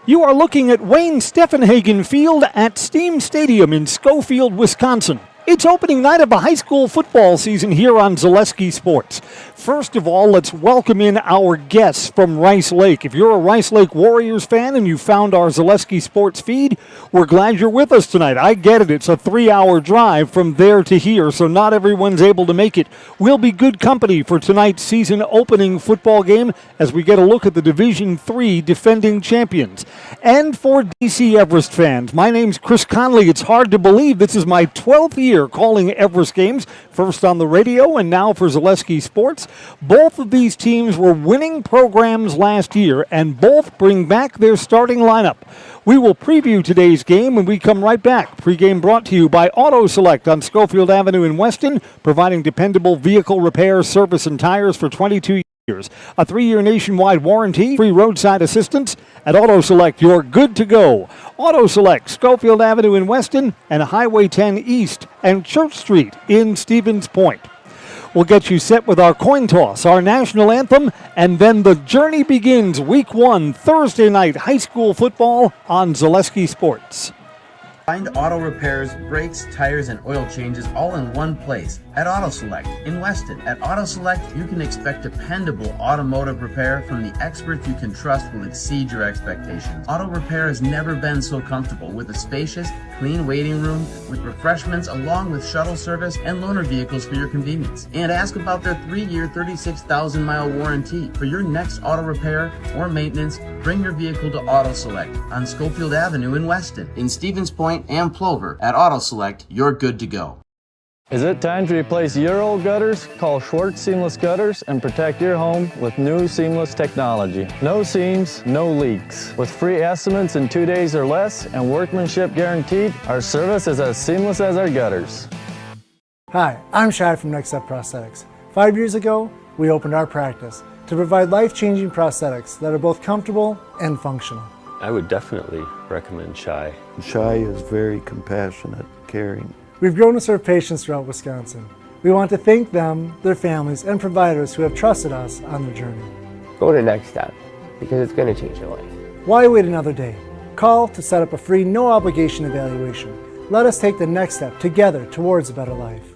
You are looking at Wayne Steffenhagen Field at Steam Stadium in Schofield, Wisconsin. It's opening night of the high school football season here on Zaleski Sports. First of all, let's welcome in our guests from Rice Lake. If you're a Rice Lake Warriors fan and you found our Zaleski Sports feed, we're glad you're with us tonight. I get it. It's a 3-hour drive from there to here, so not everyone's able to make it. We'll be good company for tonight's season opening football game as we get a look at the Division III defending champions. And for DC Everest fans, my name's Chris Conley. It's hard to believe this is my 12th year calling Everest games, first on the radio and now for Zaleski Sports. Both of these teams were winning programs last year, and both bring back their starting lineup. We will preview today's game when we come right back. Pregame brought to you by Auto Select on Schofield Avenue in Weston, providing dependable vehicle repair, service, and tires for 22 years. A 3-year nationwide warranty, free roadside assistance. At Auto Select, you're good to go. Auto Select, Schofield Avenue in Weston and Highway 10 East and Church Street in Stevens Point. We'll get you set with our coin toss, our national anthem, and then the journey begins. Week 1, Thursday night, high school football on Zaleski Sports. Find auto repairs, brakes, tires, and oil changes all in one place at Auto Select in Weston. At Auto Select, you can expect dependable automotive repair from the experts you can trust will exceed your expectations. Auto repair has never been so comfortable with a spacious, clean waiting room with refreshments along with shuttle service and loaner vehicles for your convenience. And ask about their 3-year, 36,000-mile warranty. For your next auto repair or maintenance, bring your vehicle to Auto Select on Schofield Avenue in Weston. In Stevens Point and Plover, at Auto Select, you're good to go. Is it time to replace your old gutters? Call Schwartz Seamless Gutters and protect your home with new seamless technology. No seams, no leaks. With free estimates in 2 days or less and workmanship guaranteed, our service is as seamless as our gutters. Hi, I'm Shai from Next Step Prosthetics. 5 years ago, we opened our practice to provide life-changing prosthetics that are both comfortable and functional. I would definitely recommend Shai. Shai is very compassionate, caring. We've grown to serve patients throughout Wisconsin. We want to thank them, their families, and providers who have trusted us on their journey. Go to Next Step, because it's going to change your life. Why wait another day? Call to set up a free, no-obligation evaluation. Let us take the next step together towards a better life.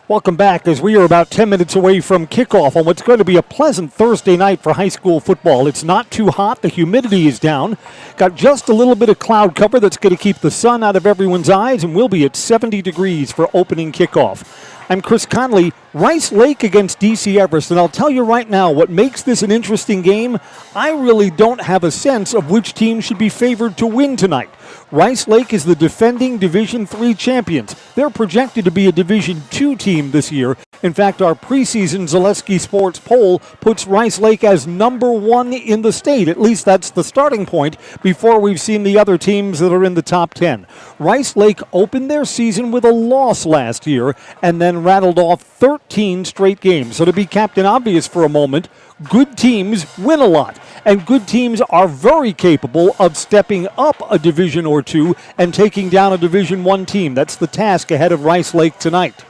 Welcome back as we are about 10 minutes away from kickoff on what's going to be a pleasant Thursday night for high school football. It's not too hot. The humidity is down. Got just a little bit of cloud cover that's going to keep the sun out of everyone's eyes, and we'll be at 70 degrees for opening kickoff. I'm Chris Conley. Rice Lake against DC Everest, and I'll tell you right now what makes this an interesting game. I really don't have a sense of which team should be favored to win tonight. Rice Lake is the defending Division III champions. They're projected to be a Division II team this year. In fact, our preseason Zaleski Sports poll puts Rice Lake as number 1 in the state. At least that's the starting point before we've seen the other teams that are in the top 10. Rice Lake opened their season with a loss last year and then rattled off 13 straight games. So to be Captain Obvious for a moment, good teams win a lot, and good teams are very capable of stepping up a division or two and taking down a Division I team. That's the task ahead of Rice Lake tonight.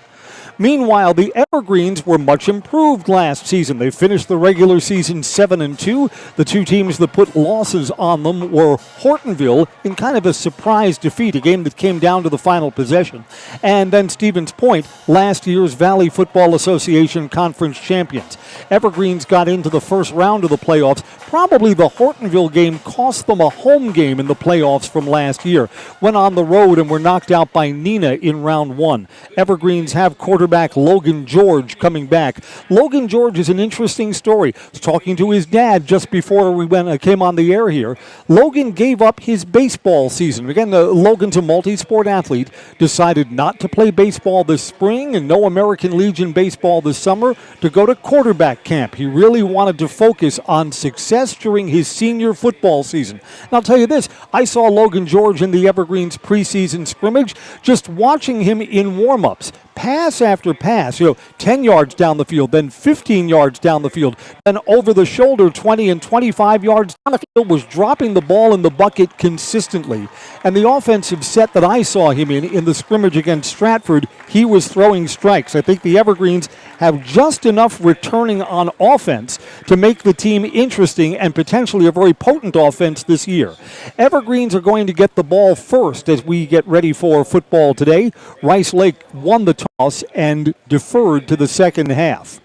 Meanwhile, the Evergreens were much improved last season. They finished the regular season 7-2. The two teams that put losses on them were Hortonville in kind of a surprise defeat, a game that came down to the final possession, and then Stevens Point, last year's Valley Football Association Conference champions. Evergreens got into the first round of the playoffs. Probably the Hortonville game cost them a home game in the playoffs from last year. Went on the road and were knocked out by Nina in round 1. Evergreens have quarterback Logan George coming back. Logan George is an interesting story. I was talking to his dad just before we came on the air here. Logan gave up his baseball season. Again, Logan's a multi-sport athlete, decided not to play baseball this spring and no American Legion baseball this summer to go to quarterback camp. He really wanted to focus on success during his senior football season. And I'll tell you this, I saw Logan George in the Evergreens preseason scrimmage, just watching him in warm-ups. pass after pass, 10 yards down the field, then 15 yards down the field, then over the shoulder 20 and 25 yards down the field, was dropping the ball in the bucket consistently. And the offensive set that I saw him in the scrimmage against Stratford, he was throwing strikes. I think the Evergreens have just enough returning on offense to make the team interesting and potentially a very potent offense this year. Evergreens are going to get the ball first as we get ready for football today. Rice Lake won the toss and deferred to the second half.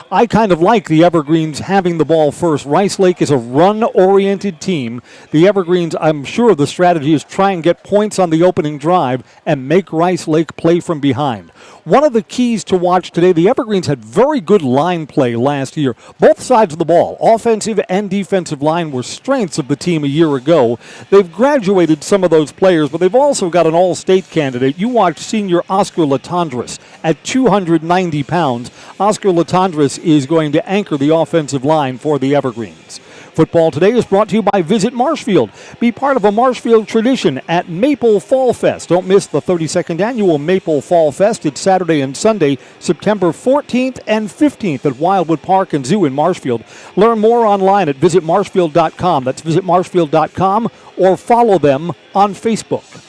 I kind of like the Evergreens having the ball first. Rice Lake is a run-oriented team. The Evergreens, I'm sure the strategy is try and get points on the opening drive and make Rice Lake play from behind. One of the keys to watch today, the Evergreens had very good line play last year. Both sides of the ball, offensive and defensive line, were strengths of the team a year ago. They've graduated some of those players, but they've also got an all-state candidate. You watch senior Oscar Latondras at 290 pounds. Oscar Latondras is going to anchor the offensive line for the Evergreens. Football today is brought to you by Visit Marshfield. Be part of a Marshfield tradition at Maple Fall Fest. Don't miss the 32nd annual Maple Fall Fest. It's Saturday and Sunday, September 14th and 15th at Wildwood Park and Zoo in Marshfield. Learn more online at visitmarshfield.com. That's visitmarshfield.com, or follow them on Facebook.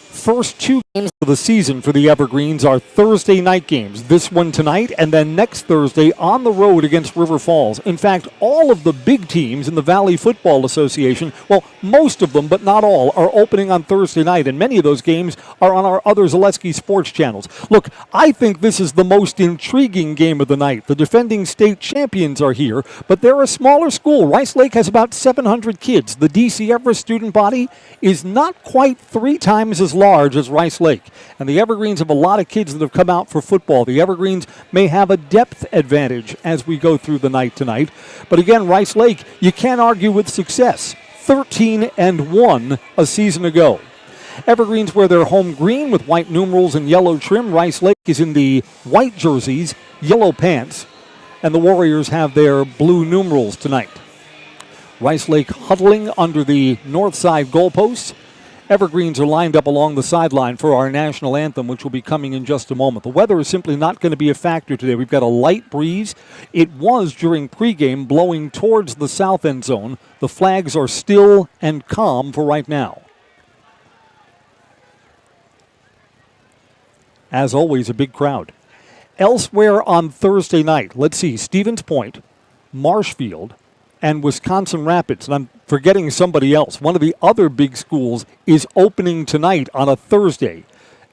First two games of the season for the Evergreens are Thursday night games. This one tonight, and then next Thursday on the road against River Falls. In fact, all of the big teams in the Valley Football Association, well, most of them, but not all, are opening on Thursday night, and many of those games are on our other Zaleski sports channels. Look, I think this is the most intriguing game of the night. The defending state champions are here, but they're a smaller school. Rice Lake has about 700 kids. The DC Everest student body is not quite 3 times as large as Rice Lake. And the Evergreens have a lot of kids that have come out for football. The Evergreens may have a depth advantage as we go through the night tonight. But again, Rice Lake, you can't argue with success. 13-1 a season ago. Evergreens wear their home green with white numerals and yellow trim. Rice Lake is in the white jerseys, yellow pants, and the Warriors have their blue numerals tonight. Rice Lake huddling under the north side goalposts. Evergreens are lined up along the sideline for our national anthem, which will be coming in just a moment. The weather is simply not going to be a factor today. We've got a light breeze. It was during pregame blowing towards the south end zone. The flags are still and calm for right now. As always, a big crowd. Elsewhere on Thursday night, let's see, Stevens Point, Marshfield, and Wisconsin Rapids. And I'm forgetting somebody else. One of the other big schools is opening tonight on a Thursday.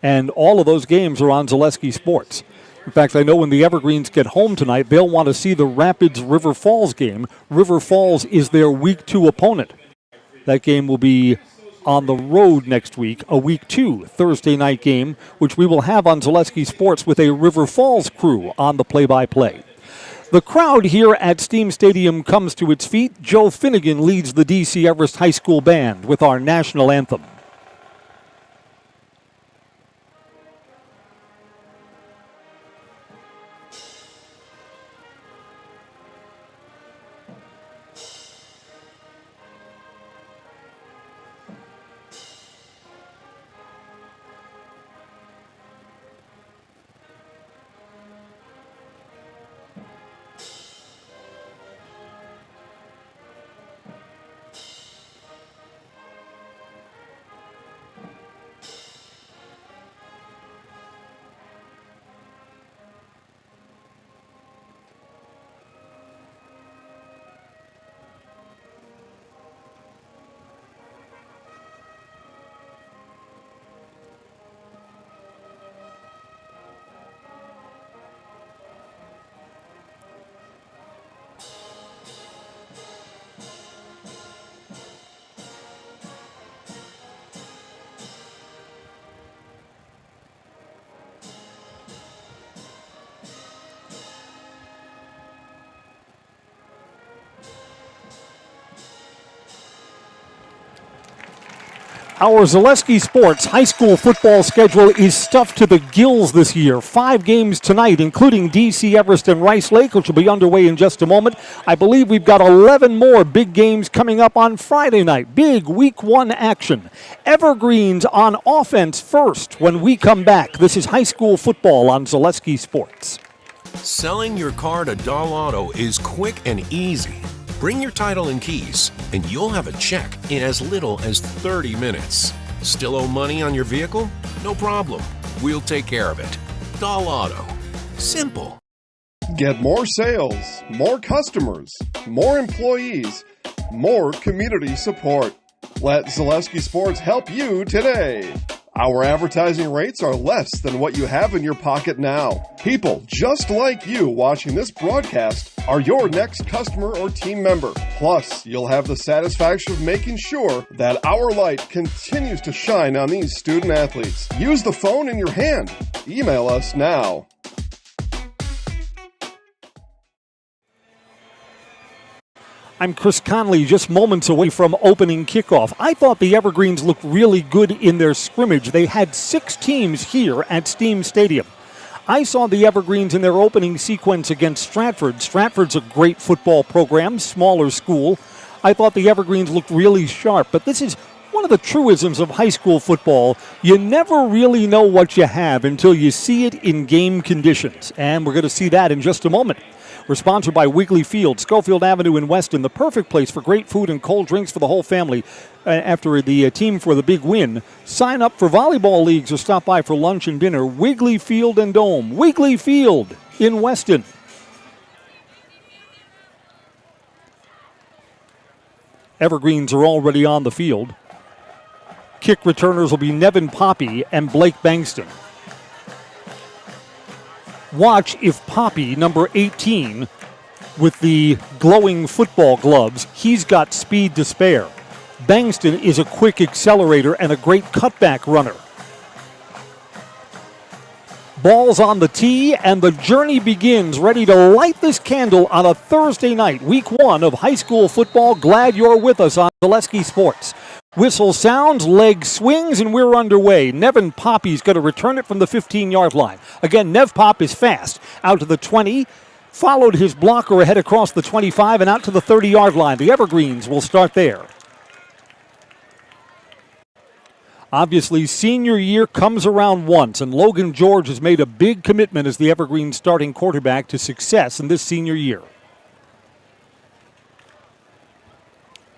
And all of those games are on Zaleski Sports. In fact, I know when the Evergreens get home tonight, they'll want to see the Rapids-River Falls game. River Falls is their Week 2 opponent. That game will be on the road next week, a Week 2 Thursday night game, which we will have on Zaleski Sports with a River Falls crew on the play-by-play. The crowd here at Steam Stadium comes to its feet. Joe Finnegan leads the DC Everest High School Band with our national anthem. Our Zaleski Sports high school football schedule is stuffed to the gills this year. 5 games tonight, including DC, Everest, and Rice Lake, which will be underway in just a moment. I believe we've got 11 more big games coming up on Friday night. Big Week 1 action. Evergreens on offense first when we come back. This is high school football on Zaleski Sports. Selling your car to Dahl Auto is quick and easy. Bring your title and keys, and you'll have a check in as little as 30 minutes. Still owe money on your vehicle? No problem. We'll take care of it. Dahl Auto. Simple. Get more sales, more customers, more employees, more community support. Let Zaleski Sports help you today. Our advertising rates are less than what you have in your pocket now. People just like you watching this broadcast are your next customer or team member. Plus, you'll have the satisfaction of making sure that our light continues to shine on these student athletes. Use the phone in your hand. Email us now. I'm Chris Conley, just moments away from opening kickoff. I thought the Evergreens looked really good in their scrimmage. They had 6 teams here at Steam Stadium. I saw the Evergreens in their opening sequence against Stratford. Stratford's a great football program, smaller school. I thought the Evergreens looked really sharp, but this is one of the truisms of high school football. You never really know what you have until you see it in game conditions, and we're going to see that in just a moment. We're sponsored by Wigley Field, Schofield Avenue in Weston, the perfect place for great food and cold drinks for the whole family after the team for the big win. Sign up for volleyball leagues or stop by for lunch and dinner. Wigley Field and Dome. Wigley Field in Weston. Evergreens are already on the field. Kick returners will be Nevin Poppy and Blake Bankston. Watch if Poppy, number 18, with the glowing football gloves, he's got speed to spare. Bankston is a quick accelerator and a great cutback runner. Ball's on the tee, and the journey begins. Ready to light this candle on a Thursday night, week 1 of high school football. Glad you're with us on Zaleski Sports. Whistle sounds, leg swings, and we're underway. Nevin Poppy's going to return it from the 15-yard line. Again, Nev Pop is fast. Out to the 20, followed his blocker ahead across the 25 and out to the 30-yard line. The Evergreens will start there. Obviously, senior year comes around once, and Logan George has made a big commitment as the Evergreens starting quarterback to success in this senior year.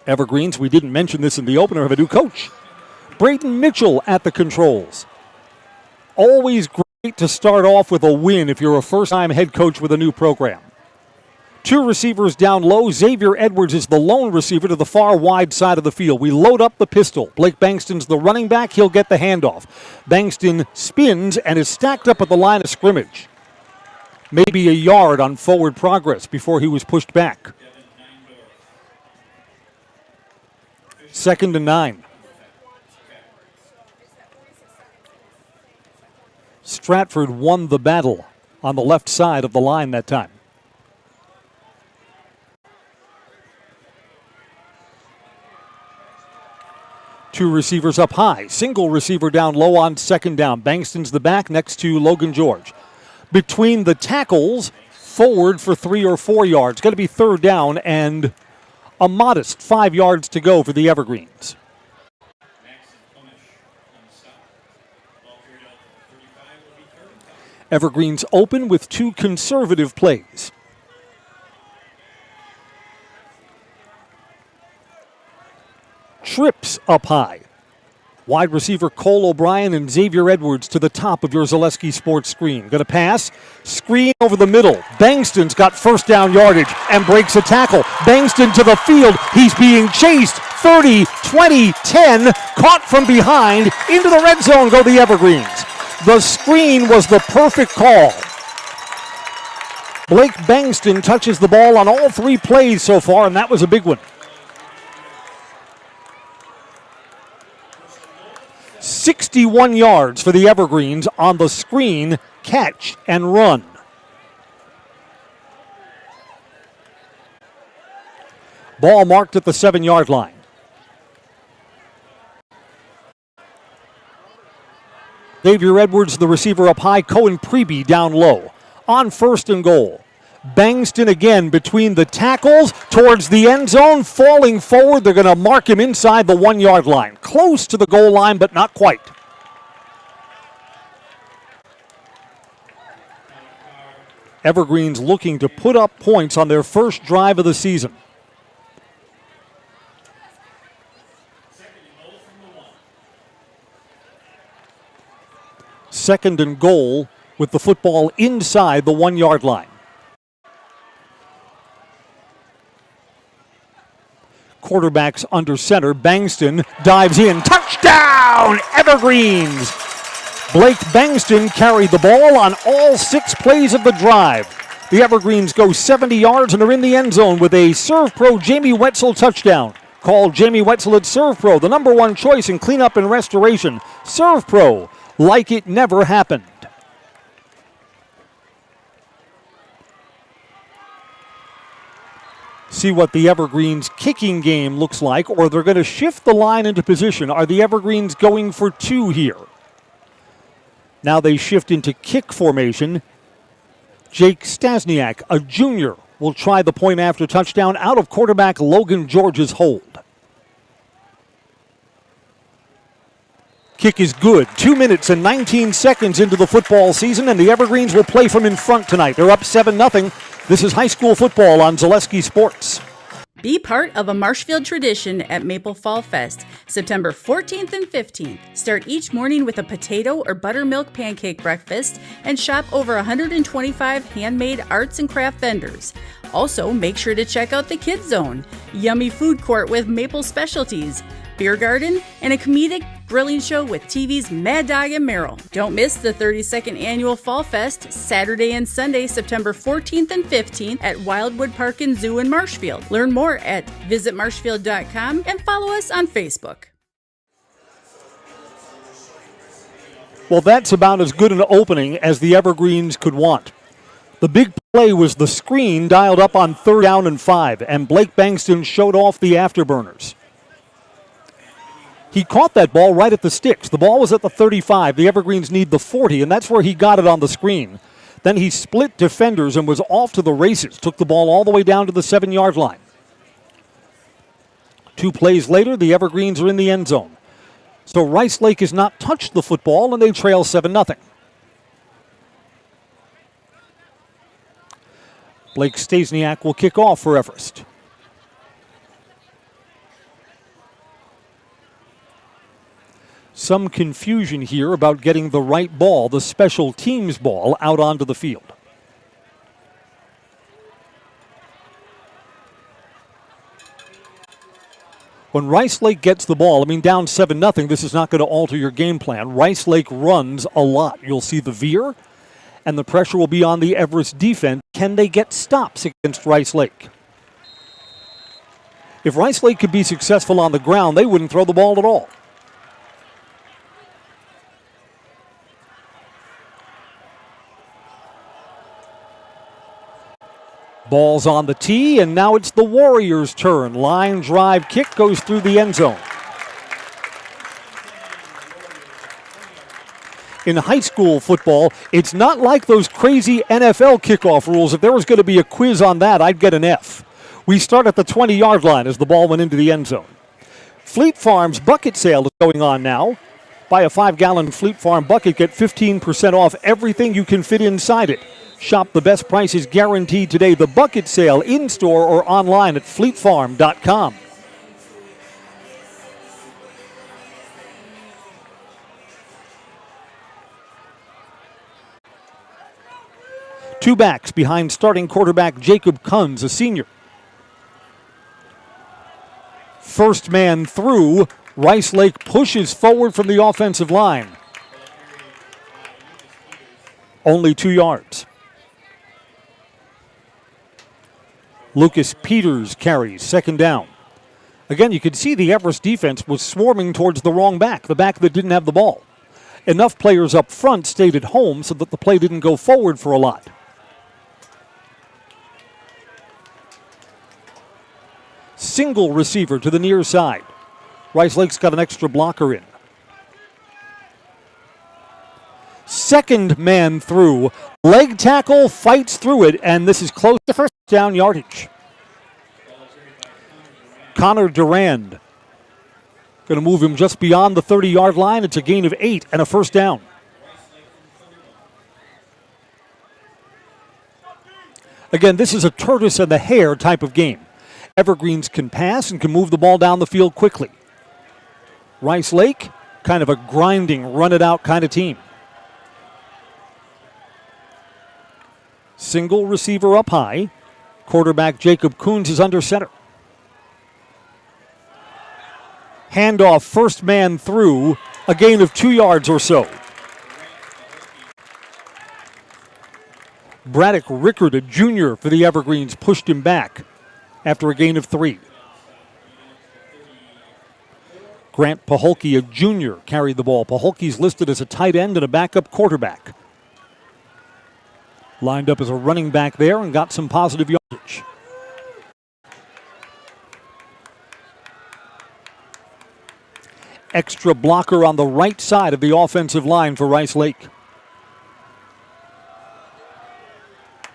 Evergreens, we didn't mention this in the opener, have a new coach. Braden Mitchell at the controls. Always great to start off with a win if you're a first-time head coach with a new program. 2 receivers down low. Xavier Edwards is the lone receiver to the far wide side of the field. We load up the pistol. Blake Bankston's the running back. He'll get the handoff. Bankston spins and is stacked up at the line of scrimmage. Maybe a yard on forward progress before he was pushed back. 2nd and 9. Stratford won the battle on the left side of the line that time. Two receivers up high. Single receiver down low on 2nd down. Bankston's the back next to Logan George. Between the tackles, forward for 3 or 4 yards. Going to be 3rd down and a modest 5 yards to go for the Evergreens. Evergreens open with 2 conservative plays. Trips up high. Wide receiver Cole O'Brien and Xavier Edwards to the top of your Zaleski Sports screen. Going to pass. Screen over the middle. Bangston's got 1st down yardage and breaks a tackle. Bangston to the field. He's being chased. 30, 20, 10. Caught from behind. Into the red zone go the Evergreens. The screen was the perfect call. Blake Bangston touches the ball on all 3 plays so far, and that was a big one. 61 yards for the Evergreens on the screen, catch, and run. Ball marked at the 7-yard line. Xavier Edwards, the receiver, up high. Cohen Preby down low. On 1st and goal. Bangston again between the tackles towards the end zone, falling forward. They're going to mark him inside the 1-yard line. Close to the goal line, but not quite. Evergreens looking to put up points on their first drive of the season. Second and goal with the football inside the 1-yard line. Quarterbacks under center. Bangston dives in. Touchdown, Evergreens! Blake Bangston carried the ball on all 6 plays of the drive. The Evergreens go 70 yards and are in the end zone with a Serve Pro Jamie Wetzel touchdown. Call Jamie Wetzel at Serve Pro, the #1 choice in cleanup and restoration. Serve Pro, like it never happened. See what the Evergreens kicking game looks like, or they're going to shift the line into position. Are the Evergreens going for 2 here? Now they shift into kick formation. Jake Stasniak, a junior, will try the point after touchdown out of quarterback Logan George's hold. Kick is good. 2 minutes and 19 seconds into the football season, and the Evergreens will play from in front tonight. They're up 7-0. This is high school football on Zaleski Sports. Be part of a Marshfield tradition at Maple Fall Fest, September 14th and 15th. Start each morning with a potato or buttermilk pancake breakfast and shop over 125 handmade arts and craft vendors. Also, make sure to check out the Kids Zone, yummy food court with maple specialties, beer garden, and a comedic grilling show with TV's Mad Dog and Merrill. Don't miss the 32nd Annual Fall Fest, Saturday and Sunday, September 14th and 15th at Wildwood Park and Zoo in Marshfield. Learn more at visitmarshfield.com and follow us on Facebook. Well, that's about as good an opening as the Evergreens could want. The big play was the screen dialed up on 3rd down and 5, and Blake Bangston showed off the afterburners. He caught that ball right at the sticks. The ball was at the 35. The Evergreens need the 40, and that's where he got it on the screen. Then he split defenders and was off to the races. Took the ball all the way down to the 7-yard line. 2 plays later, the Evergreens are in the end zone. So Rice Lake has not touched the football, and they trail 7-0. Blake Stasniak will kick off for Everest. Some confusion here about getting the right ball, the special teams ball, out onto the field. When Rice Lake gets the ball, down 7-0, this is not going to alter your game plan. Rice Lake runs a lot. You'll see the veer, and the pressure will be on the Everest defense. Can they get stops against Rice Lake? If Rice Lake could be successful on the ground, they wouldn't throw the ball at all. Ball's on the tee, and now it's the Warriors' turn. Line drive kick goes through the end zone. In high school football, it's not like those crazy NFL kickoff rules. If there was going to be a quiz on that, I'd get an F. We start at the 20-yard line as the ball went into the end zone. Fleet Farm's bucket sale is going on now. Buy a 5-gallon Fleet Farm bucket, get 15% off everything you can fit inside it. Shop the best prices guaranteed today. The bucket sale in-store or online at fleetfarm.com. Two backs behind starting quarterback Jacob Kunz, a senior. First man through. Rice Lake pushes forward from the offensive line. Only 2 yards. Lucas Peters carries, 2nd down. Again, you could see the Everest defense was swarming towards the wrong back, the back that didn't have the ball. Enough players up front stayed at home so that the play didn't go forward for a lot. Single receiver to the near side. Rice Lake's got an extra blocker in. Second man through. Leg tackle, fights through it, and this is close to first down yardage. Connor Durand going to move him just beyond the 30-yard line. It's a gain of 8 and a first down. Again, this is a tortoise and the hare type of game. Evergreens can pass and can move the ball down the field quickly. Rice Lake, kind of a grinding, run-it-out kind of team. Single receiver up high. Quarterback Jacob Coons is under center. Handoff, first man through, a gain of 2 yards or so. Braddock Rickard, a junior for the Evergreens, pushed him back after a gain of 3. Grant Paholke, a junior, carried the ball. Paholke's listed as a tight end and a backup quarterback. Lined up as a running back there and got some positive yardage. Extra blocker on the right side of the offensive line for Rice Lake.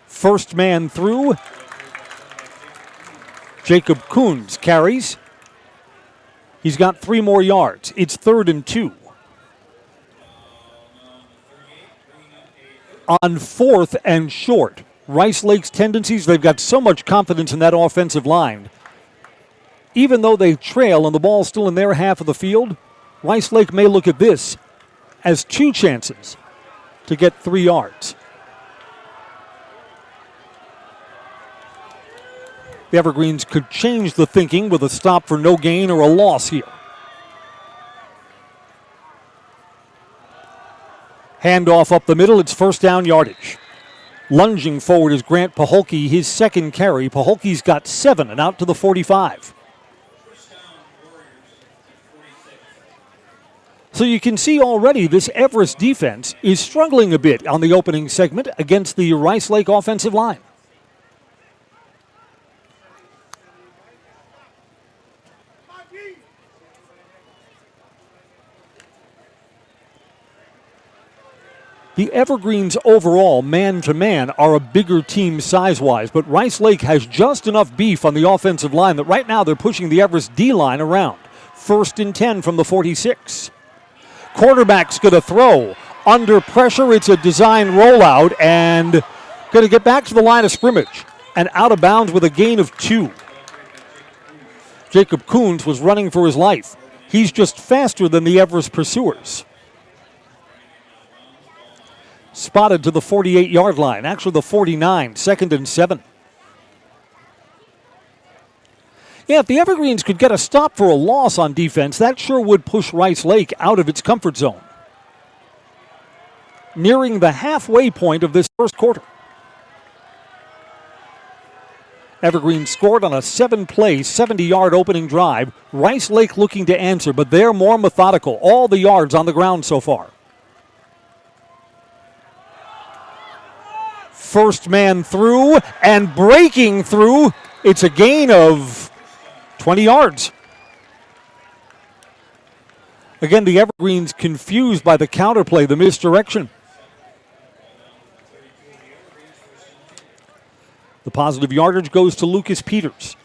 First man through. Jacob Coons carries. He's got 3 more yards. It's 3rd and 2. On 4th and short, Rice Lake's tendencies, they've got so much confidence in that offensive line. Even though they trail and the ball's still in their half of the field, Rice Lake may look at this as 2 chances to get 3 yards. The Evergreens could change the thinking with a stop for no gain or a loss here. Handoff up the middle, it's first down yardage. Lunging forward is Grant Paholke, his second carry. Paholke's got 7 and out to the 45. So you can see already this Everest defense is struggling a bit on the opening segment against the Rice Lake offensive line. The Evergreens overall, man-to-man, are a bigger team size-wise, but Rice Lake has just enough beef on the offensive line that right now they're pushing the Everest D-line around. 1st and 10 from the 46. Quarterback's going to throw. Under pressure, it's a design rollout and going to get back to the line of scrimmage and out of bounds with a gain of 2. Jacob Coons was running for his life. He's just faster than the Everest pursuers. Spotted to the 48-yard line, actually the 49, 2nd and 7. Yeah, if the Evergreens could get a stop for a loss on defense, that sure would push Rice Lake out of its comfort zone. Nearing the halfway point of this first quarter. Evergreen scored on a 7-play, 70-yard opening drive. Rice Lake looking to answer, but they're more methodical. All the yards on the ground so far. First man through and breaking through. It's a gain of 20 yards. Again, the Evergreens confused by the counterplay, the misdirection. The positive yardage goes to Lucas Peters.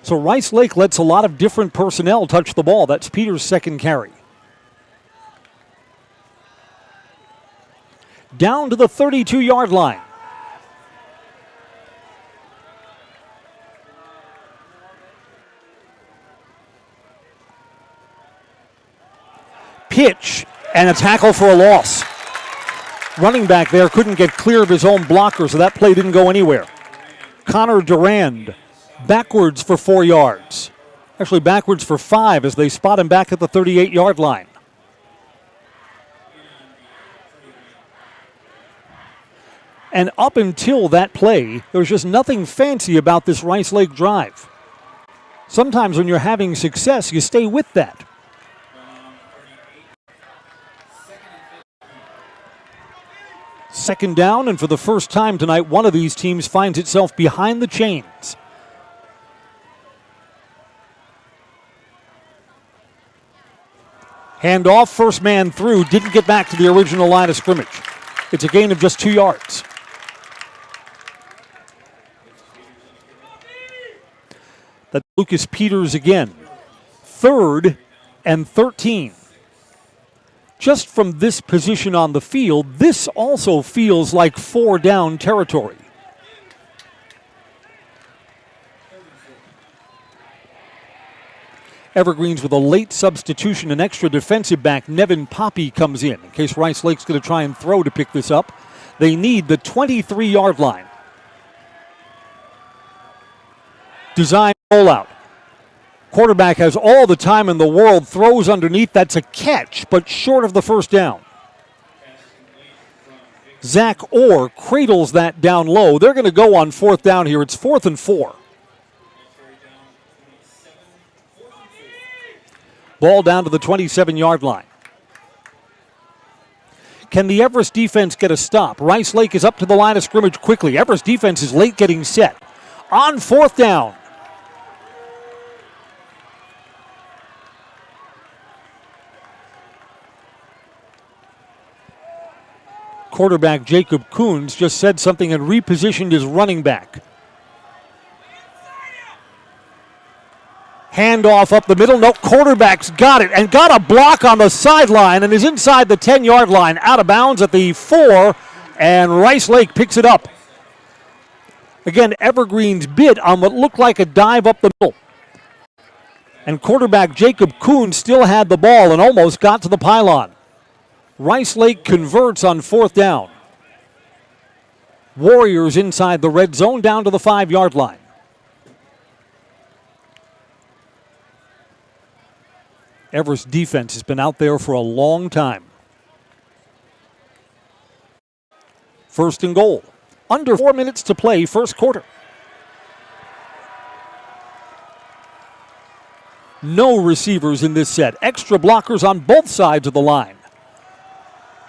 So Rice Lake lets a lot of different personnel touch the ball. That's Peters' second carry. Down to the 32-yard line. Pitch and a tackle for a loss. Running back there couldn't get clear of his own blocker, so that play didn't go anywhere. Connor Durand backwards for 4 yards. Actually backwards for 5 as they spot him back at the 38-yard line. And up until that play, there was just nothing fancy about this Rice Lake drive. Sometimes when you're having success, you stay with that. Second down, and for the first time tonight, one of these teams finds itself behind the chains. Handoff, first man through, didn't get back to the original line of scrimmage. It's a gain of just 2 yards. That's Lucas Peters again. 3rd and 13. Just from this position on the field, this also feels like 4 down territory. Evergreens with a late substitution, an extra defensive back, Nevin Poppy, comes in case Rice Lake's going to try and throw to pick this up. They need the 23-yard line. Design rollout. Quarterback has all the time in the world, throws underneath. That's a catch, but short of the first down. Zach Orr cradles that down low. They're going to go on 4th down here. It's 4th and 4. Ball down to the 27-yard line. Can the Everest defense get a stop? Rice Lake is up to the line of scrimmage quickly. Everest defense is late getting set. On 4th down. Quarterback Jacob Coons just said something and repositioned his running back. Handoff up the middle. No, quarterback's got it and got a block on the sideline and is inside the 10-yard line, out of bounds at the 4, and Rice Lake picks it up. Again, Evergreen's bid on what looked like a dive up the middle. And quarterback Jacob Coons still had the ball and almost got to the pylon. Rice Lake converts on 4th down. Warriors inside the red zone down to the 5-yard line. Everest defense has been out there for a long time. 1st and goal. Under 4 minutes to play, first quarter. No receivers in this set. Extra blockers on both sides of the line.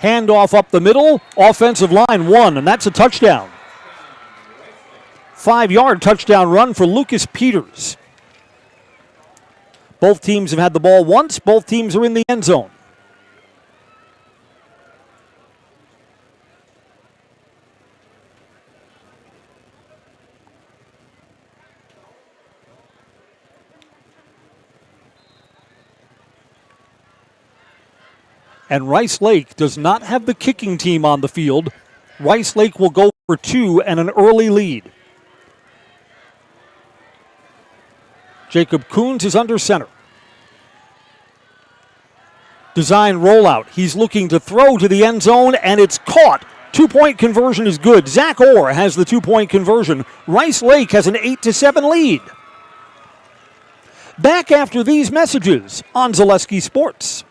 Handoff up the middle. Offensive line 1, and that's a touchdown. 5-yard touchdown run for Lucas Peters. Both teams have had the ball once. Both teams are in the end zone. And Rice Lake does not have the kicking team on the field. Rice Lake will go for 2 and an early lead. Jacob Coons is under center. Design rollout. He's looking to throw to the end zone, and it's caught. 2-point conversion is good. Zach Orr has the 2-point conversion. Rice Lake has an 8-7 lead. Back after these messages on Zaleski Sports.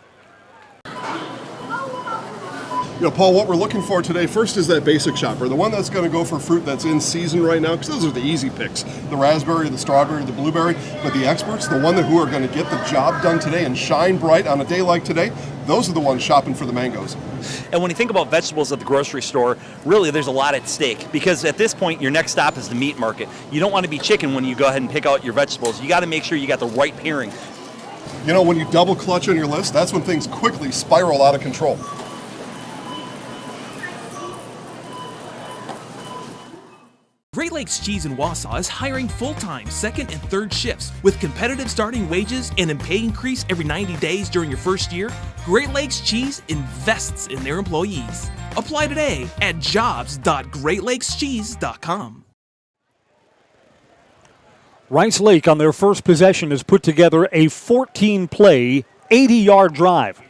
You know, Paul, what we're looking for today first is that basic shopper, the one that's going to go for fruit that's in season right now, because those are the easy picks, the raspberry, the strawberry, the blueberry. But the experts, the one who are going to get the job done today and shine bright on a day like today, those are the ones shopping for the mangoes. And when you think about vegetables at the grocery store, really there's a lot at stake, because at this point your next stop is the meat market. You don't want to be chicken when you go ahead and pick out your vegetables. You got to make sure you got the right pairing. You know, when you double clutch on your list, that's when things quickly spiral out of control. Great Lakes Cheese in Wausau is hiring full-time second and third shifts with competitive starting wages and a pay increase every 90 days during your first year. Great Lakes Cheese invests in their employees. Apply today at jobs.greatlakescheese.com. Rice Lake on their first possession has put together a 14-play, 80-yard drive.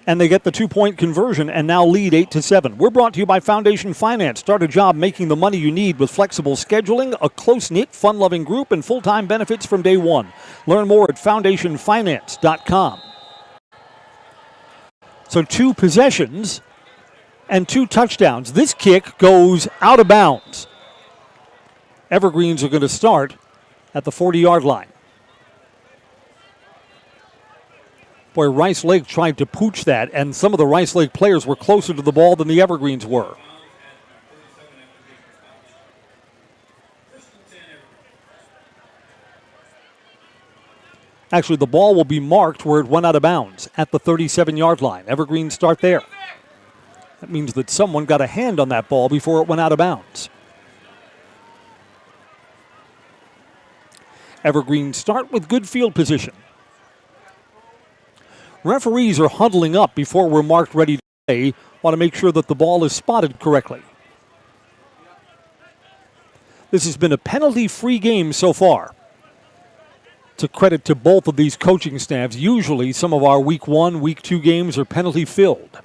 And they get the 2-point conversion and now lead 8-7. We're brought to you by Foundation Finance. Start a job making the money you need with flexible scheduling, a close-knit, fun-loving group, and full-time benefits from day one. Learn more at foundationfinance.com. So 2 possessions and 2 touchdowns. This kick goes out of bounds. Evergreens are going to start at the 40-yard line. Boy, Rice Lake tried to pooch that, and some of the Rice Lake players were closer to the ball than the Evergreens were. Actually, the ball will be marked where it went out of bounds at the 37-yard line. Evergreens start there. That means that someone got a hand on that ball before it went out of bounds. Evergreen start with good field position. Referees are huddling up before we're marked ready to play. Want to make sure that the ball is spotted correctly. This has been a penalty-free game so far. It's a credit to both of these coaching staffs. Usually some of our week 1, week 2 games are penalty-filled.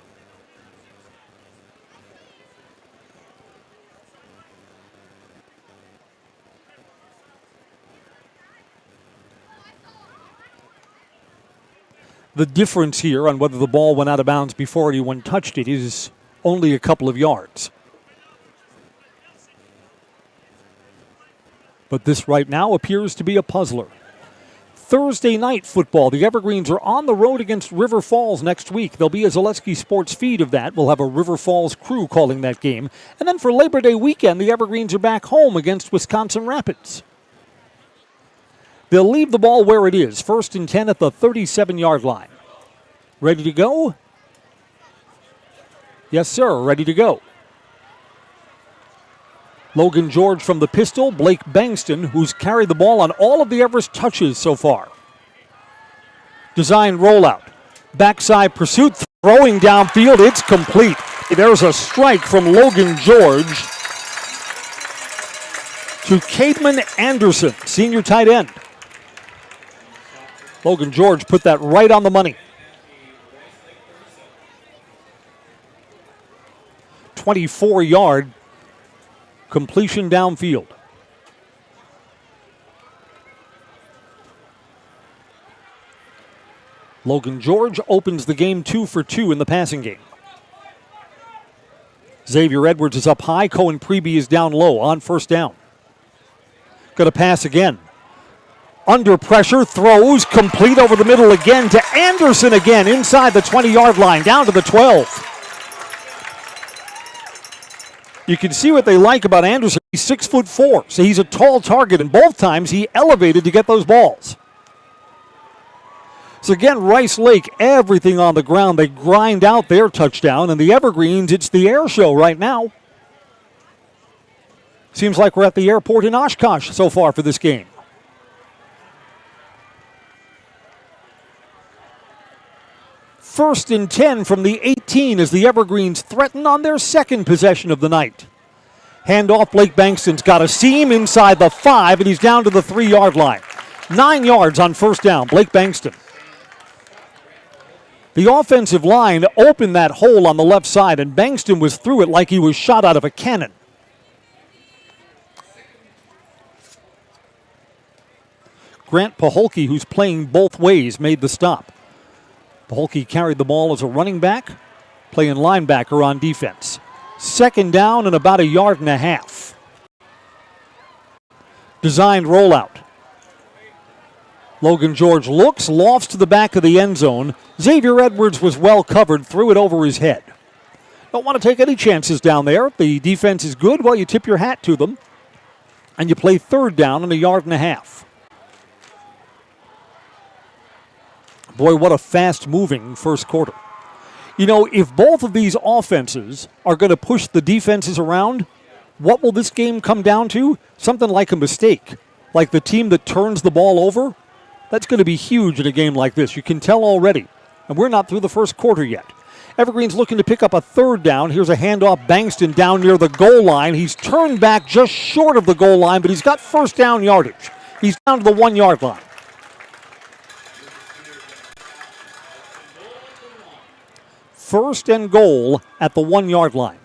The difference here on whether the ball went out of bounds before anyone touched it is only a couple of yards. But this right now appears to be a puzzler. Thursday night football. The Evergreens are on the road against River Falls next week. There'll be a Zaleski Sports feed of that. We'll have a River Falls crew calling that game. And then for Labor Day weekend, the Evergreens are back home against Wisconsin Rapids. They'll leave the ball where it is, 1st and 10 at the 37-yard line. Ready to go? Yes, sir, ready to go. Logan George from the pistol, Blake Bankston, who's carried the ball on all of the Everest touches so far. Design rollout. Backside pursuit, throwing downfield, it's complete. There's a strike from Logan George to Cademan Anderson, senior tight end. Logan George put that right on the money. 24-yard completion downfield. Logan George opens the game 2 for 2 in the passing game. Xavier Edwards is up high. Cohen Preby is down low on 1st down. Going to pass again. Under pressure, throws, complete over the middle again to Anderson again inside the 20-yard line, down to the 12. You can see what they like about Anderson. He's 6'4", so he's a tall target, and both times he elevated to get those balls. So again, Rice Lake, everything on the ground. They grind out their touchdown, and the Evergreens, it's the air show right now. Seems like we're at the airport in Oshkosh so far for this game. First and 10 from the 18 as the Evergreens threaten on their second possession of the night. Handoff, Blake Bankston's got a seam inside the 5, and he's down to the 3-yard line. 9 yards on 1st down, Blake Bankston. The offensive line opened that hole on the left side, and Bankston was through it like he was shot out of a cannon. Grant Paholke, who's playing both ways, made the stop. Paholke carried the ball as a running back, playing linebacker on defense. 2nd down and about 1.5 yards. Designed rollout. Logan George looks, lofts to the back of the end zone. Xavier Edwards was well covered, threw it over his head. Don't want to take any chances down there. If the defense is good, well, you tip your hat to them. And you play 3rd down and 1.5 yards. Boy, what a fast-moving first quarter. You know, if both of these offenses are going to push the defenses around, what will this game come down to? Something like a mistake. Like the team that turns the ball over. That's going to be huge in a game like this. You can tell already. And we're not through the first quarter yet. Evergreen's looking to pick up a 3rd down. Here's a handoff. Bankston down near the goal line. He's turned back just short of the goal line, but he's got 1st down yardage. He's down to the 1-yard line. 1st and goal at the 1-yard line.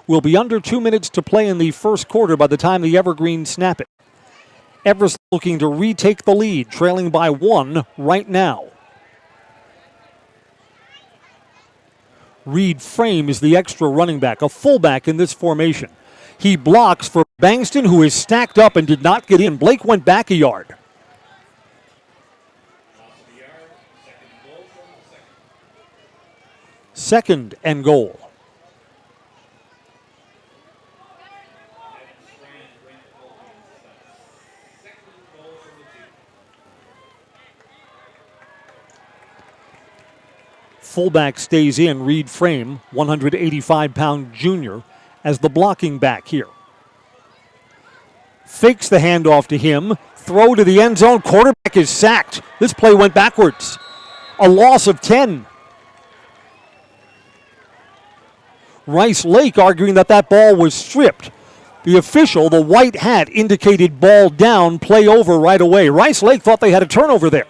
We'll be under 2 minutes to play in the first quarter by the time the Evergreens snap it. Everest looking to retake the lead, trailing by 1 right now. Reed Frame is the extra running back, a fullback in this formation. He blocks for Bankston, who is stacked up and did not get in. Blake went back 1 yard. Second and goal. Fullback stays in. Reed Frame, 185-pound junior, as the blocking back here. Fakes the handoff to him. Throw to the end zone. Quarterback is sacked. This play went backwards. A loss of 10. Rice Lake arguing that ball was stripped. The official, the white hat, indicated ball down, play over right away. Rice Lake thought they had a turnover there.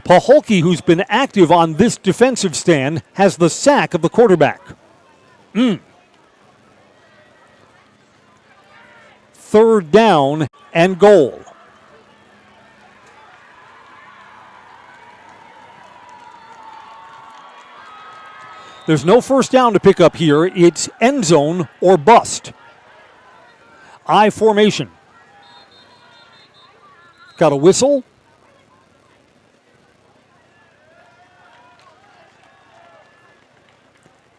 Paholke, who's been active on this defensive stand, has the sack of the quarterback. Third down and goal. There's no first down to pick up here. It's end zone or bust. I formation. Got a whistle.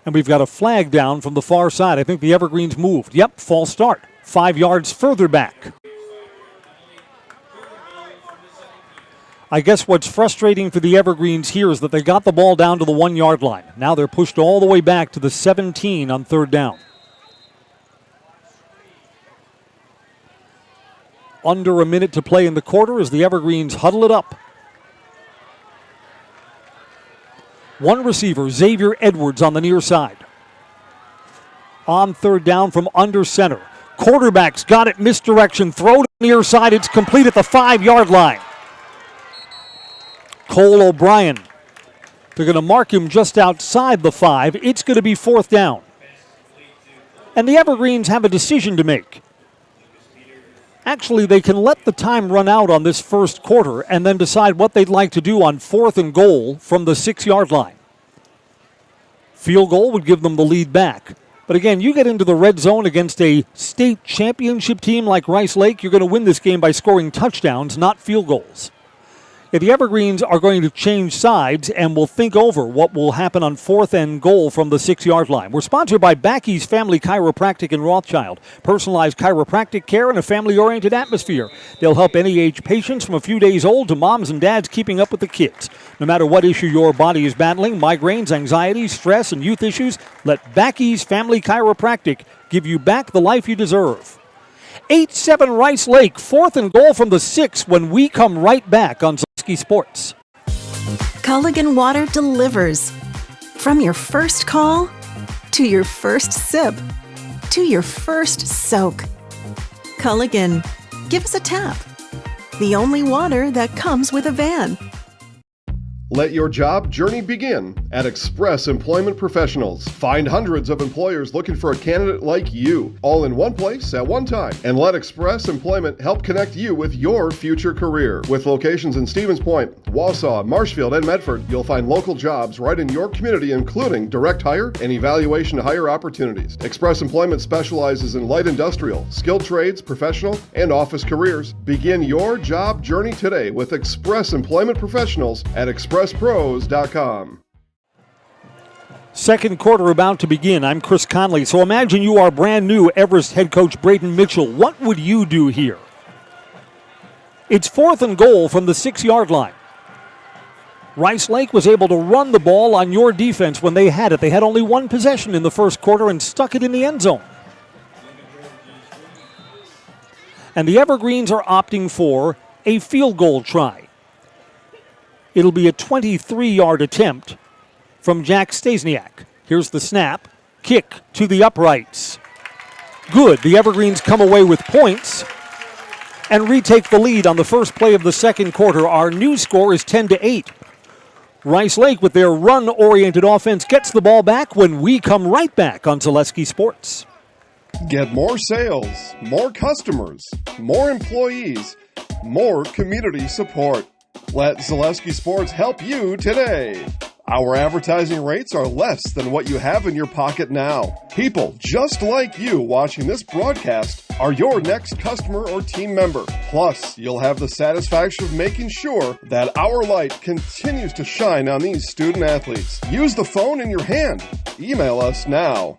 And we've got a flag down from the far side. I think the Evergreens moved. Yep, false start. 5 yards further back. I guess what's frustrating for the Evergreens here is that they got the ball down to the 1 yard line. Now they're pushed all the way back to the 17 on third down. Under a minute to play in the quarter as the Evergreens huddle it up. One receiver, Xavier Edwards, on the near side. On third down from under center. Quarterback's got it, misdirection, throw to the near side. It's complete at the 5 yard line. Cole O'Brien. They're going to mark him just outside the 5. It's going to be fourth down. And the Evergreens have a decision to make. Actually, they can let the time run out on this first quarter and then decide what they'd like to do on fourth and goal from the 6 yard line. Field goal would give them the lead back. But again, you get into the red zone against a state championship team like Rice Lake, you're going to win this game by scoring touchdowns, not field goals. Yeah, the Evergreens are going to change sides and will think over what will happen on fourth and goal from the 6 yard line. We're sponsored by Backey's Family Chiropractic in Rothschild. Personalized chiropractic care in a family-oriented atmosphere. They'll help any age patients from a few days old to moms and dads keeping up with the kids. No matter what issue your body is battling, migraines, anxiety, stress, and youth issues, let Backey's Family Chiropractic give you back the life you deserve. 8-7 Rice Lake, fourth and goal from the 6 when we come right back on Zaleski Sports. Culligan Water delivers. From your first call, to your first sip, to your first soak. Culligan, give us a tap. The only water that comes with a van. Let your job journey begin at Express Employment Professionals. Find hundreds of employers looking for a candidate like you, all in one place at one time. And let Express Employment help connect you with your future career. With locations in Stevens Point, Wausau, Marshfield, and Medford, you'll find local jobs right in your community, including direct hire and evaluation to hire opportunities. Express Employment specializes in light industrial, skilled trades, professional, and office careers. Begin your job journey today with Express Employment Professionals at expresspros.com. Second quarter about to begin. I'm Chris Conley. So imagine you are brand new Everest head coach Braden Mitchell. What would you do here? It's fourth and goal from the 6 yard line. Rice Lake was able to run the ball on your defense when they had it. They had only one possession in the first quarter and stuck it in the end zone. And the Evergreens are opting for a field goal try. It'll be a 23-yard attempt from Jack Stasiak. Here's the snap. Kick to the uprights. Good. The Evergreens come away with points and retake the lead on the first play of the second quarter. Our new score is 10-8. Rice Lake, with their run-oriented offense, gets the ball back when we come right back on Zaleski Sports. Get more sales, more customers, more employees, more community support. Let Zaleski Sports help you today. Our advertising rates are less than what you have in your pocket now. People just like you watching this broadcast are your next customer or team member. Plus, you'll have the satisfaction of making sure that our light continues to shine on these student athletes. Use the phone in your hand. Email us now.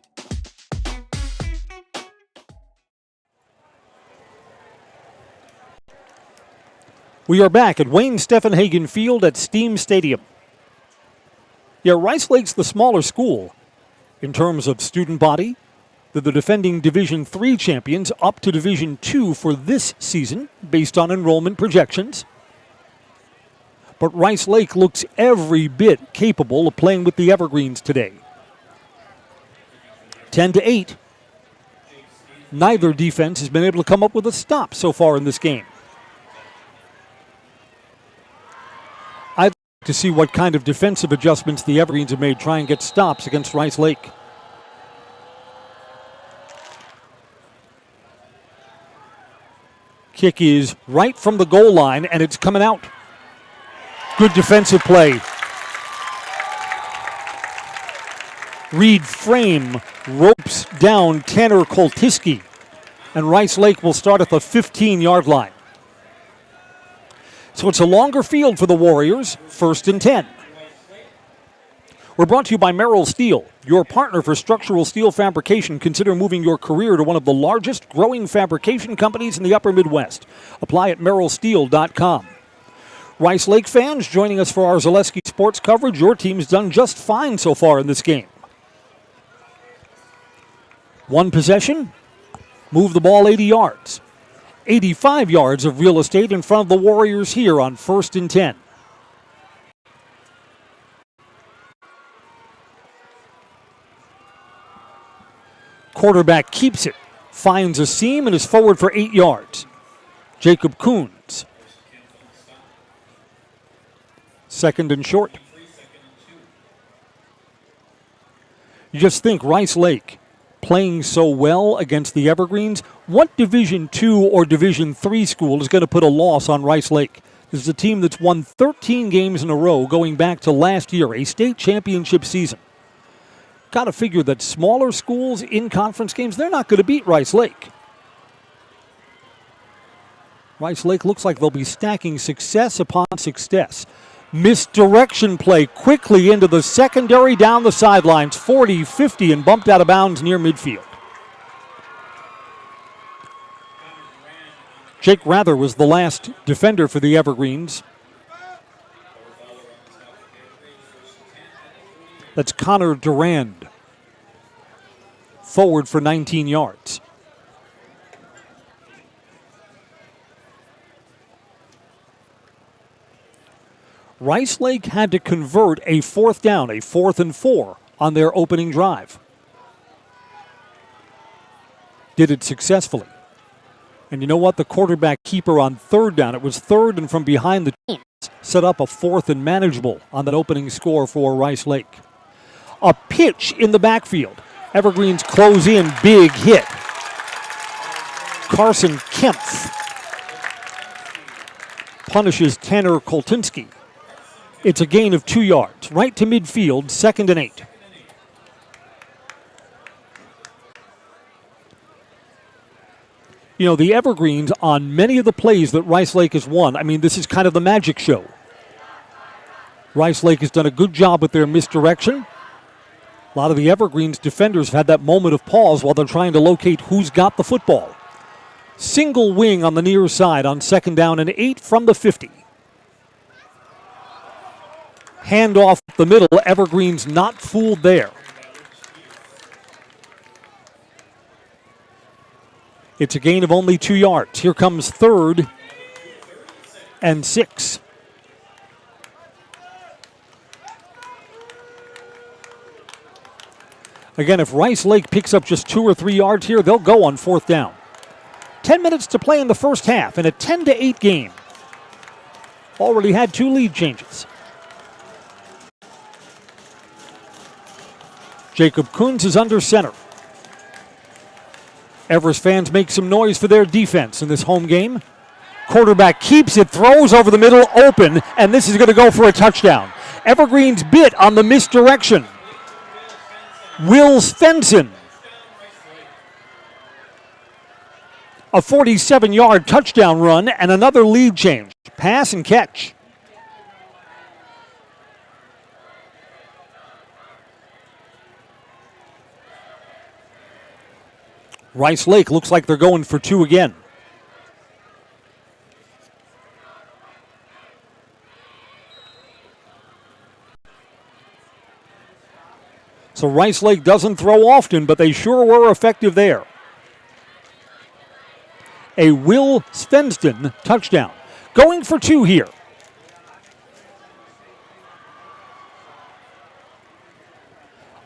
We are back at Wayne Stephenhagen Field at Steam Stadium. Yeah, Rice Lake's the smaller school in terms of student body. They're the defending Division III champions, up to Division II for this season based on enrollment projections. But Rice Lake looks every bit capable of playing with the Evergreens today. 10-8. Neither defense has been able to come up with a stop so far in this game. I'd like to see what kind of defensive adjustments the Evergreens have made, try and get stops against Rice Lake. Kick is right from the goal line, and it's coming out. Good defensive play. Reed Frame ropes down Tanner Koltiski, and Rice Lake will start at the 15-yard line. So it's a longer field for the Warriors, 1st and 10. We're brought to you by Merrill Steel, your partner for structural steel fabrication. Consider moving your career to one of the largest growing fabrication companies in the upper Midwest. Apply at merrillsteel.com. Rice Lake fans joining us for our Zaleski Sports coverage. Your team's done just fine so far in this game. One possession, move the ball 80 yards. 85 yards of real estate in front of the Warriors here on 1st and 10. Quarterback keeps it, finds a seam, and is forward for 8 yards. Jacob Coons. 2nd and short. You just think Rice Lake playing so well against the Evergreens. What Division II or Division III school is going to put a loss on Rice Lake? This is a team that's won 13 games in a row going back to last year, a state championship season. Got to figure that smaller schools in conference games, they're not going to beat Rice Lake. Rice Lake looks like they'll be stacking success upon success. Misdirection play quickly into the secondary down the sidelines, 40-50, and bumped out of bounds near midfield. Jake Rather was the last defender for the Evergreens. That's Connor Durand, forward for 19 yards. Rice Lake had to convert a 4th down, a 4th and 4 on their opening drive. Did it successfully. And you know what? The quarterback keeper on 3rd down, it was 3rd and from behind the chains, set up a 4th and manageable on that opening score for Rice Lake. A pitch in the backfield. Evergreens close in, big hit. Carson Kempf punishes Tanner Koltinsky. It's a gain of 2 yards, right to midfield, 2nd and 8. You know, the Evergreens, on many of the plays that Rice Lake has won, I mean, this is kind of the magic show. Rice Lake has done a good job with their misdirection. A lot of the Evergreens defenders have had that moment of pause while they're trying to locate who's got the football. Single wing on the near side on 2nd down and 8 from the 50. Handoff the middle, Evergreens not fooled there. It's a gain of only 2 yards. Here comes 3rd and 6. Again, if Rice Lake picks up just 2 or 3 yards here, they'll go on 4th down. 10 minutes to play in the first half in a 10-8 game. Already had 2 lead changes. Jacob Coons is under center. Everest fans make some noise for their defense in this home game. Quarterback keeps it, throws over the middle, open, and this is going to go for a touchdown. Evergreens bit on the misdirection. Will Svensson. A 47-yard touchdown run and another lead change. Pass and catch. Rice Lake looks like they're going for 2 again. So Rice Lake doesn't throw often, but they sure were effective there. A Will Svensson touchdown. Going for 2 here.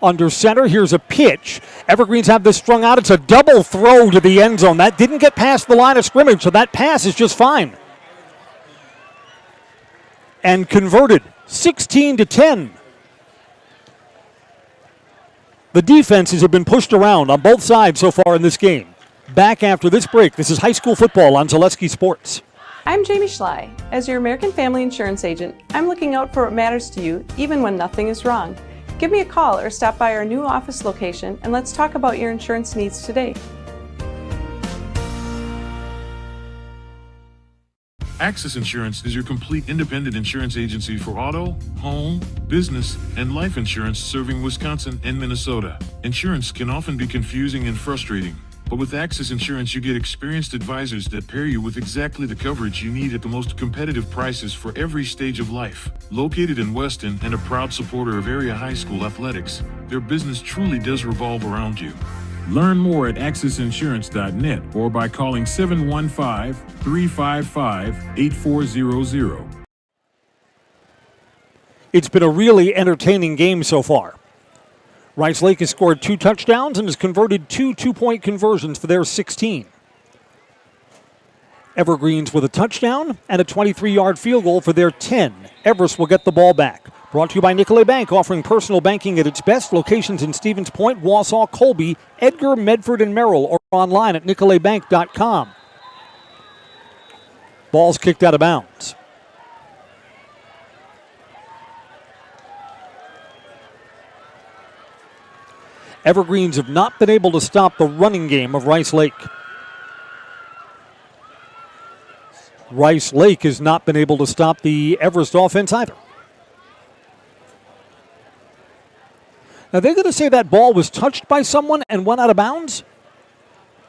Under center, here's a pitch. Evergreens have this strung out. It's a double throw to the end zone. That didn't get past the line of scrimmage, so that pass is just fine. And converted, 16-10. The defenses have been pushed around on both sides so far in this game. Back after this break, this is high school football on Zaleski Sports. I'm Jamie Schley. As your American Family Insurance agent, I'm looking out for what matters to you, even when nothing is wrong. Give me a call or stop by our new office location and let's talk about your insurance needs today. Access Insurance is your complete independent insurance agency for auto, home, business, and life insurance serving Wisconsin and Minnesota. Insurance can often be confusing and frustrating, but with Access Insurance you get experienced advisors that pair you with exactly the coverage you need at the most competitive prices for every stage of life. Located in Weston and a proud supporter of area high school athletics, their business truly does revolve around you. Learn more at accessinsurance.net or by calling 715-355-8400. It's been a really entertaining game so far. Rice Lake has scored 2 touchdowns and has converted 2 two-point conversions for their 16. Evergreens with a touchdown and a 23-yard field goal for their 10. Everest will get the ball back. Brought to you by Nicolet Bank, offering personal banking at its best. Locations in Stevens Point, Wausau, Colby, Edgar, Medford, and Merrill, or online at nicoletbank.com. Ball's kicked out of bounds. Evergreens have not been able to stop the running game of Rice Lake. Rice Lake has not been able to stop the Everest offense either. Now they're going to say that ball was touched by someone and went out of bounds.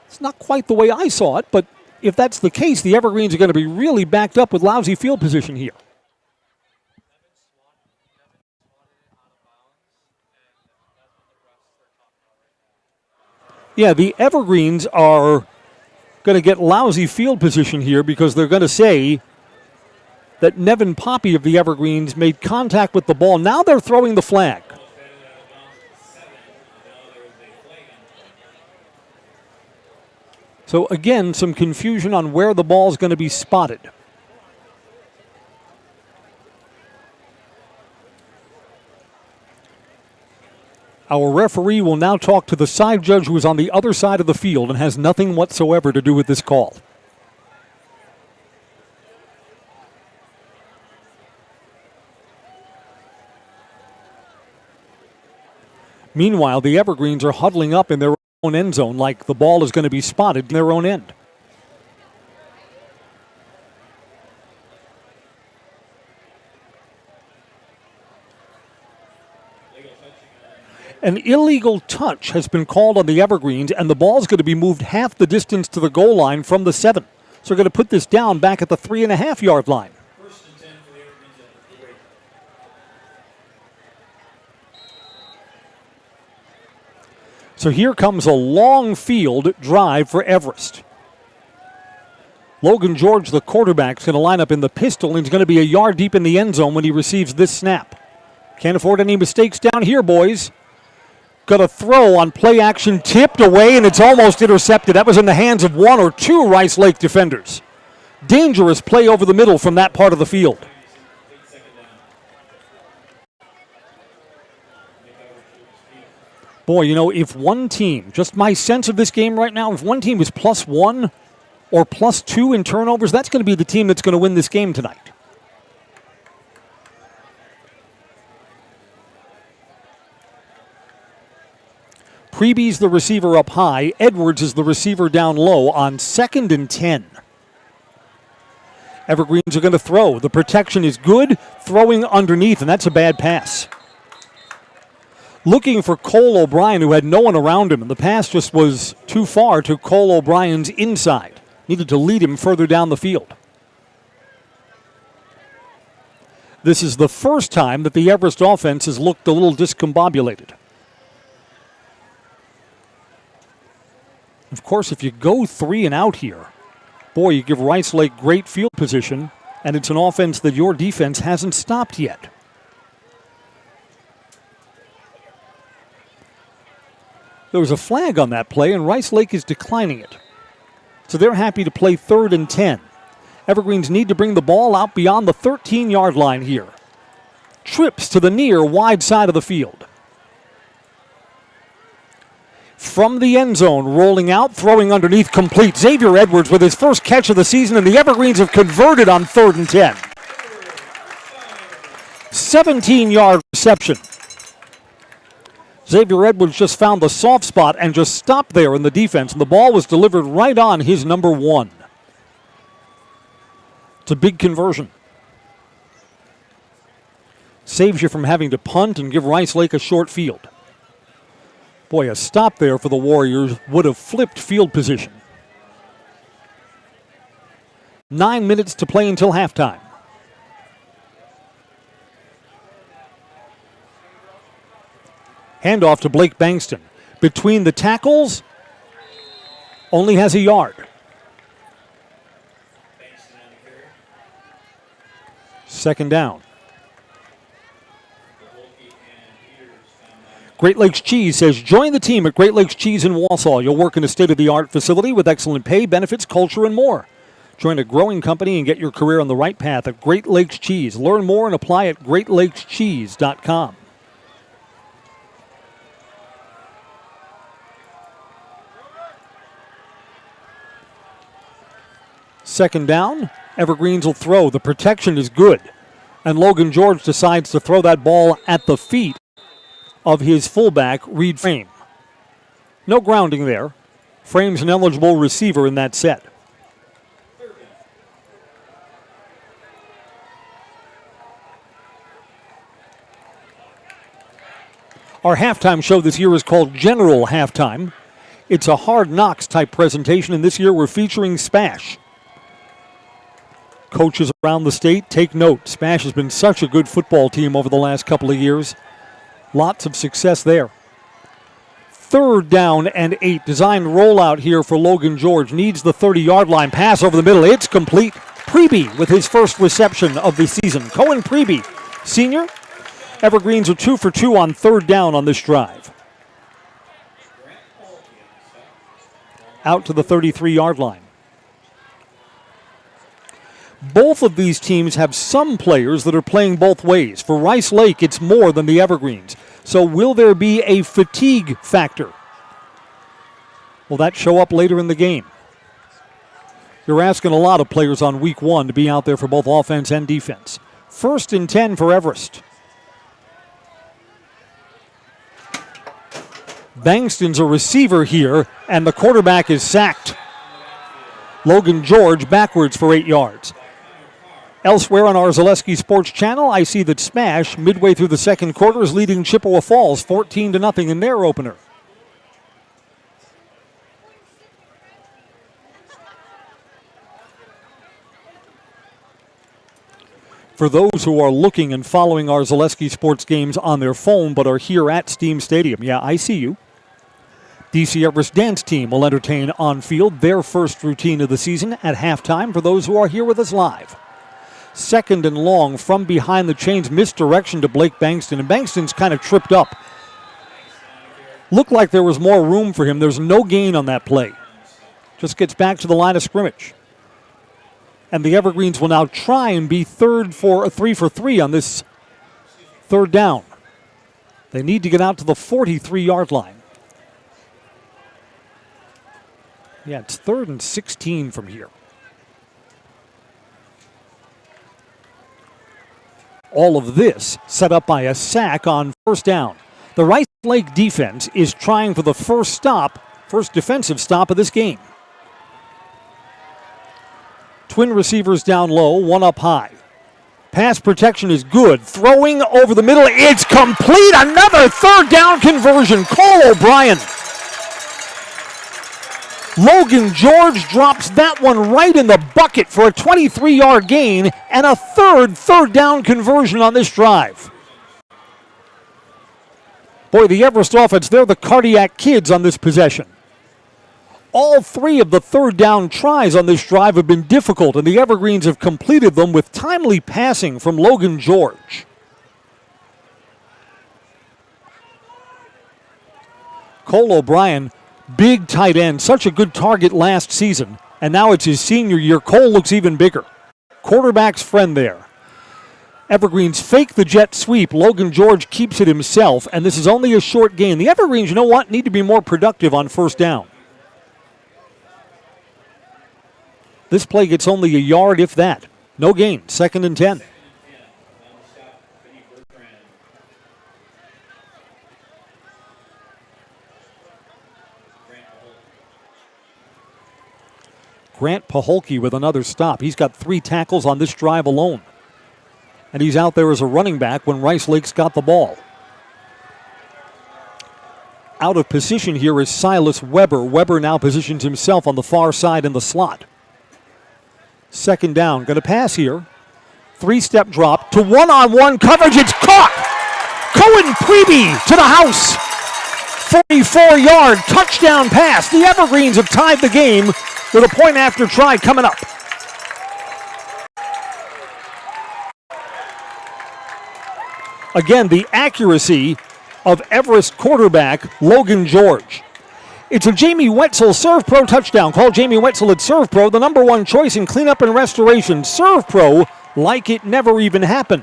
It's not quite the way I saw it, but if that's the case, the Evergreens are going to be really backed up with lousy field position here. Yeah, the Evergreens are going to get lousy field position here because they're going to say that Nevin Poppy of the Evergreens made contact with the ball. Now they're throwing the flag. So again, some confusion on where the ball is going to be spotted. Our referee will now talk to the side judge who is on the other side of the field and has nothing whatsoever to do with this call. Meanwhile, the Evergreens are huddling up in their own end zone like the ball is going to be spotted in their own end. An illegal touch has been called on the Evergreens, and the ball is going to be moved half the distance to the goal line from the 7. So we're going to put this down back at the 3.5-yard line. So here comes a long field drive for Everest. Logan George, the quarterback, is going to line up in the pistol, and he's going to be a yard deep in the end zone when he receives this snap. Can't afford any mistakes down here, boys. Got a throw on play action, tipped away, and it's almost intercepted. That was in the hands of 1 or 2 Rice Lake defenders. Dangerous play over the middle from that part of the field. Boy, you know, if one team, just my sense of this game right now, if one team is +1 or +2 in turnovers, that's going to be the team that's going to win this game tonight. Preby's the receiver up high. Edwards is the receiver down low on 2nd and 10. Evergreens are going to throw. The protection is good. Throwing underneath, and that's a bad pass. Looking for Cole O'Brien, who had no one around him, and the pass just was too far to Cole O'Brien's inside. Needed to lead him further down the field. This is the first time that the Everest offense has looked a little discombobulated. Of course, if you go 3 and out here, boy, you give Rice Lake great field position, and it's an offense that your defense hasn't stopped yet. There was a flag on that play, and Rice Lake is declining it. So they're happy to play 3rd and 10. Evergreens need to bring the ball out beyond the 13-yard line here. Trips to the near wide side of the field. From the end zone, rolling out, throwing underneath, complete. Xavier Edwards with his first catch of the season, and the Evergreens have converted on 3rd and 10. 17-yard reception. Xavier Edwards just found the soft spot and just stopped there in the defense, and the ball was delivered right on his number 1. It's a big conversion. Saves you from having to punt and give Rice Lake a short field. Boy, a stop there for the Warriors would have flipped field position. 9 minutes to play until halftime. Handoff to Blake Bankston. Between the tackles, only has a yard. Second down. Great Lakes Cheese says, join the team at Great Lakes Cheese in Wausau. You'll work in a state-of-the-art facility with excellent pay, benefits, culture, and more. Join a growing company and get your career on the right path at Great Lakes Cheese. Learn more and apply at greatlakescheese.com. Second down, Evergreens will throw. The protection is good. And Logan George decides to throw that ball at the feet of his fullback, Reed Frame. No grounding there. Frame's an eligible receiver in that set. Our halftime show this year is called General Halftime. It's a Hard Knocks type presentation, and this year we're featuring Spash. Coaches around the state, take note. Spash has been such a good football team over the last couple of years. Lots of success there. 3rd down and 8. Designed rollout here for Logan George. Needs the 30-yard line. Pass over the middle. It's complete. Pregame with his first reception of the season. Cohen Pregame, senior. Evergreens are 2 for 2 on 3rd down on this drive. Out to the 33-yard line. Both of these teams have some players that are playing both ways. For Rice Lake, it's more than the Evergreens. So will there be a fatigue factor? Will that show up later in the game? You're asking a lot of players on week 1 to be out there for both offense and defense. 1st and 10 for Everest. Bankston's a receiver here, and the quarterback is sacked. Logan George backwards for 8 yards. Elsewhere on our Zaleski Sports Channel, I see that Smash, midway through the second quarter, is leading Chippewa Falls 14-0 in their opener. For those who are looking and following our Zaleski Sports games on their phone but are here at Steam Stadium, yeah, I see you. DC Everest dance team will entertain on field their first routine of the season at halftime for those who are here with us live. 2nd and long from behind the chains, misdirection to Blake Bankston, and Bankston's kind of tripped up. Looked like there was more room for him. There's no gain on that play. Just gets back to the line of scrimmage. And the Evergreens will now try and be 3 for 3 on this 3rd down. They need to get out to the 43-yard line. Yeah, it's 3rd and 16 from here. All of this set up by a sack on 1st down. The Rice Lake defense is trying for the first defensive stop of this game. Twin receivers down low, one up high. Pass protection is good. Throwing over the middle, it's complete. Another 3rd down conversion. Cole O'Brien. Logan George drops that one right in the bucket for a 23-yard gain and a 3rd down conversion on this drive. Boy, the Everest offense, they're the cardiac kids on this possession. All three of the third down tries on this drive have been difficult, and the Evergreens have completed them with timely passing from Logan George. Cole O'Brien, big tight end, such a good target last season, and now it's his senior year. Cole looks even bigger. Quarterback's friend there. Evergreens fake the jet sweep. Logan George keeps it himself, and this is only a short gain. The Evergreens, you know what, need to be more productive on first down. This play gets only a yard, if that. No gain, 2nd and 10. Grant Paholke with another stop. He's got 3 tackles on this drive alone. And he's out there as a running back when Rice Lake's got the ball. Out of position here is Silas Weber. Weber now positions himself on the far side in the slot. 2nd down, going to pass here. 3-step drop to one-on-one coverage. It's caught! Cohen Preby to the house. 44-yard touchdown pass. The Evergreens have tied the game with a point after try coming up. Again, the accuracy of Everest quarterback Logan George. It's a Jamie Wetzel Serve Pro touchdown. Call Jamie Wetzel at Serve Pro, the #1 choice in cleanup and restoration. Serve Pro like it never even happened.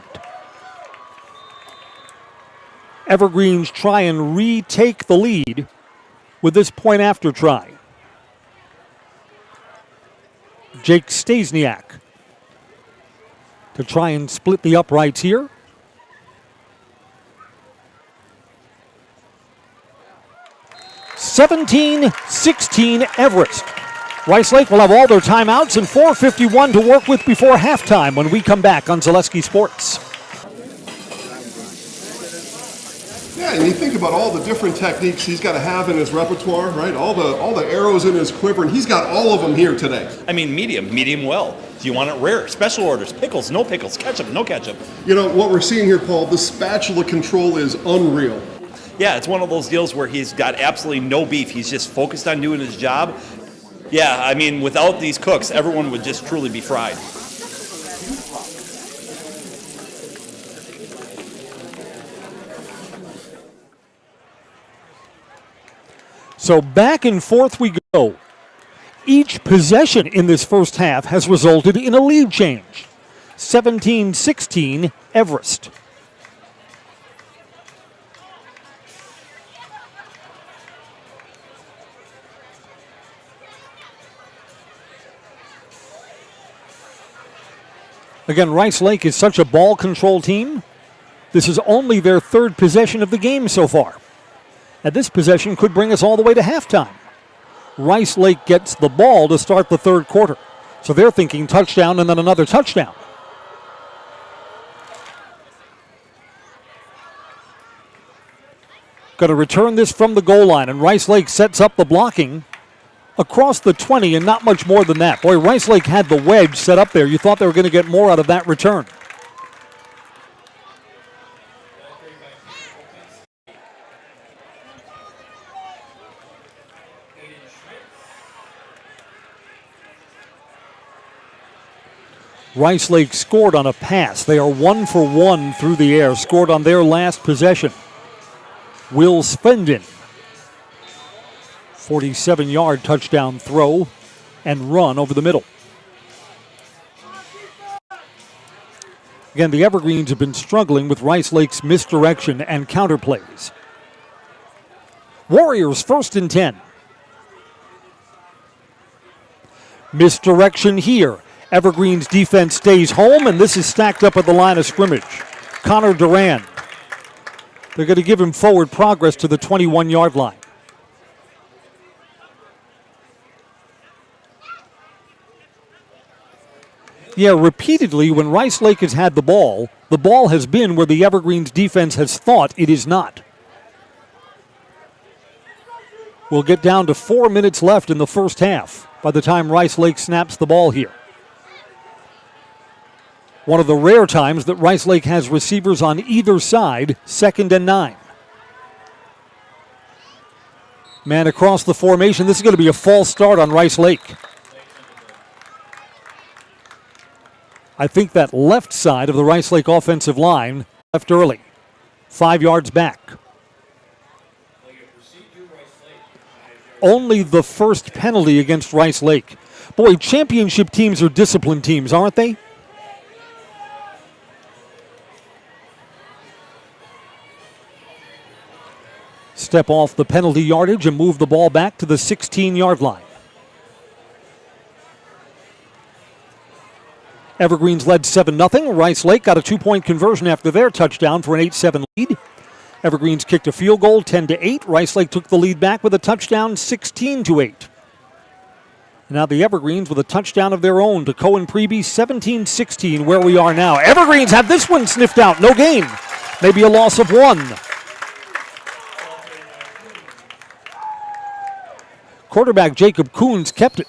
Evergreens try and retake the lead with this point after try. Jake Stasiak to try and split the uprights here. (17-16) Everest. Rice Lake will have all their timeouts and 4:51 to work with before halftime when we come back on Zaleski Sports. Yeah, and you think about all the different techniques he's got to have in his repertoire, right? All the arrows in his quiver, and he's got all of them here today. I mean, medium well. Do you want it rare? Special orders, pickles, no pickles, ketchup, no ketchup. You know, what we're seeing here, Paul, the spatula control is unreal. Yeah, it's one of those deals where he's got absolutely no beef. He's just focused on doing his job. Yeah, I mean, without these cooks, everyone would just truly be fried. So back and forth we go. Each possession in this first half has resulted in a lead change. 17-16 Everest. Again, Rice Lake is such a ball control team. This is only their 3rd possession of the game so far. And this possession could bring us all the way to halftime. Rice Lake gets the ball to start the 3rd quarter. So they're thinking touchdown and then another touchdown. Going to return this from the goal line, and Rice Lake sets up the blocking across the 20 and not much more than that. Boy, Rice Lake had the wedge set up there. You thought they were going to get more out of that return. Rice Lake scored on a pass. They are 1 for 1 through the air, scored on their last possession. Will Spendin, 47-yard touchdown throw and run over the middle. Again, the Evergreens have been struggling with Rice Lake's misdirection and counterplays. Warriors 1st and 10. Misdirection here. Evergreen's defense stays home, and this is stacked up at the line of scrimmage. Connor Duran. They're going to give him forward progress to the 21-yard line. Yeah, repeatedly when Rice Lake has had the ball has been where the Evergreens defense has thought it is not. We'll get down to 4 minutes left in the first half by the time Rice Lake snaps the ball here. One of the rare times that Rice Lake has receivers on either side, 2nd and 9. Man across the formation. This is going to be a false start on Rice Lake. I think that left side of the Rice Lake offensive line left early. 5 yards back. Only the first penalty against Rice Lake. Boy, championship teams are disciplined teams, aren't they? Step off the penalty yardage and move the ball back to the 16-yard line. Evergreens led 7-0. Rice Lake got a 2-point conversion after their touchdown for an 8-7 lead. Evergreens kicked a field goal 10-8. Rice Lake took the lead back with a touchdown 16-8. Now the Evergreens with a touchdown of their own to Cohen Preby 17-16 where we are now. Evergreens have this one sniffed out. No gain. Maybe a loss of 1. Quarterback Jacob Coons kept it.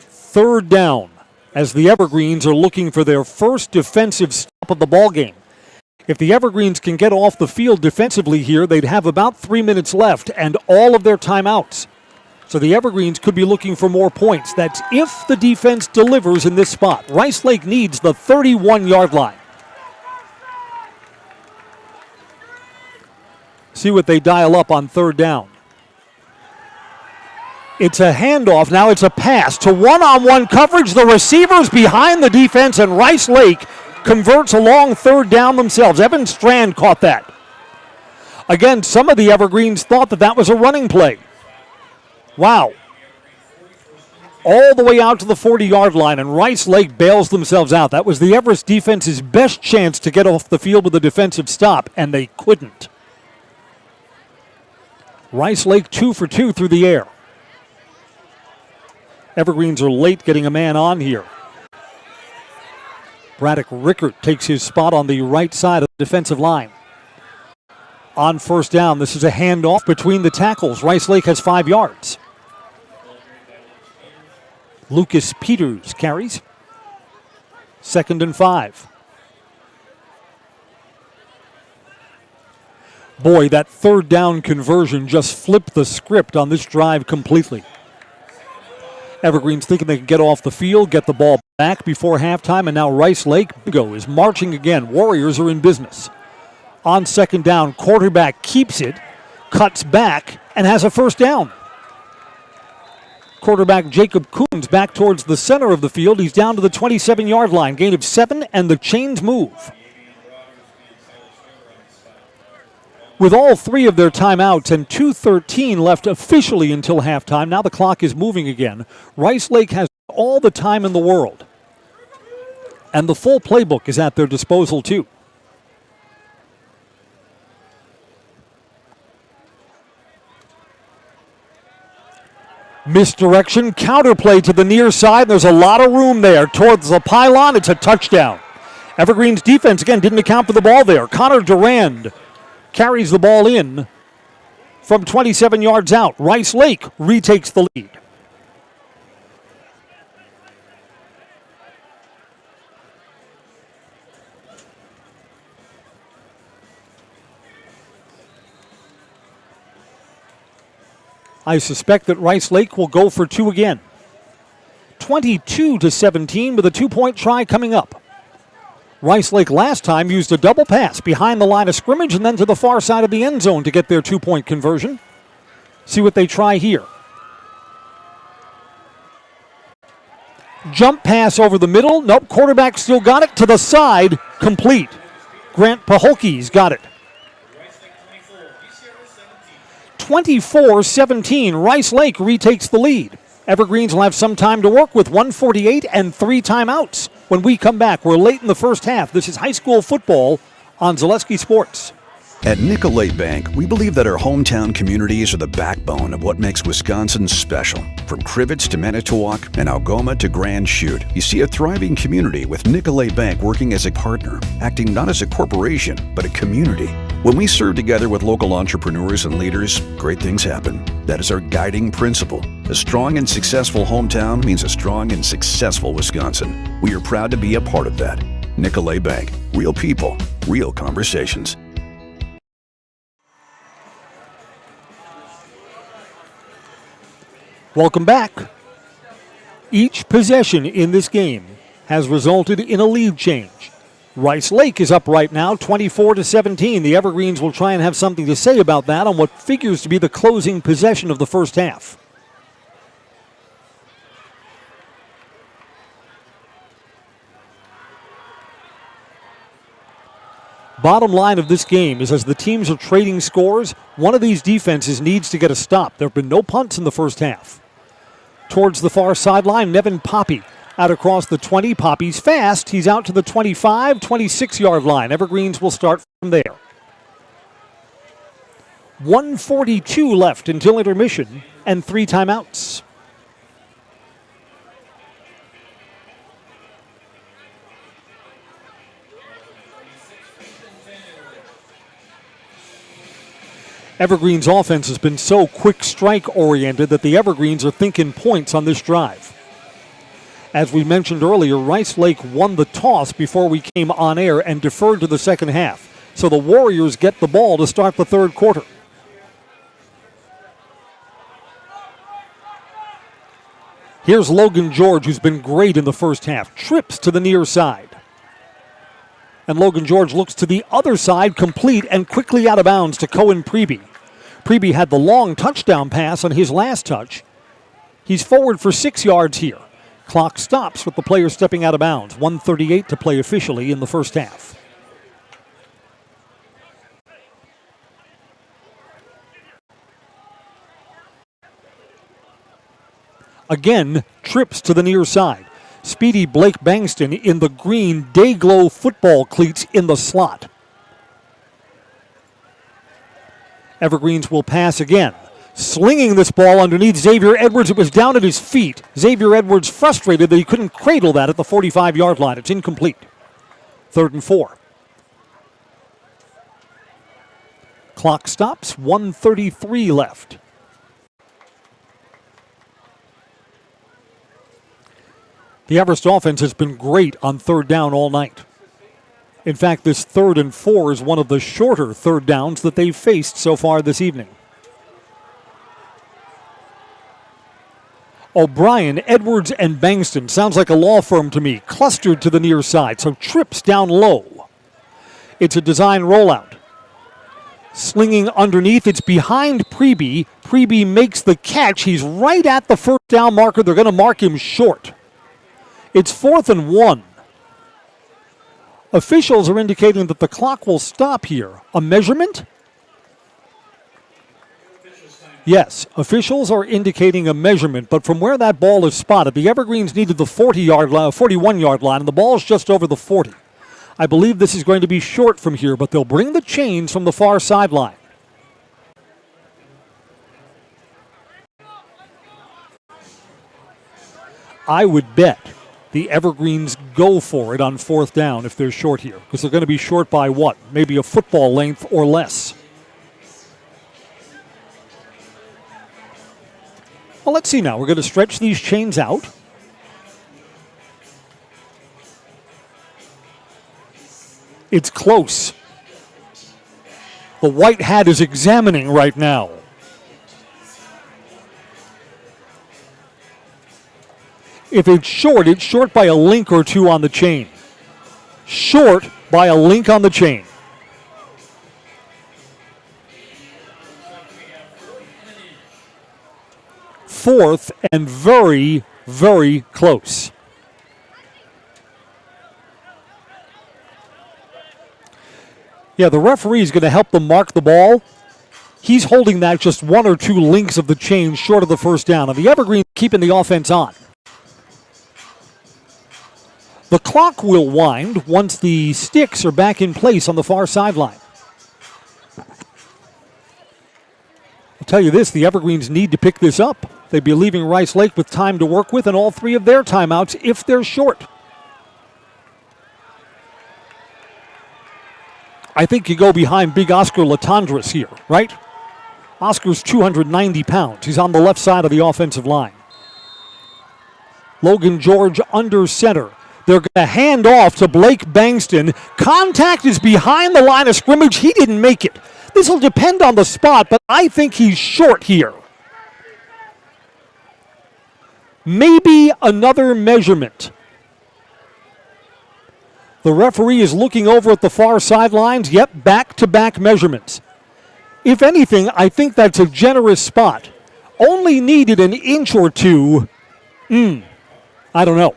Third down as the Evergreens are looking for their first defensive stop of the ball game. If the Evergreens can get off the field defensively here, they'd have about 3 minutes left and all of their timeouts. So the Evergreens could be looking for more points. That's if the defense delivers in this spot. Rice Lake needs the 31-yard line. See what they dial up on third down. It's a handoff. Now it's a pass to one-on-one coverage. The receivers behind the defense, and Rice Lake converts a long third down themselves. Evan Strand caught that. Again, some of the Evergreens thought that was a running play. Wow. All the way out to the 40-yard line, and Rice Lake bails themselves out. That was the Everest defense's best chance to get off the field with a defensive stop, and they couldn't. Rice Lake 2 for 2 through the air. Evergreens are late getting a man on here. Braddock Rickert takes his spot on the right side of the defensive line. On first down, this is a handoff between the tackles. Rice Lake has 5 yards. Lucas Peters carries. 2nd and 5. Boy, that third down conversion just flipped the script on this drive completely. Evergreens thinking they can get off the field, get the ball back before halftime, and now Rice Lake bingo is marching again. Warriors are in business. On second down, quarterback keeps it, cuts back, and has a first down. Quarterback Jacob Coons back towards the center of the field. He's down to the 27-yard line. Gain of 7, and the chains move. With all 3 of their timeouts and 2:13 left officially until halftime, now the clock is moving again. Rice Lake has all the time in the world. And the full playbook is at their disposal, too. Misdirection, counterplay to the near side. There's a lot of room there towards the pylon. It's a touchdown. Evergreen's defense, again, didn't account for the ball there. Connor Durand carries the ball in from 27 yards out. Rice Lake retakes the lead. I suspect that Rice Lake will go for 2 again. 22-17 with a 2-point try coming up. Rice Lake last time used a double pass behind the line of scrimmage and then to the far side of the end zone to get their 2-point conversion. See what they try here. Jump pass over the middle. Nope, quarterback still got it. To the side, complete. Grant Paholke's got it. 24-17, Rice Lake retakes the lead. Evergreens will have some time to work with 1:48 and 3 timeouts. When we come back, we're late in the first half. This is high school football on Zaleski Sports. At Nicolay Bank, we believe that our hometown communities are the backbone of what makes Wisconsin special. From Crivets to Manitowoc and Algoma to Grand Chute, you see a thriving community with Nicolay Bank working as a partner, acting not as a corporation, but a community. When we serve together with local entrepreneurs and leaders, great things happen. That is our guiding principle. A strong and successful hometown means a strong and successful Wisconsin. We are proud to be a part of that. Nicolay Bank. Real people, real conversations. Welcome back. Each possession in this game has resulted in a lead change. Rice Lake is up right now, 24-17. The Evergreens will try and have something to say about that on what figures to be the closing possession of the first half. Bottom line of this game is as the teams are trading scores, one of these defenses needs to get a stop. There have been no punts in the first half. Towards the far sideline, Nevin Poppy out across the 20. Poppy's fast. He's out to the 25, 26-yard line. Evergreens will start from there. 1:42 left until intermission and 3 timeouts. Evergreen's offense has been so quick strike oriented that the Evergreens are thinking points on this drive. As we mentioned earlier, Rice Lake won the toss before we came on air and deferred to the second half. So the Warriors get the ball to start the third quarter. Here's Logan George, who's been great in the first half. Trips to the near side. And Logan George looks to the other side, complete and quickly out of bounds to Cohen Preby. Preby had the long touchdown pass on his last touch. He's forward for 6 yards here. Clock stops with the player stepping out of bounds. 1:38 to play officially in the first half. Again, trips to the near side. Speedy Blake Bangston in the green Dayglow football cleats in the slot. Evergreens will pass again. Slinging this ball underneath Xavier Edwards. It was down at his feet. Xavier Edwards frustrated that he couldn't cradle that at the 45-yard line. It's incomplete. 3rd and 4. Clock stops. 1:33 left. The Everest offense has been great on 3rd down all night. In fact, this 3rd and 4 is one of the shorter 3rd downs that they've faced so far this evening. O'Brien, Edwards, and Bangston, sounds like a law firm to me, clustered to the near side, so trips down low. It's a design rollout. Slinging underneath, it's behind Preby. Preby makes the catch. He's right at the 1st down marker. They're going to mark him short. It's 4th and 1. Officials are indicating that the clock will stop here. A measurement? Yes, officials are indicating a measurement, but from where that ball is spotted, the Evergreens needed the 41-yard line, and the ball's just over the 40. I believe this is going to be short from here, but they'll bring the chains from the far sideline. I would bet the Evergreens go for it on 4th down if they're short here, because they're going to be short by what? Maybe a football length or less. Well, let's see now. We're going to stretch these chains out. It's close. The white hat is examining right now. If it's short by a link or two on the chain. Short by a link on the chain. Fourth and very, very close. Yeah, the referee is going to help them mark the ball. He's holding that just 1 or 2 links of the chain short of the 1st down. And the Evergreens keeping the offense on. The clock will wind once the sticks are back in place on the far sideline. I'll tell you this, the Evergreens need to pick this up. They'd be leaving Rice Lake with time to work with and all 3 of their timeouts if they're short. I think you go behind big Oscar Latondras here, right? Oscar's 290 pounds. He's on the left side of the offensive line. Logan George under center. They're going to hand off to Blake Bankston. Contact is behind the line of scrimmage. He didn't make it. This will depend on the spot, but I think he's short here. Maybe another measurement. The referee is looking over at the far sidelines. Yep, back-to-back measurements. If anything, I think that's a generous spot. Only needed an inch or two. I don't know.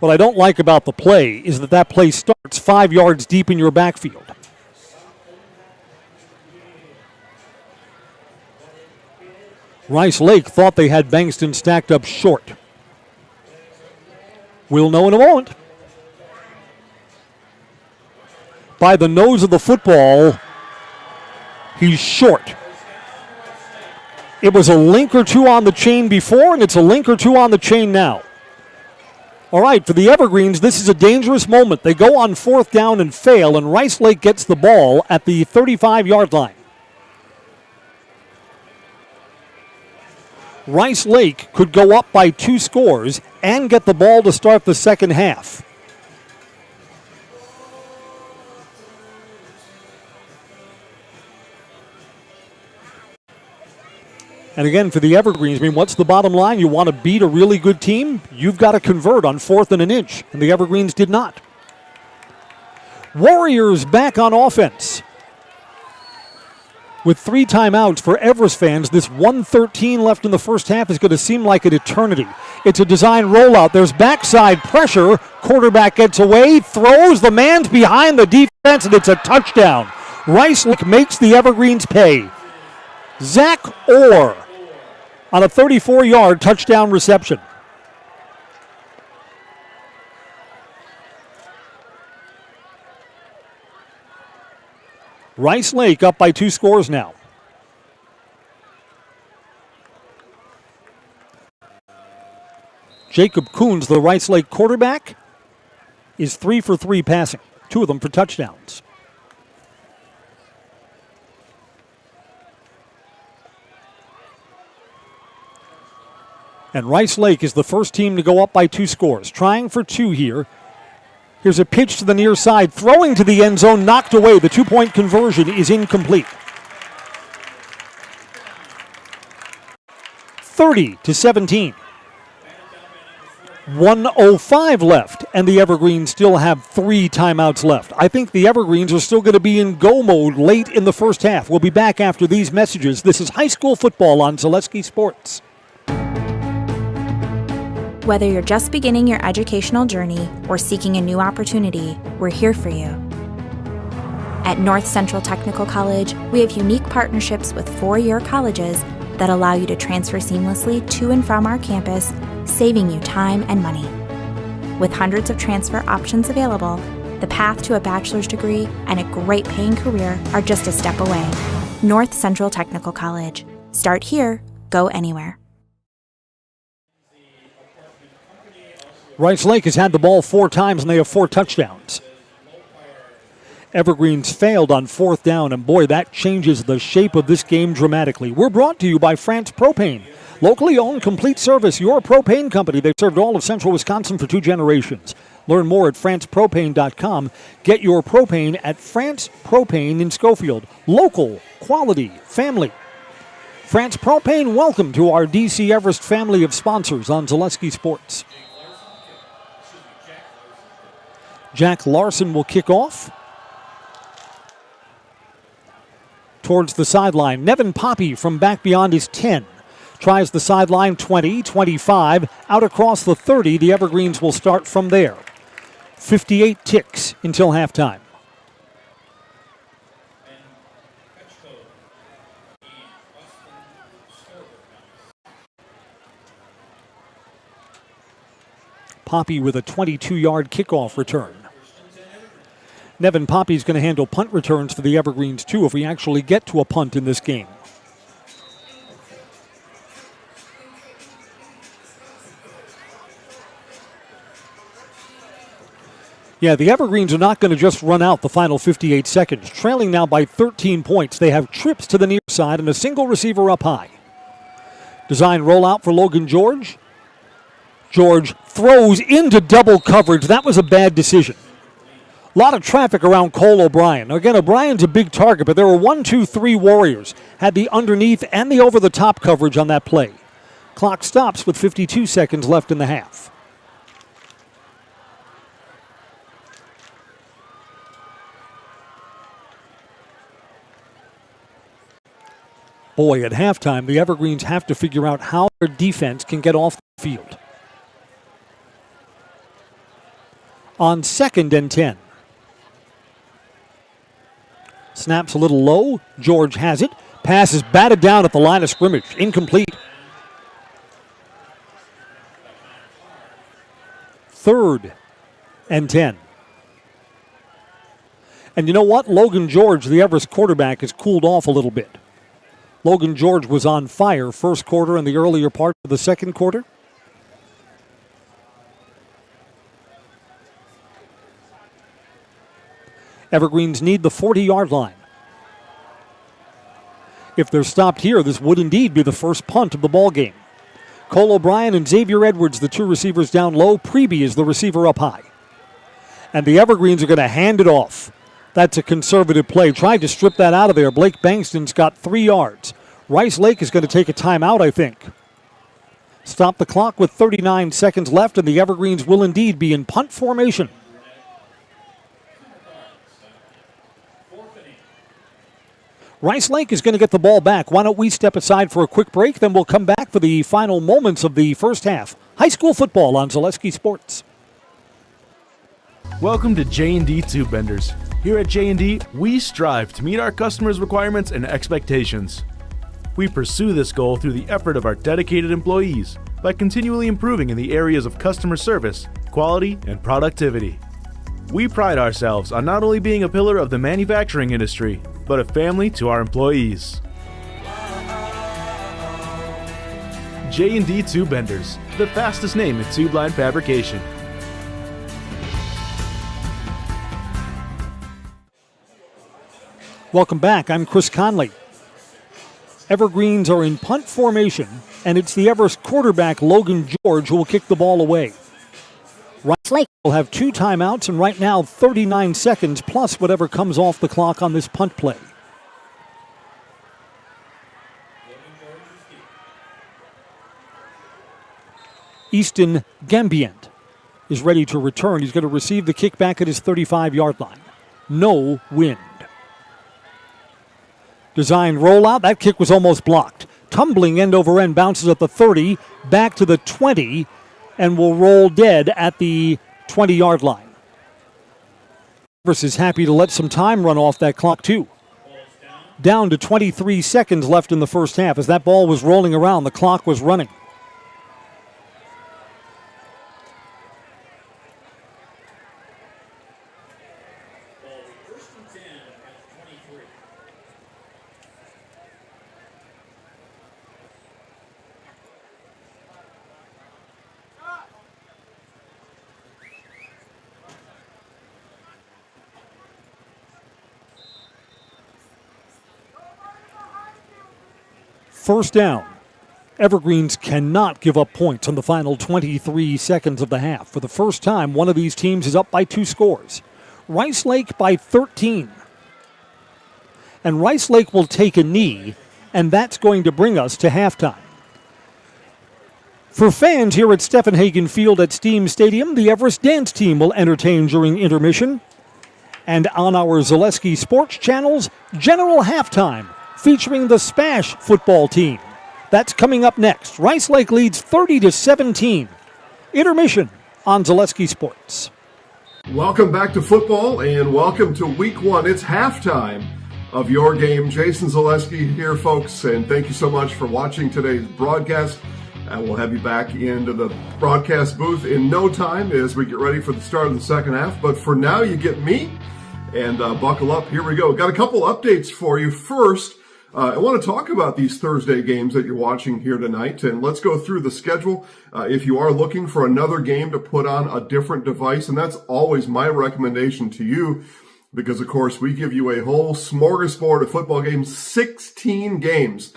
What I don't like about the play is that play starts 5 yards deep in your backfield. Rice Lake thought they had Bankston stacked up short. We'll know in a moment. By the nose of the football, he's short. It was a link or two on the chain before, and it's a link or two on the chain now. All right, for the Evergreens, this is a dangerous moment. They go on 4th down and fail, and Rice Lake gets the ball at the 35-yard line. Rice Lake could go up by 2 scores and get the ball to start the second half. And again, for the Evergreens, I mean, what's the bottom line? You want to beat a really good team? You've got to convert on 4th and an inch, and the Evergreens did not. Warriors back on offense. With 3 timeouts for Everest fans, this 1:13 left in the first half is going to seem like an eternity. It's a design rollout. There's backside pressure. Quarterback gets away, throws. The man's behind the defense, and it's a touchdown. Rice Lake makes the Evergreens pay. Zach Orr on a 34-yard touchdown reception. Rice Lake up by 2 scores now. Jacob Coons, the Rice Lake quarterback, is 3 for 3 passing, 2 of them for touchdowns. And Rice Lake is the first team to go up by 2 scores. Trying for 2 here. Here's a pitch to the near side. Throwing to the end zone, knocked away. The 2-point conversion is incomplete. 30-17. 1:05 left, and the Evergreens still have 3 timeouts left. I think the Evergreens are still going to be in go mode late in the first half. We'll be back after these messages. This is high school football on Zaleski Sports. Whether you're just beginning your educational journey or seeking a new opportunity, we're here for you. At North Central Technical College, we have unique partnerships with 4-year colleges that allow you to transfer seamlessly to and from our campus, saving you time and money. With hundreds of transfer options available, the path to a bachelor's degree and a great paying career are just a step away. North Central Technical College. Start here, go anywhere. Rice Lake has had the ball 4 times, and they have 4 touchdowns. Evergreens failed on 4th down, and boy, that changes the shape of this game dramatically. We're brought to you by France Propane. Locally owned, complete service, your propane company. They've served all of central Wisconsin for 2 generations. Learn more at francepropane.com. Get your propane at France Propane in Schofield. Local, quality, family. France Propane, welcome to our DC Everest family of sponsors on Zaleski Sports. Jack Larson will kick off. Towards the sideline, Nevin Poppy from back beyond his 10. Tries the sideline 20, 25, out across the 30. The Evergreens will start from there. 58 ticks until halftime. Poppy with a 22-yard kickoff return. Nevin Poppy's going to handle punt returns for the Evergreens, too, if we actually get to a punt in this game. Yeah, the Evergreens are not going to just run out the final 58 seconds. Trailing now by 13 points. They have trips to the near side and a single receiver up high. Design rollout for Logan George. George throws into double coverage. That was a bad decision. A lot of traffic around Cole O'Brien. Again, O'Brien's a big target, but there were 1, 2, 3 Warriors. Had the underneath and the over-the-top coverage on that play. Clock stops with 52 seconds left in the half. Boy, at halftime, the Evergreens have to figure out how their defense can get off the field. On 2nd and 10. Snaps a little low. George has it. Pass is batted down at the line of scrimmage. Incomplete. 3rd and 10. And you know what? Logan George, the Everest quarterback, has cooled off a little bit. Logan George was on fire first quarter and the earlier part of the second quarter. Evergreens need the 40-yard line. If they're stopped here, this would indeed be the first punt of the ball game. Cole O'Brien and Xavier Edwards, the 2 receivers down low. Preby is the receiver up high. And the Evergreens are going to hand it off. That's a conservative play. Tried to strip that out of there. Blake Bankston's got 3 yards. Rice Lake is going to take a timeout, I think. Stop the clock with 39 seconds left, and the Evergreens will indeed be in punt formation. Rice Lake is going to get the ball back. Why don't we step aside for a quick break, then we'll come back for the final moments of the first half. High school football on Zaleski Sports. Welcome to J&D Tube Benders. Here at J&D, we strive to meet our customers' requirements and expectations. We pursue this goal through the effort of our dedicated employees by continually improving in the areas of customer service, quality, and productivity. We pride ourselves on not only being a pillar of the manufacturing industry, but a family to our employees. J&D Tube Benders, the fastest name in tube line fabrication. Welcome back. I'm Chris Conley. Evergreens are in punt formation, and it's the Everest quarterback, Logan George, who will kick the ball away. Rice Lake will have 2 timeouts, and right now 39 seconds plus whatever comes off the clock on this punt play. Easton Gambient is ready to return. He's going to receive the kickback at his 35-yard line. No wind. Design rollout. That kick was almost blocked. Tumbling end over end, bounces at the 30, back to the 20, and will roll dead at the 20-yard line. Everest is happy to let some time run off that clock, too. Down to 23 seconds left in the first half. As that ball was rolling around, the clock was running. First down. Evergreens cannot give up points in the final 23 seconds of the half. For the first time, one of these teams is up by 2 scores. Rice Lake by 13. And Rice Lake will take a knee, and that's going to bring us to halftime. For fans here at Stephen Hagen Field at Steam Stadium, the Everest dance team will entertain during intermission. And on our Zaleski Sports channels, General Halftime, featuring the Spash football team. That's coming up next. Rice Lake leads 30-17. Intermission on Zaleski Sports. Welcome back to football and welcome to week 1. It's halftime of your game. Jason Zaleski here, folks, and thank you so much for watching today's broadcast. And we'll have you back into the broadcast booth in no time as we get ready for the start of the second half. But for now, you get me, and buckle up. Here we go. Got a couple updates for you. First, I want to talk about these Thursday games that you're watching here tonight, and let's go through the schedule. If you are looking for another game to put on a different device, and that's always my recommendation to you, because, of course, we give you a whole smorgasbord of football games, 16 games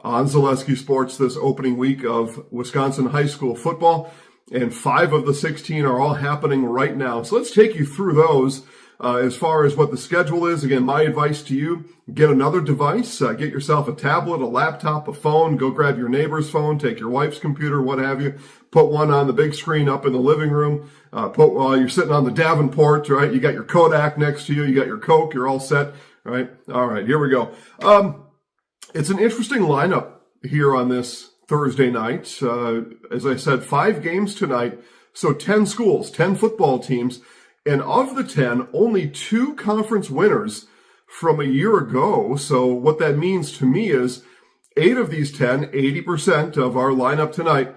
on Zaleski Sports this opening week of Wisconsin high school football. And 5 of the 16 are all happening right now. So let's take you through those as far as what the schedule is. Again, my advice to you, get another device. Get yourself a tablet, a laptop, a phone. Go grab your neighbor's phone, take your wife's computer, what have you. Put one on the big screen up in the living room. While you're sitting on the Davenport, right? You got your Kodak next to you. You got your Coke. You're all set, right? All right, here we go. It's an interesting lineup here on this Thursday night. As I said, 5 games tonight. So 10 schools, 10 football teams. And of the 10, only 2 conference winners from a year ago. So what that means to me is 8 of these 10, 80% of our lineup tonight,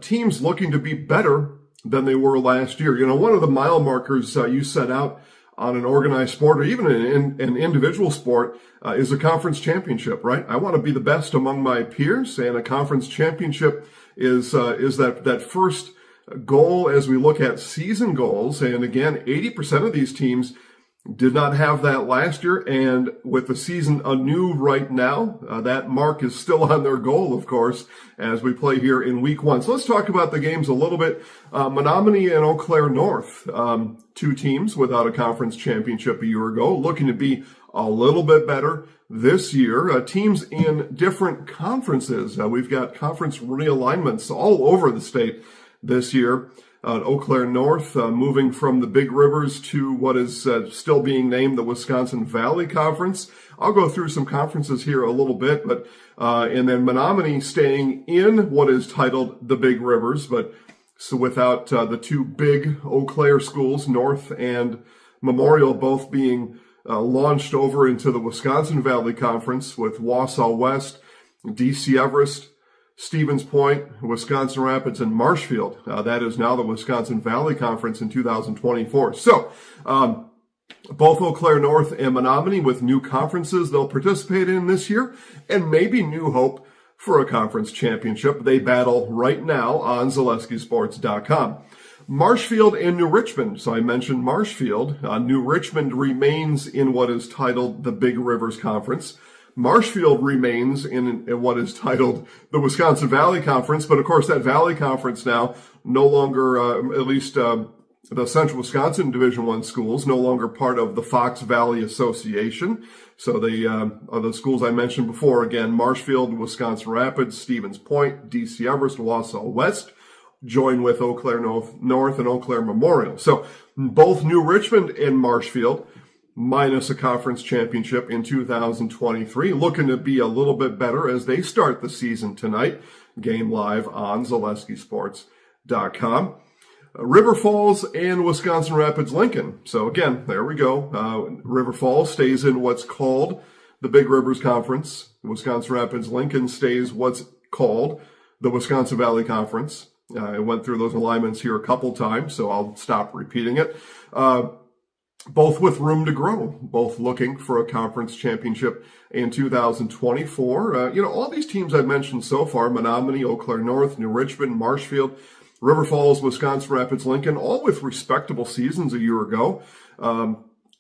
teams looking to be better than they were last year. You know, one of the mile markers you set out on an organized sport or even an individual sport is a conference championship, right? I want to be the best among my peers, and a conference championship is that first goal as we look at season goals. And again, 80% of these teams did not have that last year, and with the season anew right now, that mark is still on their goal, of course, as we play here in week 1. So let's talk about the games a little bit. Menominee and Eau Claire North, 2 teams without a conference championship a year ago, looking to be a little bit better this year. Teams in different conferences. We've got conference realignments all over the state this year. Eau Claire North moving from the Big Rivers to what is still being named the Wisconsin Valley Conference. I'll go through some conferences here a little bit, but and then Menominee staying in what is titled the Big Rivers, but so without the 2 big Eau Claire schools, North and Memorial, both being launched over into the Wisconsin Valley Conference with Wausau West, DC Everest, Stevens Point, Wisconsin Rapids, and Marshfield. That is now the Wisconsin Valley Conference in 2024. So, both Eau Claire North and Menominee with new conferences they'll participate in this year, and maybe new hope for a conference championship. They battle right now on ZaleskiSports.com. Marshfield and New Richmond. So I mentioned Marshfield. New Richmond remains in what is titled the Big Rivers Conference. Marshfield remains in what is titled the Wisconsin Valley Conference, but of course that Valley Conference now no longer, at least the Central Wisconsin Division I schools, no longer part of the Fox Valley Association. So the schools I mentioned before, again, Marshfield, Wisconsin Rapids, Stevens Point, DC Everest, Wausau West, join with Eau Claire North and Eau Claire Memorial. So both New Richmond and Marshfield minus a conference championship in 2023, looking to be a little bit better as they start the season tonight. Game live on ZaleskiSports.com. River Falls and Wisconsin Rapids Lincoln. So again, there we go. River Falls stays in what's called the Big Rivers Conference. Wisconsin Rapids Lincoln stays what's called the Wisconsin Valley Conference. I went through those alignments here a couple times, so I'll stop repeating it. Both with room to grow, both looking for a conference championship in 2024. All these teams I've mentioned so far, Menominee, Eau Claire North, New Richmond, Marshfield, River Falls, Wisconsin Rapids, Lincoln, all with respectable seasons a year ago,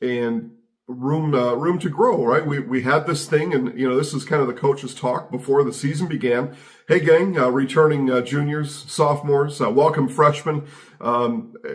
and room to grow, right? We had this thing, and this is kind of the coach's talk before the season began. Hey gang, returning juniors, sophomores, welcome freshmen.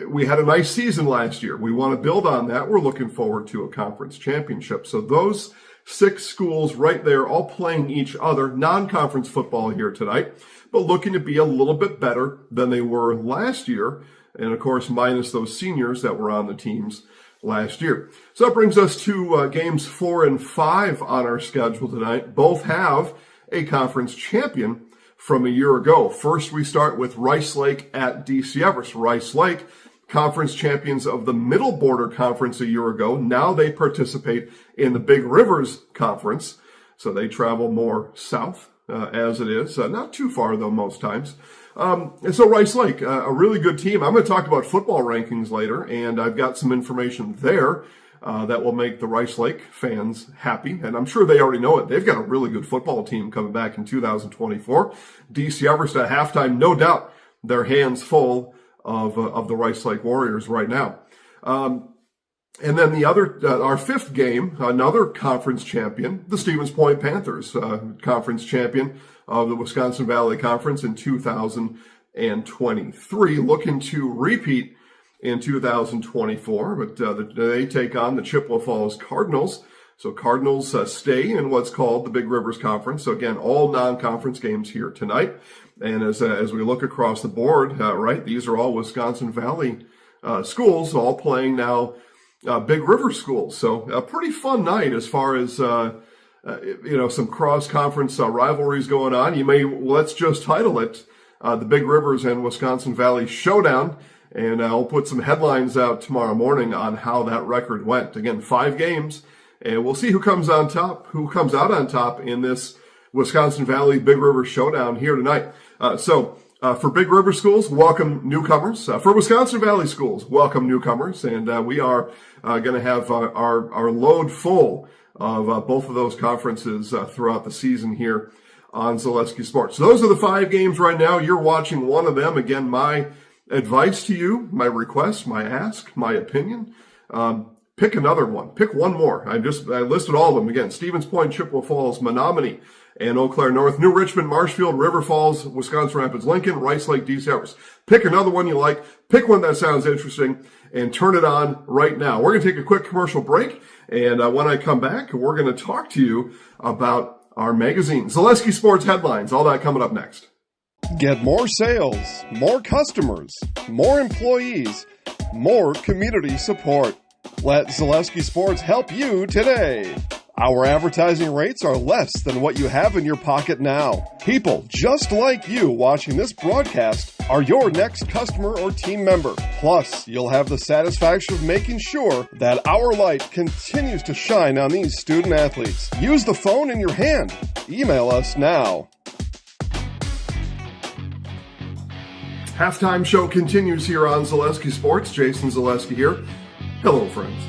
We had a nice season last year. We want to build on that. We're looking forward to a conference championship. So those 6 schools right there, all playing each other, non-conference football here tonight, but looking to be a little bit better than they were last year. And of course, minus those seniors that were on the teams last year. So that brings us to games 4 and 5 on our schedule tonight. Both have a conference champion from a year ago. First, we start with Rice Lake at DC Everest. Rice Lake, conference champions of the Middle Border Conference a year ago. Now they participate in the Big Rivers Conference. So they travel more south as it is. Not too far, though, most times. And so Rice Lake, a really good team. I'm going to talk about football rankings later, and I've got some information there that will make the Rice Lake fans happy. And I'm sure they already know it. They've got a really good football team coming back in 2024. DC Everest at halftime, no doubt their hands full of the Rice Lake Warriors right now. And then the other, our fifth game, another conference champion, the Stevens Point Panthers, conference champion of the Wisconsin Valley Conference in 2023, looking to repeat in 2024, but they take on the Chippewa Falls Cardinals. So Cardinals stay in what's called the Big Rivers Conference. So again, all non-conference games here tonight. And as we look across the board, right, these are all Wisconsin Valley schools, all playing now Big River schools. So a pretty fun night as far as some cross-conference rivalries going on. Let's just title it the Big Rivers and Wisconsin Valley Showdown. And I'll put some headlines out tomorrow morning on how that record went. Again, 5 games, and we'll see who comes out on top in this Wisconsin Valley Big River Showdown here tonight. For Big River schools, welcome newcomers. For Wisconsin Valley schools, welcome newcomers. And we are going to have our load full of both of those conferences throughout the season here on Zaleski Sports. So those are the 5 games right now. You're watching one of them. Again, my advice to you, my request, my ask, my opinion, pick another one. Pick one more. I listed all of them. Again, Stevens Point, Chippewa Falls, Menominee, and Eau Claire North, New Richmond, Marshfield, River Falls, Wisconsin Rapids, Lincoln, Rice Lake, DC Everest. Pick another one you like. Pick one that sounds interesting and turn it on right now. We're going to take a quick commercial break. And when I come back, we're going to talk to you about our magazine, Zaleski Sports Headlines, all that coming up next. Get more sales, more customers, more employees, more community support. Let Zaleski Sports help you today. Our advertising rates are less than what you have in your pocket now. People just like you watching this broadcast are your next customer or team member. Plus, you'll have the satisfaction of making sure that our light continues to shine on these student athletes. Use the phone in your hand. Email us now. Halftime show continues here on Zaleski Sports. Jason Zaleski here. Hello, friends.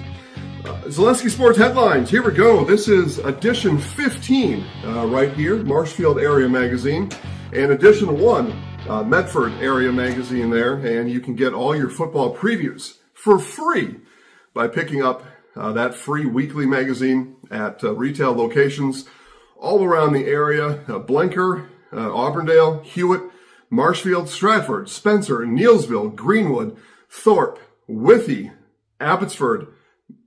Zaleski Sports Headlines. Here we go. This is edition 15 right here, Marshfield Area Magazine, and edition 1, Medford Area Magazine there. And you can get all your football previews for free by picking up that free weekly magazine at retail locations all around the area. Blenker, Auburndale, Hewitt, Marshfield, Stratford, Spencer, Neelsville, Greenwood, Thorpe, Withee, Abbotsford,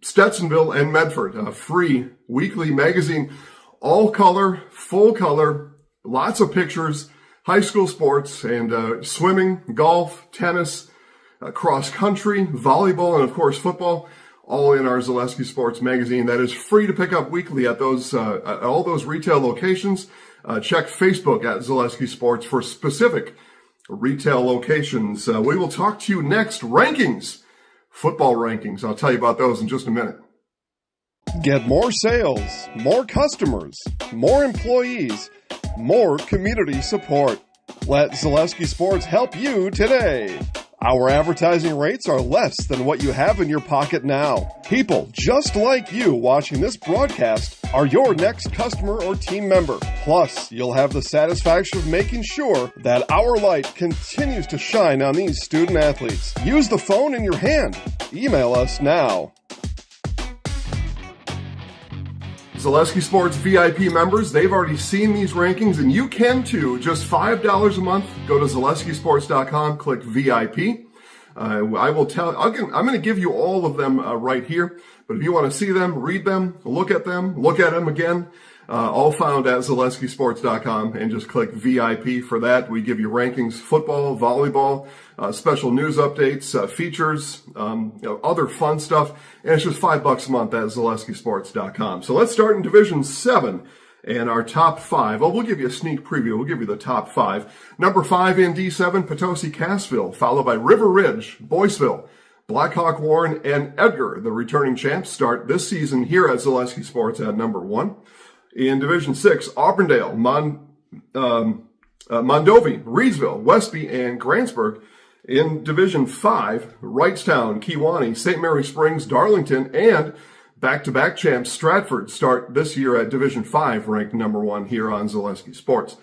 Stetsonville, and Medford. A free weekly magazine, all color, full color, lots of pictures, high school sports, and swimming, golf, tennis, cross country, volleyball, and of course football, all in our Zaleski Sports magazine. That is free to pick up weekly at those at all those retail locations. Check Facebook at Zaleski Sports for specific retail locations. We will talk to you next. Rankings. Football rankings. I'll tell you about those in just a minute. Get more sales, more customers, more employees, more community support. Let Zaleski Sports help you today. Our advertising rates are less than what you have in your pocket now. People just like you watching this broadcast are your next customer or team member. Plus, you'll have the satisfaction of making sure that our light continues to shine on these student athletes. Use the phone in your hand. Email us now. Zaleski Sports VIP members, they've already seen these rankings, and you can too. Just $5 a month. Go to ZaleskiSports.com, click VIP. I'm going to give you all of them right here. But if you want to see them, read them, look at them again, all found at ZaleskiSports.com, and just click VIP for that. We give you rankings, football, volleyball, special news updates, features, other fun stuff, and it's just $5 a month at ZaleskiSports.com. So let's start in Division 7 and our top 5. Well, we'll give you a sneak preview. We'll give you the top 5. Number 5 in D7, Potosi-Cassville, followed by River Ridge, Boyceville, Blackhawk Warren, and Edgar. The returning champs start this season here at Zaleski Sports at number 1. In Division 6, Auburndale, Mondovi, Reedsville, Westby, and Grantsburg. In Division 5, Wrightstown, Kewanee, St. Mary Springs, Darlington, and back-to-back champs Stratford start this year at Division 5, ranked number 1 here on Zaleski Sports.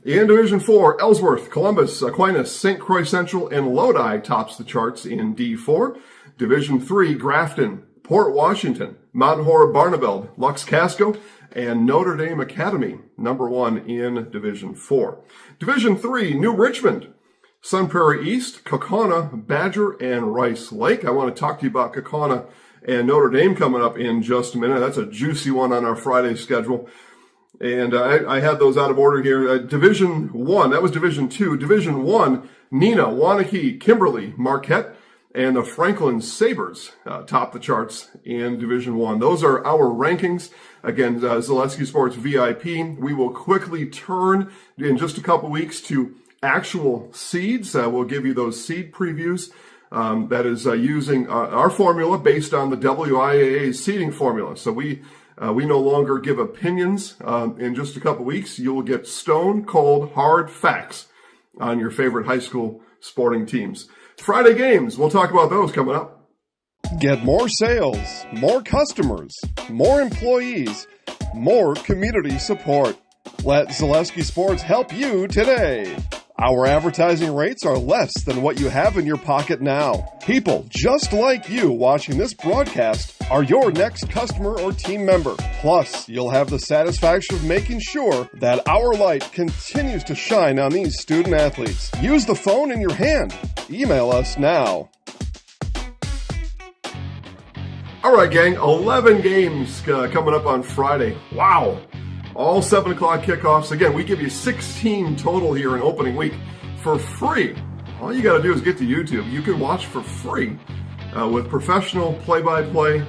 In Division 4, Ellsworth, Columbus, Aquinas, St. Croix Central, and Lodi tops the charts in D4. Division 3, Grafton, Port Washington, Mount Horeb Barneveld, Lux Casco, and Notre Dame Academy, number 1 in Division 4. Division 3, New Richmond, Sun Prairie East, Kaukauna, Badger, and Rice Lake. I want to talk to you about Kaukauna and Notre Dame coming up in just a minute. That's a juicy one on our Friday schedule. And I had those out of order here. Division 1, that was Division 2. Division 1, Neenah, Wanahee, Kimberly, Marquette, and the Franklin Sabres top the charts in Division 1. Those are our rankings. Again, Zaleski Sports VIP. We will quickly turn in just a couple weeks to actual seeds. We'll give you those seed previews. That is using our formula based on the WIAA seeding formula. So we no longer give opinions. In just a couple weeks, you will get stone cold hard facts on your favorite high school sporting teams. Friday games, we'll talk about those coming up. Get more sales, more customers, more employees, more community support. Let Zaleski Sports help you today. Our advertising rates are less than what you have in your pocket now. People just like you watching this broadcast are your next customer or team member. Plus, you'll have the satisfaction of making sure that our light continues to shine on these student athletes. Use the phone in your hand. Email us now. All right, gang, 11 games coming up on Friday. Wow. All 7 o'clock kickoffs. Again, we give you 16 total here in opening week for free. All you got to do is get to YouTube. You can watch for free with professional play-by-play,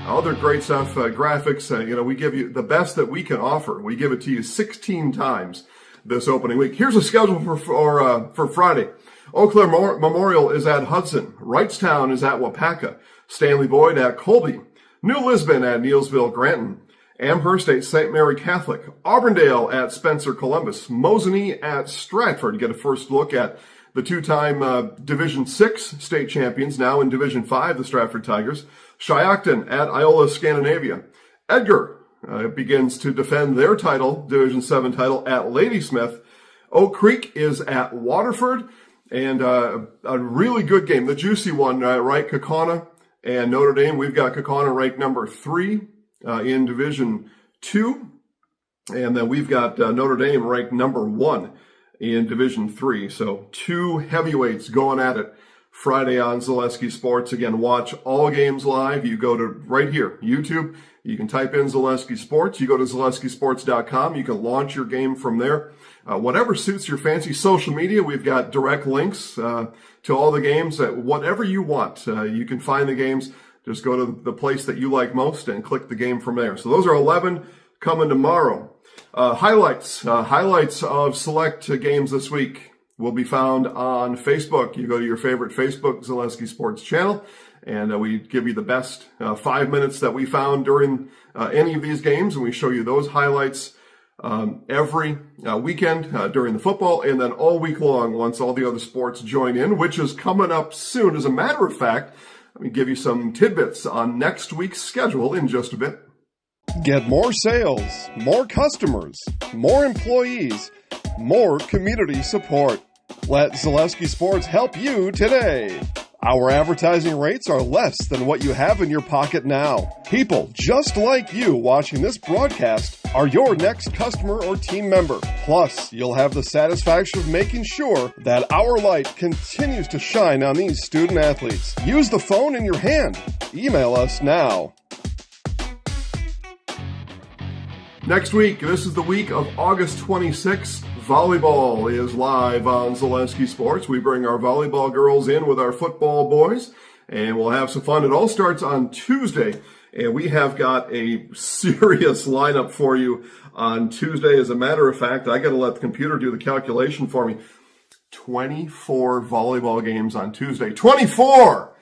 other great stuff, graphics. We give you the best that we can offer. We give it to you 16 times this opening week. Here's a schedule for Friday. Eau Claire Memorial is at Hudson. Wrightstown is at Wapaka. Stanley Boyd at Colby. New Lisbon at Neelsville Granton. Amherst at St. Mary Catholic, Auburndale at Spencer Columbus, Mosinee at Stratford. You get a first look at the two-time Division 6 state champions, now in Division 5, the Stratford Tigers. Shiocton at Iola Scandinavia. Edgar begins to defend their title, Division 7 title, at Ladysmith. Oak Creek is at Waterford, and a really good game, the juicy one, right? Kaukauna and Notre Dame. We've got Kaukauna ranked number 3. In Division 2, and then we've got Notre Dame ranked number 1 in Division 3. So 2 heavyweights going at it Friday on Zaleski Sports. Again, watch all games live. You go to right here, YouTube. You can type in Zaleski Sports. You go to ZaleskiSports.com. You can launch your game from there. Whatever suits your fancy. Social media, we've got direct links to all the games. Whatever you want, you can find the games. Just go to the place that you like most and click the game from there. So those are 11 coming tomorrow. Highlights of select games this week will be found on Facebook. You go to your favorite Facebook Zaleski Sports channel, and we give you the best 5 minutes that we found during any of these games, and we show you those highlights every weekend during the football, and then all week long once all the other sports join in, which is coming up soon. As a matter of fact, let me give you some tidbits on next week's schedule in just a bit. Get more sales, more customers, more employees, more community support. Let Zaleski Sports help you today. Our advertising rates are less than what you have in your pocket now. People just like you watching this broadcast are your next customer or team member. Plus, you'll have the satisfaction of making sure that our light continues to shine on these student athletes. Use the phone in your hand. Email us now. Next week, this is the week of August 26th. Volleyball is live on Zaleski Sports. We bring our volleyball girls in with our football boys, and we'll have some fun. It all starts on Tuesday, and we have got a serious lineup for you on Tuesday. As a matter of fact, I got to let the computer do the calculation for me. 24 volleyball games on Tuesday. 24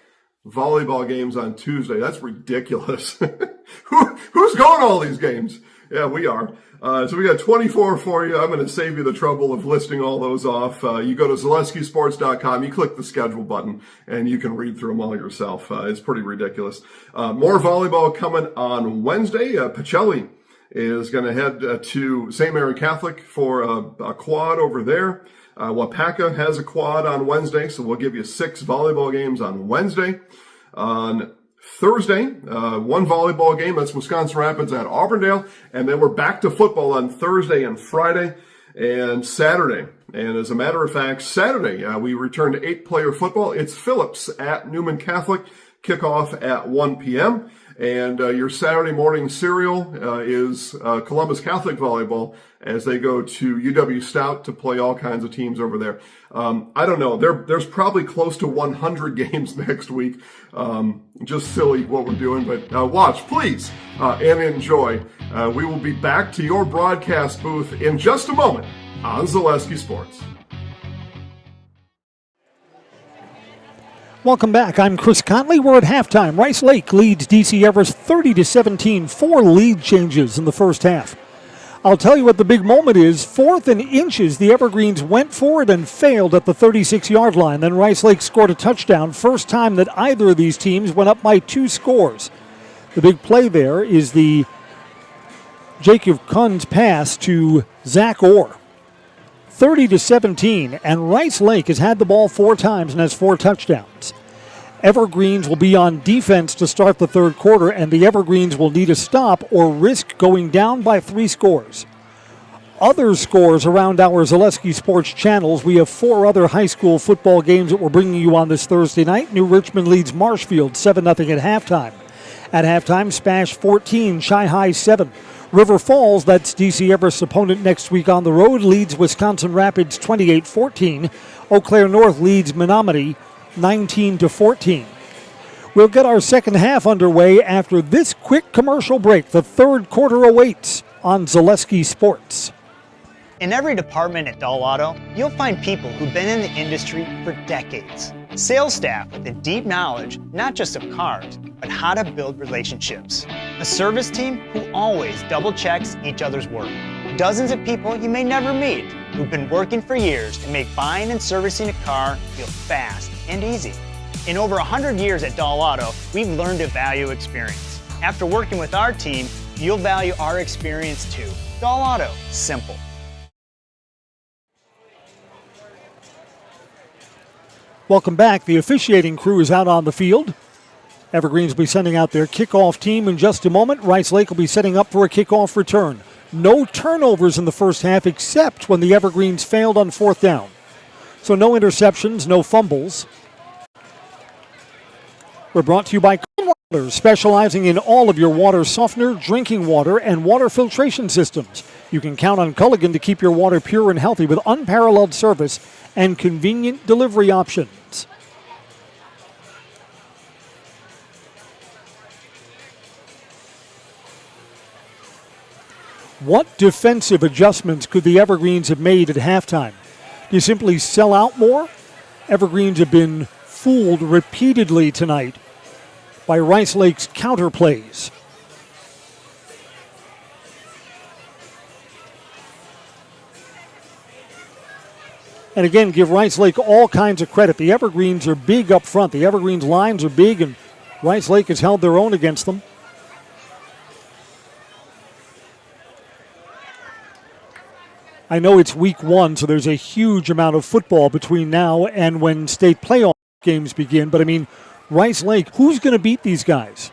volleyball games on Tuesday. That's ridiculous. Who's going to all these games? Yeah, we are. So we got 24 for you. I'm going to save you the trouble of listing all those off. You go to ZaleskiSports.com, you click the schedule button, and you can read through them all yourself. It's pretty ridiculous. More volleyball coming on Wednesday. Pacelli is going to head to St. Mary Catholic for a quad over there. Wapaka has a quad on Wednesday, so we'll give you 6 volleyball games on Wednesday. On Thursday, one volleyball game. That's Wisconsin Rapids at Auburndale. And then we're back to football on Thursday and Friday and Saturday. And as a matter of fact, Saturday, we return to 8-player football. It's Phillips at Newman Catholic, kickoff at 1 p.m. And your Saturday morning serial is Columbus Catholic volleyball as they go to UW Stout to play all kinds of teams over there. I don't know. There's probably close to 100 games next week. Just silly what we're doing, but watch, please, and enjoy. We will be back to your broadcast booth in just a moment on Zaleski Sports. Welcome back. I'm Chris Conley. We're at halftime. Rice Lake leads DC Everest 30-17. 4 lead changes in the first half. I'll tell you what the big moment is. 4th and inches. The Evergreens went for it and failed at the 36-yard line. Then Rice Lake scored a touchdown. First time that either of these teams went up by 2 scores. The big play there is the Jacob Kuhn's pass to Zach Orr. 30-17, and Rice Lake has had the ball 4 times and has 4 touchdowns. Evergreens will be on defense to start the third quarter, and the Evergreens will need a stop or risk going down by 3 scores. Other scores around our Zaleski Sports channels. We have 4 other high school football games that we're bringing you on this Thursday night. New Richmond leads Marshfield 7-0 at halftime. At halftime, Spash 14, Chi-High 7. River Falls, that's DC Everest's opponent next week on the road, leads Wisconsin Rapids 28-14. Eau Claire North leads Menominee 19-14. We'll get our second half underway after this quick commercial break. The third quarter awaits on Zaleski Sports. In every department at Dahl Auto, you'll find people who've been in the industry for decades. Sales staff with a deep knowledge, not just of cars, but how to build relationships. A service team who always double checks each other's work. Dozens of people you may never meet who've been working for years to make buying and servicing a car feel fast and easy. In over 100 years at Dahl Auto, we've learned to value experience. After working with our team, you'll value our experience too. Dahl Auto, simple. Welcome back. The officiating crew is out on the field. Evergreens will be sending out their kickoff team in just a moment. Rice Lake will be setting up for a kickoff return. No turnovers in the first half except when the Evergreens failed on 4th down. So no interceptions, no fumbles. We're brought to you by Clean Water, specializing in all of your water softener, drinking water, and water filtration systems. You can count on Culligan to keep your water pure and healthy with unparalleled service and convenient delivery options. What defensive adjustments could the Evergreens have made at halftime? Do you simply sell out more? Evergreens have been fooled repeatedly tonight by Rice Lake's counterplays. And again, give Rice Lake all kinds of credit. The Evergreens are big up front. The Evergreens lines are big, and Rice Lake has held their own against them. I know it's week 1, so there's a huge amount of football between now and when state playoff games begin. But, I mean, Rice Lake, who's going to beat these guys?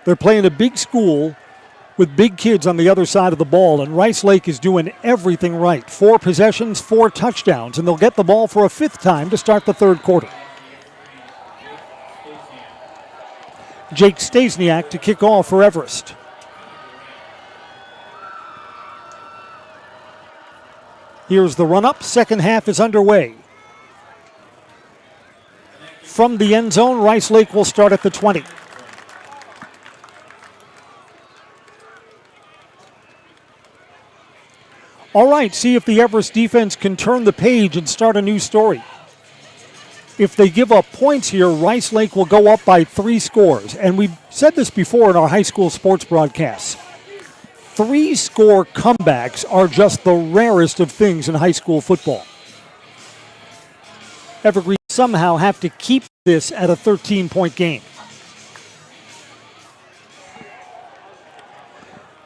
They're playing a big school with big kids on the other side of the ball, and Rice Lake is doing everything right. 4 possessions, 4 touchdowns, and they'll get the ball for a 5th time to start the third quarter. Jake Stasiak to kick off for Everest. Here's the run-up. Second half is underway. From the end zone, Rice Lake will start at the 20. All right, see if the Everest defense can turn the page and start a new story. If they give up points here, Rice Lake will go up by 3 scores. And we've said this before in our high school sports broadcasts. 3-score comebacks are just the rarest of things in high school football. Evergreen somehow have to keep this at a 13-point game.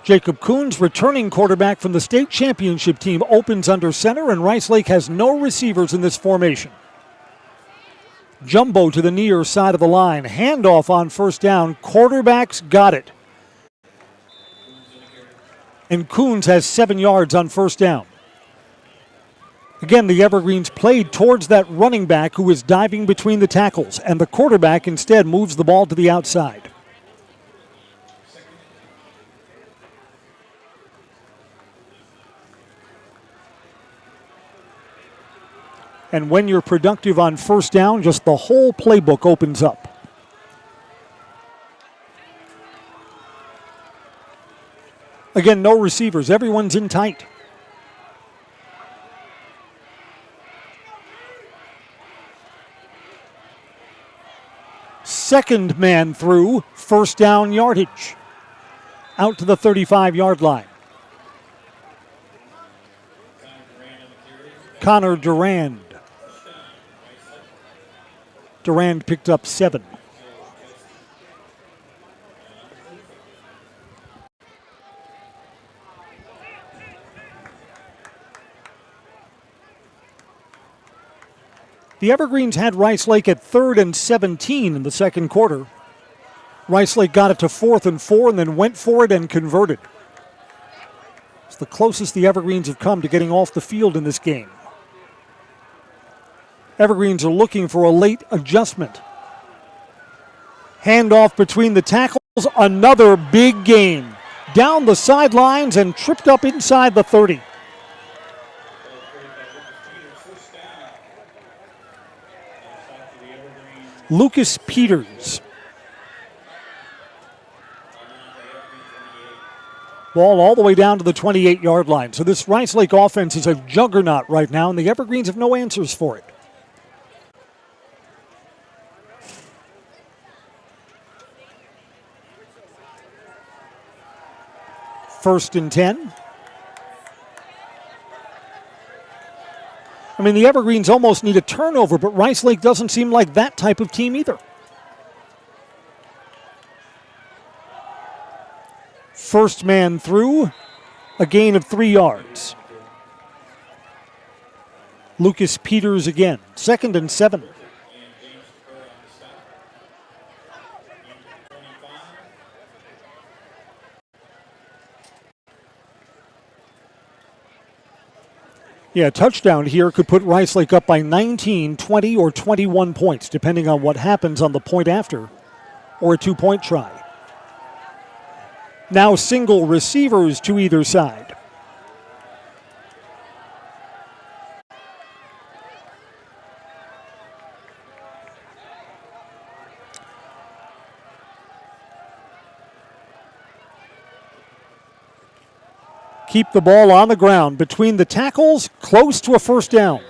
Jacob Kuhn's returning quarterback from the state championship team opens under center, and Rice Lake has no receivers in this formation. Jumbo to the near side of the line. Handoff on first down. Quarterbacks got it. And Coons has 7 yards on first down. Again, the Evergreens played towards that running back who is diving between the tackles, and the quarterback instead moves the ball to the outside. And when you're productive on first down, just the whole playbook opens up. Again, no receivers. Everyone's in tight. Second man through, first down yardage. Out to the 35-yard line. Connor Durand. Durand picked up 7. The Evergreens had Rice Lake at 3rd and 17 in the second quarter. Rice Lake got it to 4th and 4 and then went for it and converted. It's the closest the Evergreens have come to getting off the field in this game. Evergreens are looking for a late adjustment. Handoff between the tackles, another big gain. Down the sidelines and tripped up inside the 30. Lucas Peters. Ball all the way down to the 28-yard line. So this Rice Lake offense is a juggernaut right now, and the Evergreens have no answers for it. First and 10. I mean, the Evergreens almost need a turnover, but Rice Lake doesn't seem like that type of team either. First man through, a gain of 3 yards. Lucas Peters again, 2nd and 7. Yeah, a touchdown here could put Rice Lake up by 19, 20, or 21 points, depending on what happens on the point after, or a 2-point try. Now single receivers to either side. Keep the ball on the ground between the tackles, close to a first down.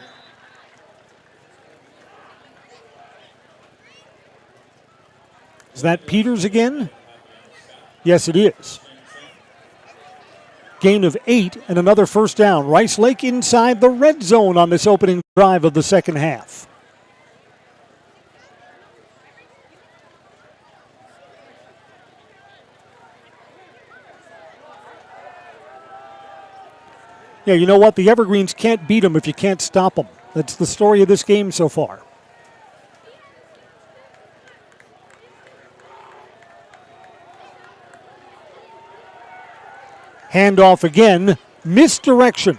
Is that Peters again? Yes, it is. Gain of 8 and another first down. Rice Lake inside the red zone on this opening drive of the second half. Yeah, you know what? The Evergreens can't beat them if you can't stop them. That's the story of this game so far. Handoff again. Misdirection.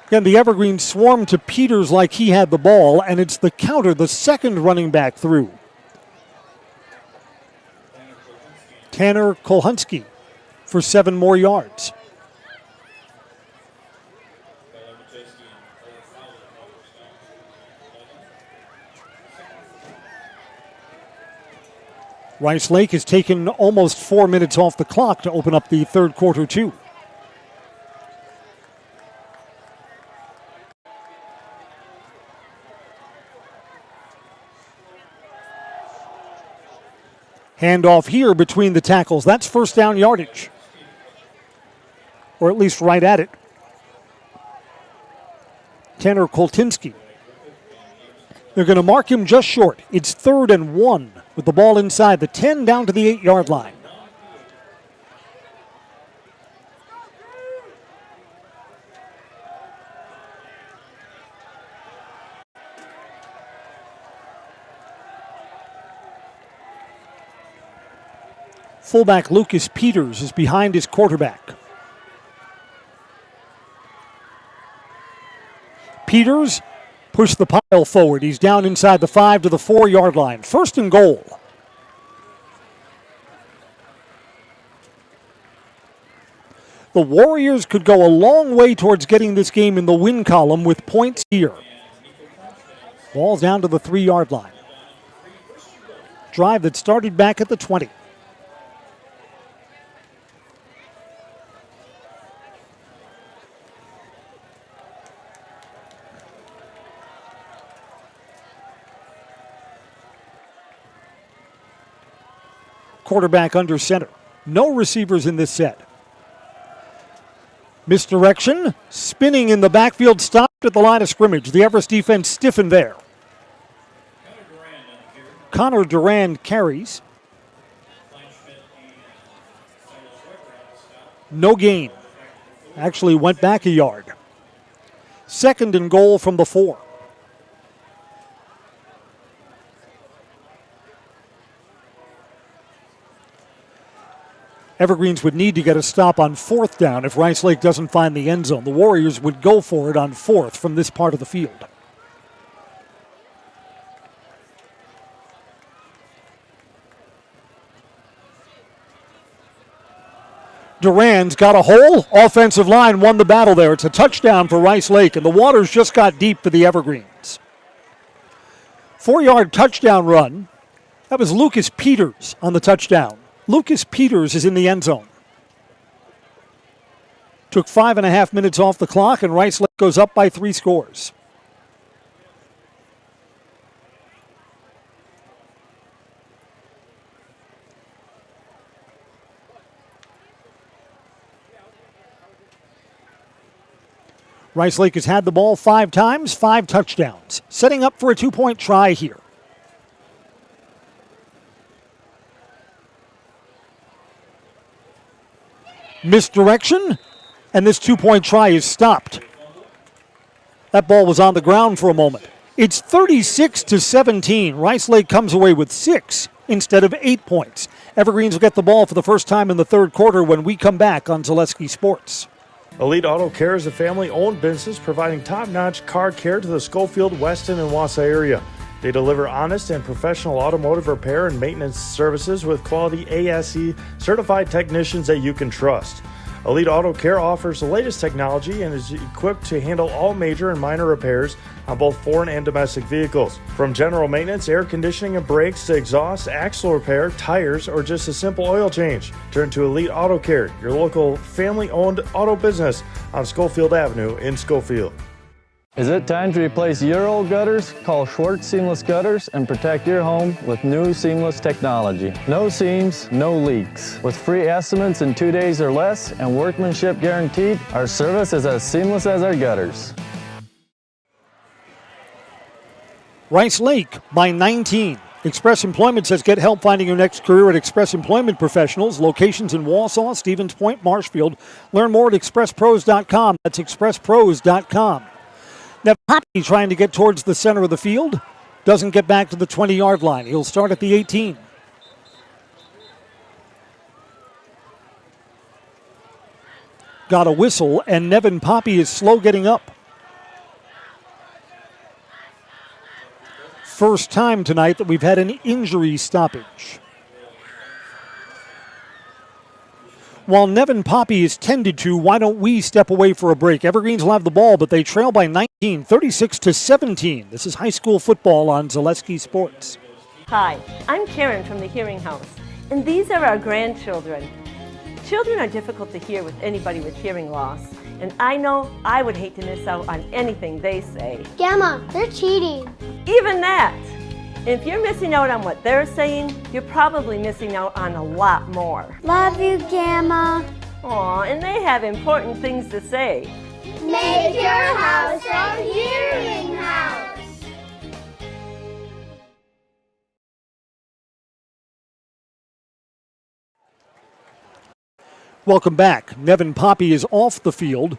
Again, the Evergreens swarm to Peters like he had the ball, and it's the counter, the second running back through. Tanner Kolhunski for 7 more yards. Rice Lake has taken almost 4 minutes off the clock to open up the third quarter, too. Handoff here between the tackles. That's first down yardage. Or at least right at it. Tanner Koltinski. They're going to mark him just short. It's 3rd and 1 with the ball inside the 10 down to the 8-yard line. Fullback Lucas Peters is behind his quarterback. Peters pushed the pile forward. He's down inside the 5 to the 4-yard line. 1st and goal. The Warriors could go a long way towards getting this game in the win column with points here. Ball's down to the 3-yard line. Drive that started back at the 20. Quarterback under center. No receivers in this set. Misdirection. Spinning in the backfield. Stopped at the line of scrimmage. The Everest defense stiffened there. Connor Durand carries. No gain. Actually went back a yard. 2nd and goal from the 4. Evergreens would need to get a stop on 4th down if Rice Lake doesn't find the end zone. The Warriors would go for it on 4th from this part of the field. Durand's got a hole. Offensive line won the battle there. It's a touchdown for Rice Lake, and the waters just got deep for the Evergreens. 4-yard touchdown run. That was Lucas Peters on the touchdown. Lucas Peters is in the end zone. Took 5.5 minutes off the clock, and Rice Lake goes up by 3 scores. Rice Lake has had the ball 5 times, 5 touchdowns, setting up for a 2-point try here. Misdirection, and this 2-point try is stopped. That ball was on the ground for a moment. It's 36-17. Rice Lake comes away with 6 instead of 8 points. Evergreens will get the ball for the first time in the 3rd quarter when we come back on Zaleski Sports. Elite Auto Care is a family-owned business providing top-notch car care to the Schofield, Weston, and Wausau area. They deliver honest and professional automotive repair and maintenance services with quality ASE certified technicians that you can trust. Elite Auto Care offers the latest technology and is equipped to handle all major and minor repairs on both foreign and domestic vehicles. From general maintenance, air conditioning and brakes to exhaust, axle repair, tires, or just a simple oil change. Turn to Elite Auto Care, your local family-owned auto business on Schofield Avenue in Schofield. Is it time to replace your old gutters? Call Schwartz Seamless Gutters and protect your home with new seamless technology. No seams, no leaks. With free estimates in 2 days or less and workmanship guaranteed, our service is as seamless as our gutters. Rice Lake by 19. Express Employment says get help finding your next career at Express Employment Professionals. Locations in Wausau, Stevens Point, Marshfield. Learn more at expresspros.com. That's expresspros.com. Now, Poppy trying to get towards the center of the field. Doesn't get back to the 20-yard line. He'll start at the 18. Got a whistle, and Nevin Poppy is slow getting up. First time tonight that we've had an injury stoppage. While Nevin Poppy is tended to, why don't we step away for a break? Evergreens will have the ball, but they trail by 19, 36-17. This is high school football on Zaleski Sports. Hi, I'm Karen from the Hearing House, and these are our grandchildren. Children are difficult to hear with anybody with hearing loss, and I know I would hate to miss out on anything they say. Gamma, they're cheating. Even that. If you're missing out on what they're saying, you're probably missing out on a lot more. Love you, Gamma. Aw, and they have important things to say. Make your house a hearing house. Welcome back. Nevin Poppy is off the field.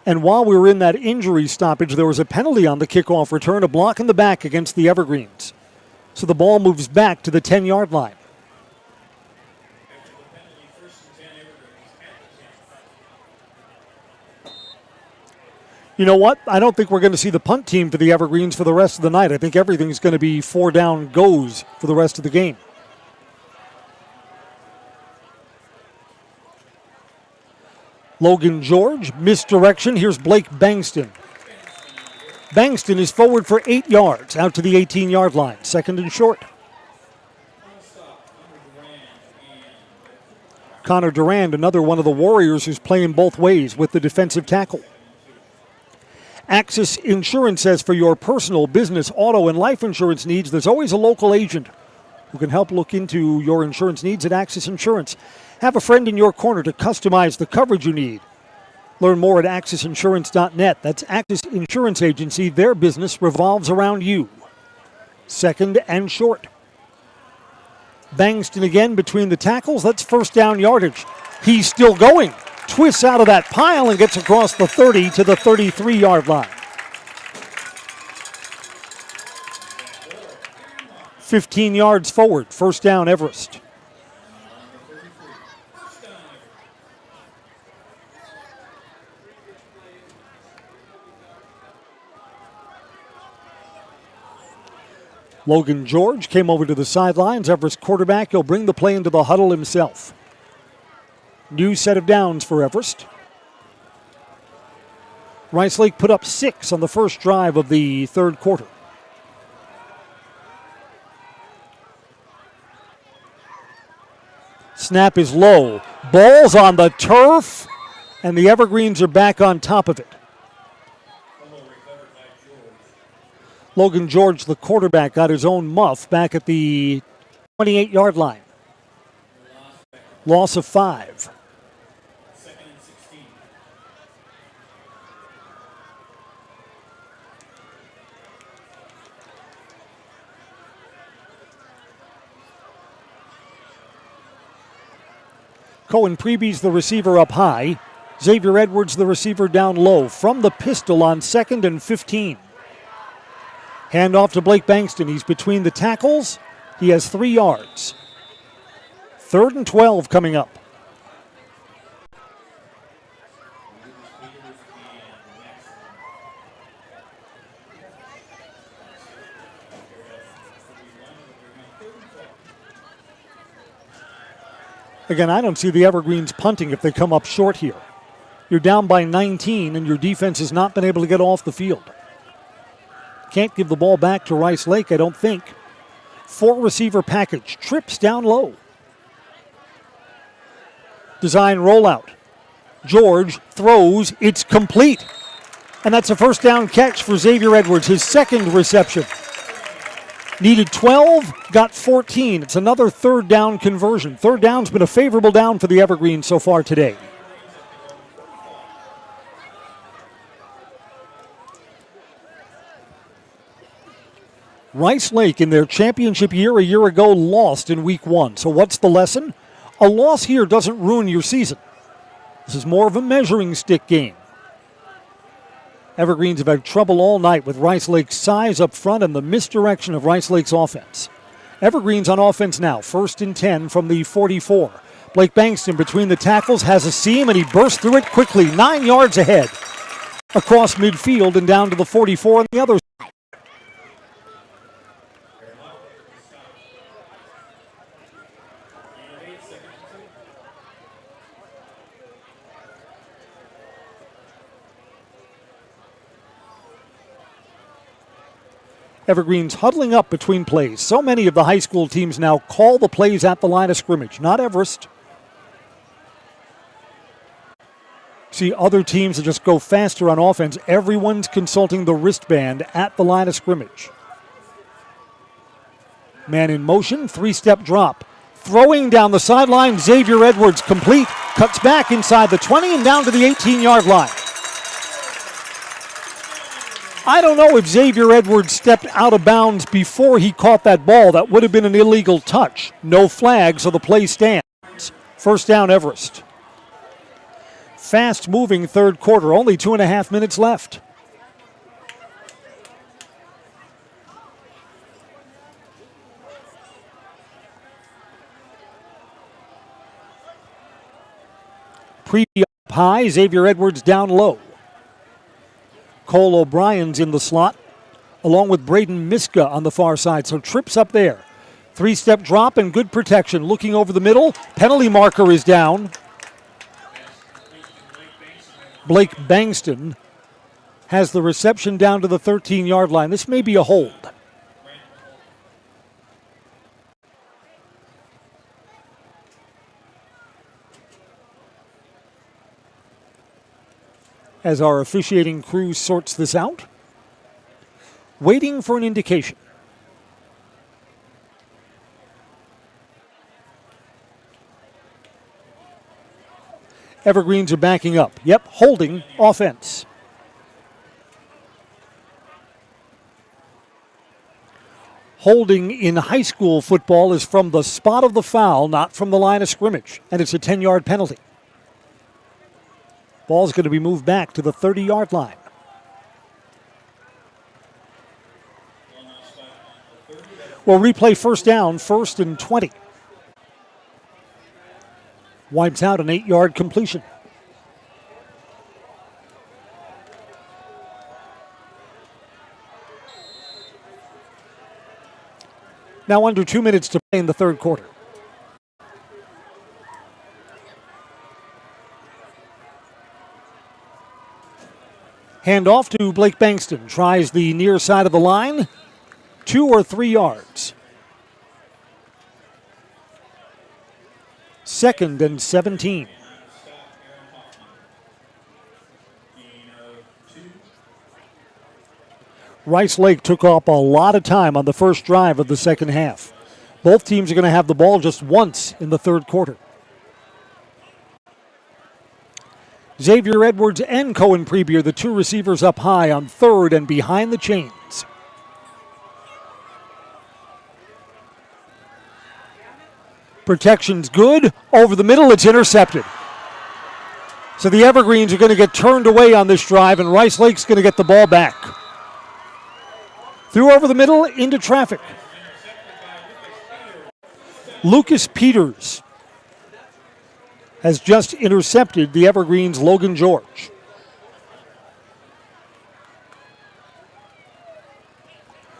And while we were in that injury stoppage, there was a penalty on the kickoff return, a block in the back against the Evergreens. So the ball moves back to the 10-yard line. You know what? I don't think we're going to see the punt team for the Evergreens for the rest of the night. I think everything's going to be 4 down goes for the rest of the game. Logan George, misdirection. Here's Blake Bankston. Bankston is forward for 8 yards, out to the 18-yard line. Second and short. Connor Durand, another one of the Warriors who's playing both ways with the defensive tackle. Axis Insurance says for your personal, business, auto, and life insurance needs, there's always a local agent who can help look into your insurance needs at Axis Insurance. Have a friend in your corner to customize the coverage you need. Learn more at AxisInsurance.net. That's Axis Insurance Agency. Their business revolves around you. Second and short. Bankston again between the tackles. That's first down yardage. He's still going. Twists out of that pile and gets across the 30 to the 33-yard line. 15 yards forward. First down, Everest. Logan George came over to the sidelines. Everest quarterback. He'll bring the play into the huddle himself. New set of downs for Everest. Rice Lake put up 6 on the first drive of the third quarter. Snap is low. Ball's on the turf, and the Evergreens are back on top of it. Logan George, the quarterback, got his own muff back at the 28-yard line. Loss of 5. Cohen Preby's the receiver up high. Xavier Edwards the receiver down low from the pistol on 2nd and 15. Hand off to Blake Bankston. He's between the tackles. He has 3 yards. 3rd and 12 coming up. Again, I don't see the Evergreens punting if they come up short here. You're down by 19 and your defense has not been able to get off the field. Can't give the ball back to Rice Lake, I don't think. 4-receiver package. Trips down low. Design rollout. George throws. It's complete. And that's a first down catch for Xavier Edwards, his 2nd reception. Needed 12, got 14. It's another 3rd down conversion. 3rd down's been a favorable down for the Evergreens so far today. Rice Lake in their championship year a year ago lost in week 1. So what's the lesson? A loss here doesn't ruin your season. This is more of a measuring stick game. Evergreens have had trouble all night with Rice Lake's size up front and the misdirection of Rice Lake's offense. Evergreens on offense now, 1st and 10 from the 44. Blake Bankston between the tackles has a seam and he bursts through it quickly, 9 yards ahead. Across midfield and down to the 44 on the other side. Evergreens huddling up between plays. So many of the high school teams now call the plays at the line of scrimmage, not Everest. See other teams that just go faster on offense. Everyone's consulting the wristband at the line of scrimmage. Man in motion, 3-step drop. Throwing down the sideline, Xavier Edwards complete. Cuts back inside the 20 and down to the 18-yard line. I don't know if Xavier Edwards stepped out of bounds before he caught that ball. That would have been an illegal touch. No flag, so the play stands. First down, Everest. Fast-moving 3rd quarter. Only 2.5 minutes left. Preview up high. Xavier Edwards down low. Cole O'Brien's in the slot, along with Braden Miska on the far side. So trips up there. 3-step drop and good protection. Looking over the middle. Penalty marker is down. Blake Bangston has the reception down to the 13-yard line. This may be a hold. As our officiating crew sorts this out, waiting for an indication. Evergreens are backing up. Yep, holding offense. Holding in high school football is from the spot of the foul, not from the line of scrimmage, and it's a 10-yard penalty. Ball's going to be moved back to the 30-yard line. We'll replay first down, 1st and 20. Wipes out an 8-yard completion. Now under 2 minutes to play in the third quarter. Hand off to Blake Bangston. Tries the near side of the line. 2 or 3 yards. 2nd and 17. Rice Lake took up a lot of time on the first drive of the second half. Both teams are going to have the ball just once in the third quarter. Xavier Edwards and Cohen Prebier, the two receivers up high on third and behind the chains. Protection's good. Over the middle, it's intercepted. So the Evergreens are going to get turned away on this drive, and Rice Lake's going to get the ball back. Threw over the middle into traffic. Lucas Peters has just intercepted the Evergreens' Logan George.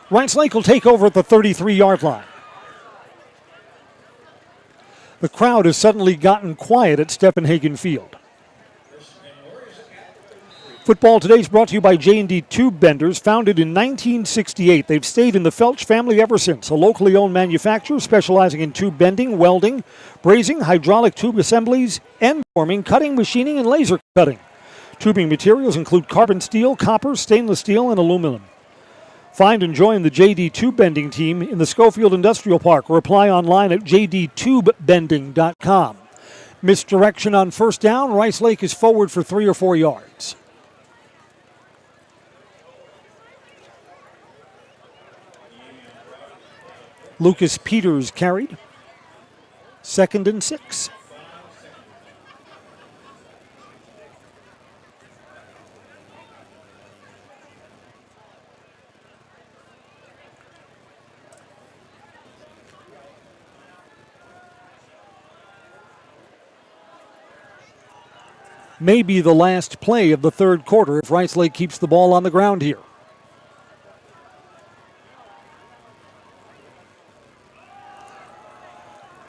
Rice Lake will take over at the 33-yard line. The crowd has suddenly gotten quiet at Stephenhagen Field. Football Today is brought to you by J&D Tube Benders. Founded in 1968, they've stayed in the Felch family ever since. A locally owned manufacturer specializing in tube bending, welding, brazing, hydraulic tube assemblies, end forming, cutting, machining, and laser cutting. Tubing materials include carbon steel, copper, stainless steel, and aluminum. Find and join the JD Tube Bending team in the Schofield Industrial Park or apply online at jdtubebending.com. Misdirection on first down. Rice Lake is forward for 3 or 4 yards. Lucas Peters carried. 2nd and 6. Maybe the last play of the third quarter if Rice Lake keeps the ball on the ground here.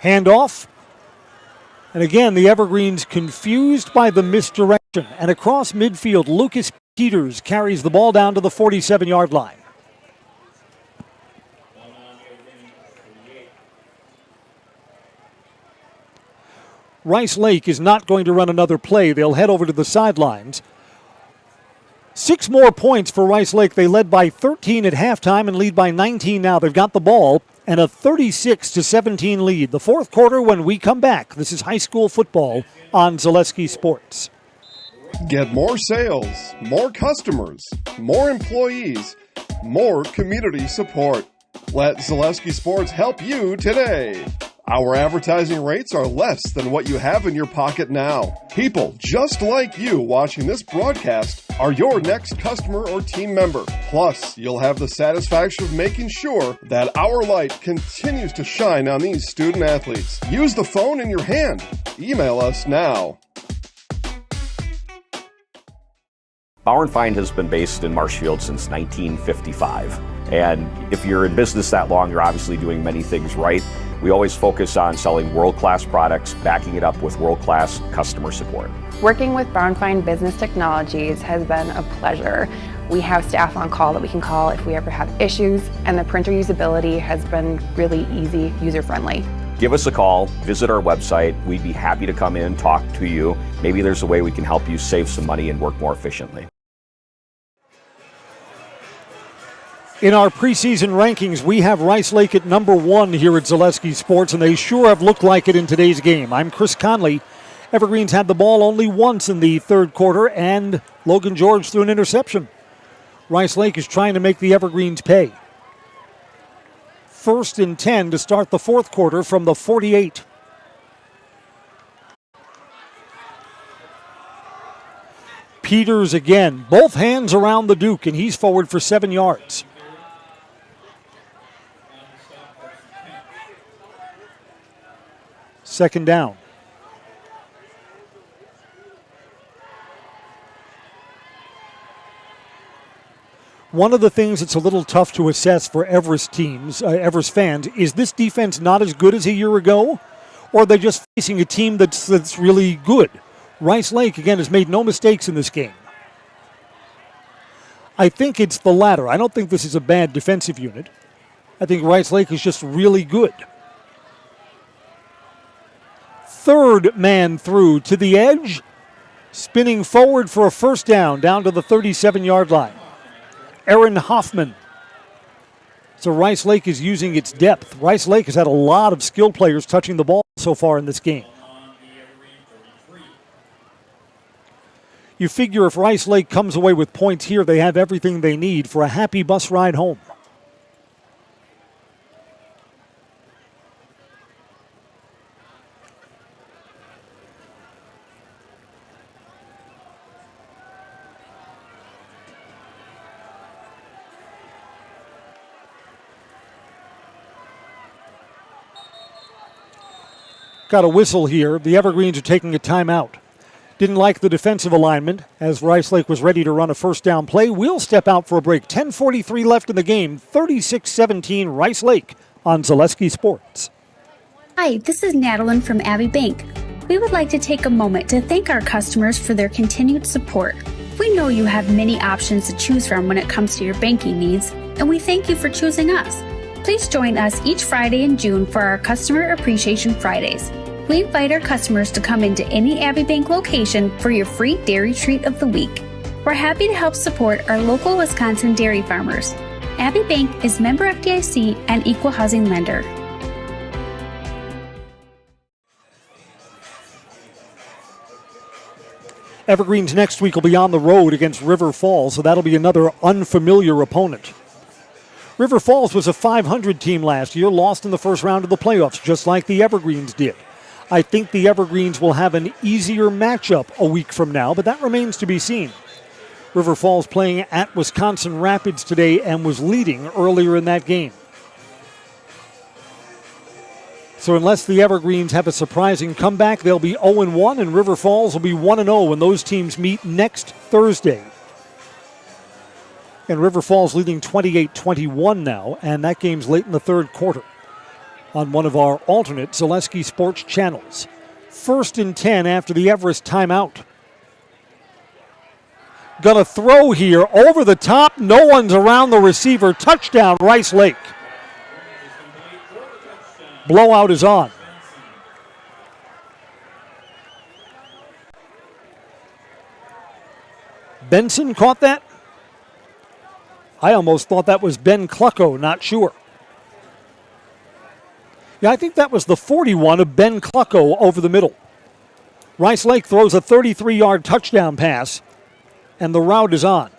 Handoff. And again, the Evergreens confused by the misdirection. And across midfield, Lucas Peters carries the ball down to the 47-yard line. Rice Lake is not going to run another play. They'll head over to the sidelines. 6 more points for Rice Lake. They led by 13 at halftime and lead by 19 now. They've got the ball and a 36-17 lead. The fourth quarter when we come back. This is high school football on Zaleski Sports. Get more sales, more customers, more employees, more community support. Let Zaleski Sports help you today. Our advertising rates are less than what you have in your pocket now. People just like you watching this broadcast are your next customer or team member. Plus, you'll have the satisfaction of making sure that our light continues to shine on these student athletes. Use the phone in your hand. Email us now. Bauer & Feind has been based in Marshfield since 1955. And if you're in business that long, you're obviously doing many things right. We always focus on selling world-class products, backing it up with world-class customer support. Working with Bauer & Feind Business Technologies has been a pleasure. We have staff on call that we can call if we ever have issues, and the printer usability has been really easy, user-friendly. Give us a call, visit our website. We'd be happy to come in, talk to you. Maybe there's a way we can help you save some money and work more efficiently. In our preseason rankings, we have Rice Lake at number 1 here at Zaleski Sports, and they sure have looked like it in today's game. I'm Chris Conley. Evergreens had the ball only once in the third quarter, and Logan George threw an interception. Rice Lake is trying to make the Evergreens pay. 1st and 10 to start the fourth quarter from the 48. Peters again, both hands around the Duke, and he's forward for 7 yards. Second down. One of the things that's a little tough to assess for Everest teams, Everest fans, is this defense not as good as a year ago? Or are they just facing a team that's really good? Rice Lake, again, has made no mistakes in this game. I think it's the latter. I don't think this is a bad defensive unit. I think Rice Lake is just really good. Third man through to the edge, spinning forward for a first down to the 37-yard line. Aaron Hoffman. So Rice Lake is using its depth. Rice Lake has had a lot of skilled players touching the ball so far in this game. You figure if Rice Lake comes away with points here, they have everything they need for a happy bus ride home. Got a whistle here. The Evergreens are taking a timeout. Didn't like the defensive alignment as Rice Lake was ready to run a first down play. We'll step out for a break. 10:43 left in the game. 36-17 Rice Lake on Zaleski Sports. Hi, this is Nadeline from Abbey Bank. We would like to take a moment to thank our customers for their continued support. We know you have many options to choose from when it comes to your banking needs, and we thank you for choosing us. Please join us each Friday in June for our Customer Appreciation Fridays. We invite our customers to come into any Abbey Bank location for your free dairy treat of the week. We're happy to help support our local Wisconsin dairy farmers. Abbey Bank is member FDIC and equal housing lender. Evergreens next week will be on the road against River Falls, so that'll be another unfamiliar opponent. River Falls was a .500 team last year, lost in the first round of the playoffs, just like the Evergreens did. I think the Evergreens will have an easier matchup a week from now, but that remains to be seen. River Falls playing at Wisconsin Rapids today and was leading earlier in that game. So unless the Evergreens have a surprising comeback, they'll be 0-1, and River Falls will be 1-0 when those teams meet next Thursday. And River Falls leading 28-21 now, and that game's late in the third quarter on one of our alternate Zaleski Sports channels. 1st and 10 after the Everest timeout. Gonna throw here over the top. No one's around the receiver. Touchdown, Rice Lake. Blowout is on. Benson caught that? I almost thought that was Ben Clucko, not sure. Yeah, I think that was the 41 of Ben Clucko over the middle. Rice Lake throws a 33-yard touchdown pass, and the route is on.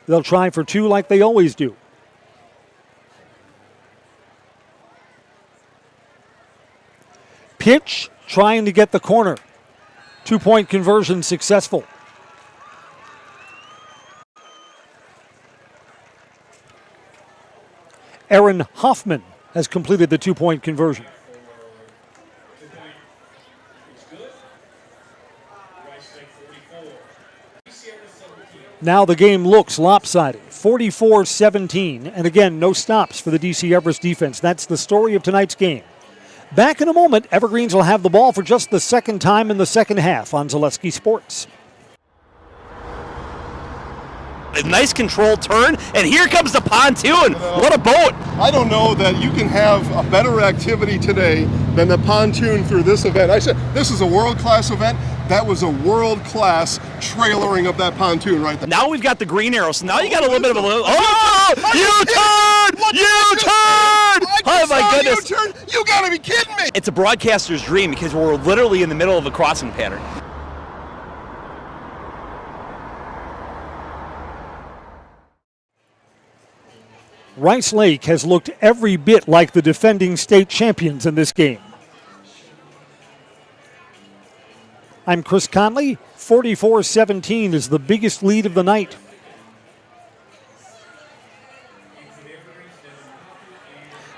They'll try for two like they always do. Pitch, trying to get the corner. 2-point conversion successful. Aaron Hoffman has completed the 2-point conversion. Now the game looks lopsided, 44-17. And again, no stops for the DC Everest defense. That's the story of tonight's game. Back in a moment, Evergreens will have the ball for just the second time in the second half on Zaleski Sports. A nice controlled turn, and here comes the pontoon. What a boat. I don't know that you can have a better activity today than the pontoon through this event. I said this is a world-class event. That was a world-class trailering of that pontoon right there. Now we've got the green arrow, so now you got a little bit of a U-turn! U-turn! Oh my goodness. U-turn? You gotta be kidding me! It's a broadcaster's dream because we're literally in the middle of a crossing pattern. Rice Lake has looked every bit like the defending state champions in this game. I'm Chris Conley. 44-17 is the biggest lead of the night.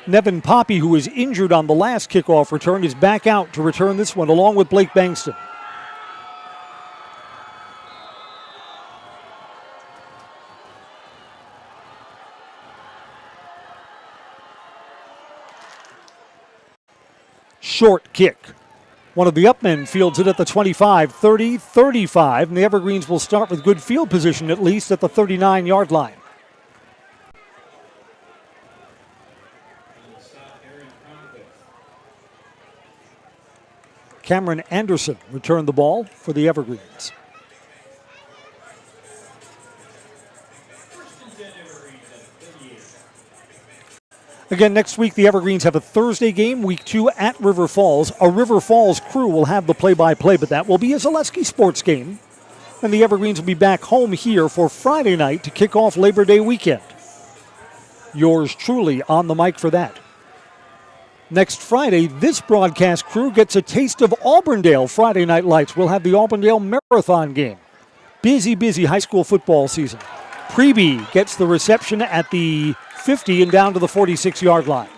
Nevin Poppy, who was injured on the last kickoff return, is back out to return this one along with Blake Bankston. Short kick. One of the upmen fields it at the 25, 30, 35, and the Evergreens will start with good field position at least at the 39-yard line. Cameron Anderson returned the ball for the Evergreens. Again, next week, the Evergreens have a Thursday game, week 2 at River Falls. A River Falls crew will have the play-by-play, but that will be a Zaleski Sports game. And the Evergreens will be back home here for Friday night to kick off Labor Day weekend. Yours truly on the mic for that. Next Friday, this broadcast crew gets a taste of Auburndale Friday Night Lights. We'll have the Auburndale Marathon game. Busy high school football season. Pregame gets the reception at the 50 and down to the 46-yard line.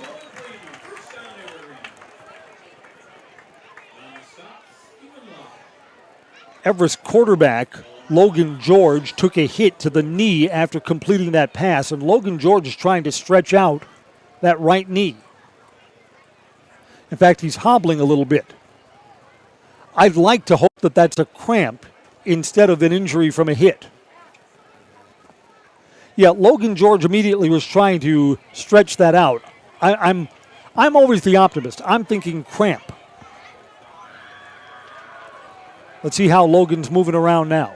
Everest quarterback Logan George took a hit to the knee after completing that pass, and Logan George is trying to stretch out that right knee. In fact, he's hobbling a little bit. I'd like to hope that that's a cramp instead of an injury from a hit. Yeah, Logan George immediately was trying to stretch that out. I'm always the optimist. I'm thinking cramp. Let's see how Logan's moving around now.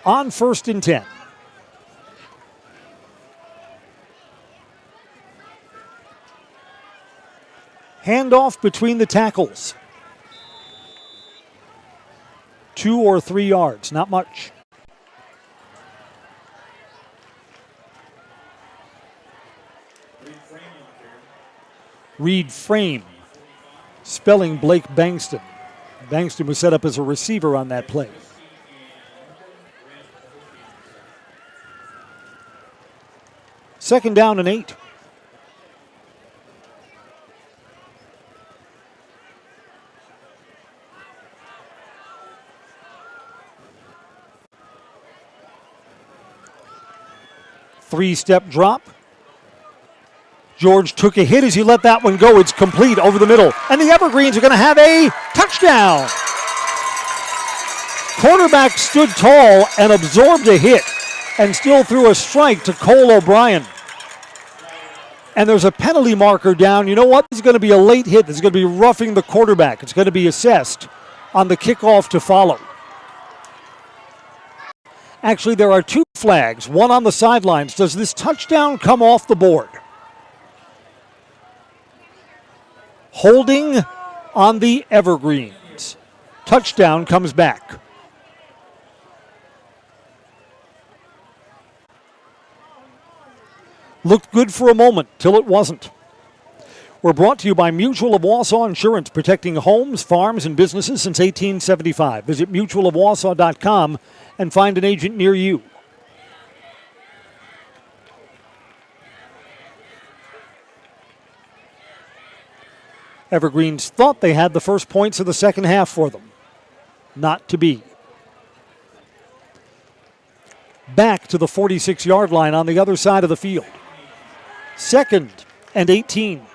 On 1st and 10. Handoff between the tackles. 2 or 3 yards, not much. Reed Frame, spelling Blake Bankston. Bankston was set up as a receiver on that play. Second down and 8. Three-step drop. George took a hit as he let that one go. It's complete over the middle. And the Evergreens are going to have a touchdown. Quarterback stood tall and absorbed a hit and still threw a strike to Cole O'Brien. And there's a penalty marker down. You know what? This is going to be a late hit. This is going to be roughing the quarterback. It's going to be assessed on the kickoff to follow. Actually, there are 2 flags, one on the sidelines. Does this touchdown come off the board? Holding on the Evergreens. Touchdown comes back. Looked good for a moment till it wasn't. We're brought to you by Mutual of Wausau Insurance, protecting homes, farms, and businesses since 1875. Visit mutualofwausau.com and find an agent near you. Evergreens thought they had the first points of the second half for them. Not to be. Back to the 46-yard line on the other side of the field. 2nd and 18.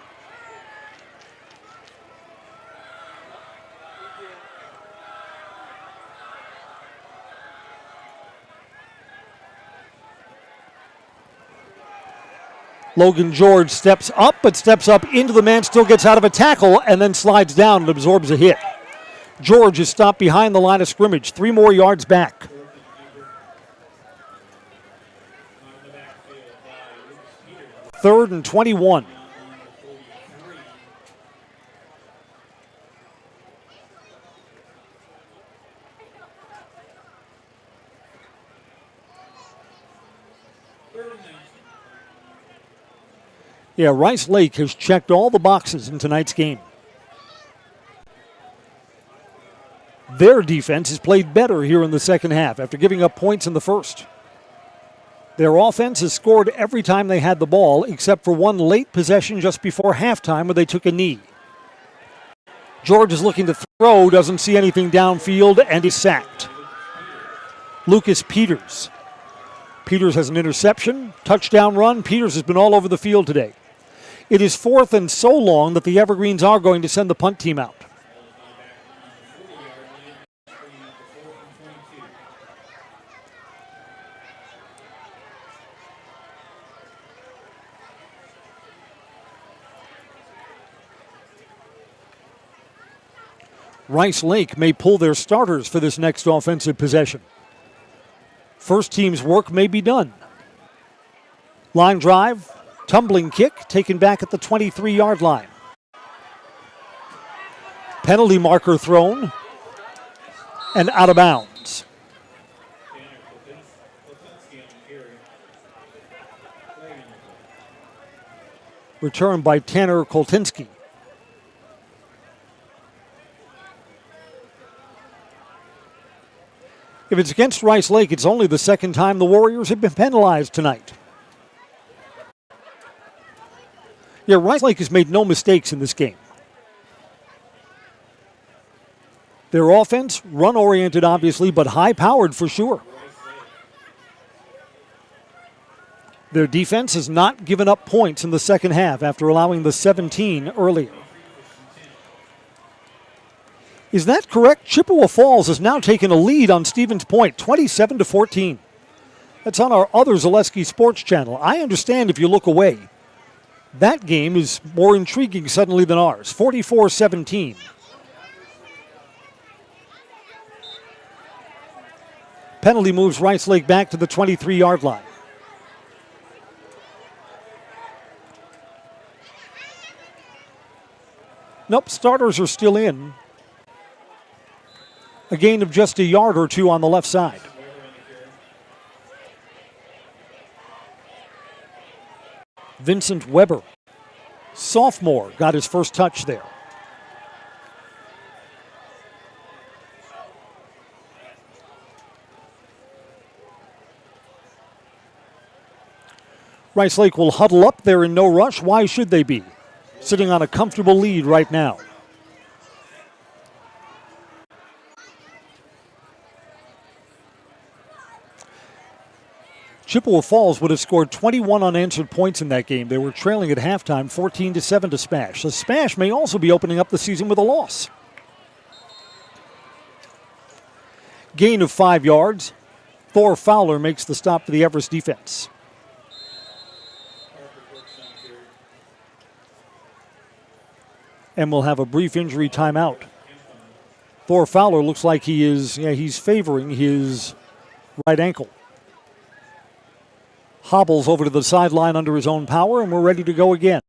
Logan George steps up, but steps up into the man, still gets out of a tackle, and then slides down and absorbs a hit. George is stopped behind the line of scrimmage, 3 more yards back. Third and 21. Yeah, Rice Lake has checked all the boxes in tonight's game. Their defense has played better here in the second half after giving up points in the first. Their offense has scored every time they had the ball, except for one late possession just before halftime where they took a knee. George is looking to throw, doesn't see anything downfield, and is sacked. Lucas Peters. Peters has an interception, touchdown run. Peters has been all over the field today. It is 4th and so long that the Evergreens are going to send the punt team out. Rice Lake may pull their starters for this next offensive possession. First team's work may be done. Line drive, tumbling kick, taken back at the 23-yard line. Penalty marker thrown, and out of bounds. Returned by Tanner Koltinski. If it's against Rice Lake, it's only the second time the Warriors have been penalized tonight. Yeah, Rice Lake has made no mistakes in this game. Their offense, run-oriented obviously, but high-powered for sure. Their defense has not given up points in the second half after allowing the 17 earlier. Is that correct? Chippewa Falls has now taken a lead on Stevens Point, 27-14. That's on our other Zaleski Sports channel. I understand if you look away. That game is more intriguing suddenly than ours, 44-17. Penalty moves Rice Lake back to the 23-yard line. Nope, starters are still in. A gain of just a yard or two on the left side. Vincent Weber, sophomore, got his first touch there. Rice Lake will huddle up there in no rush. Why should they be? Sitting on a comfortable lead right now. Chippewa Falls would have scored 21 unanswered points in that game. They were trailing at halftime 14-7 to Spash. So Spash may also be opening up the season with a loss. Gain of 5 yards. Thor Fowler makes the stop for the Everest defense. And we'll have a brief injury timeout. Thor Fowler looks like he's favoring his right ankle. Hobbles over to the sideline under his own power, and we're ready to go again.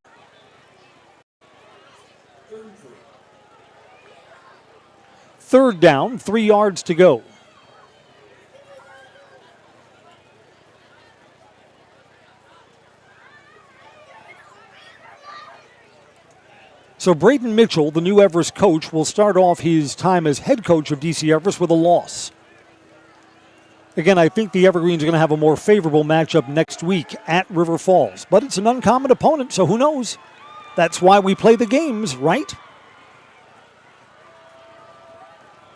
Third down, 3 yards to go. So Braden Mitchell, the new Everest coach, will start off his time as head coach of DC Everest with a loss. Again, I think the Evergreens are going to have a more favorable matchup next week at River Falls. But it's an uncommon opponent, so who knows? That's why we play the games, right?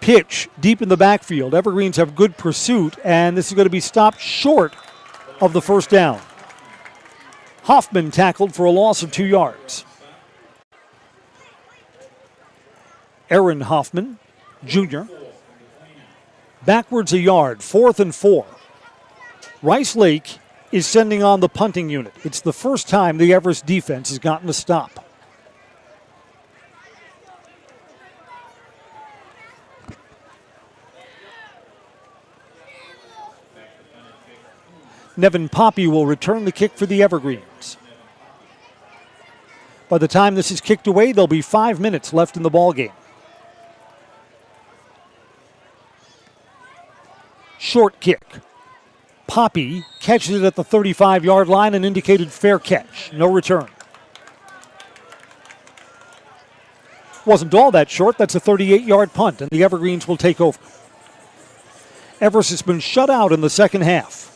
Pitch deep in the backfield. Evergreens have good pursuit, and this is going to be stopped short of the first down. Hoffman tackled for a loss of 2 yards. Aaron Hoffman, Jr. Backwards a yard, 4th and 4. Rice Lake is sending on the punting unit. It's the first time the Everest defense has gotten a stop. Nevin Poppy will return the kick for the Evergreens. By the time this is kicked away, there'll be 5 minutes left in the ballgame. Short kick. Poppy catches it at the 35-yard line and indicated fair catch. No return. Wasn't all that short. That's a 38-yard punt, and the Evergreens will take over. Everest has been shut out in the second half.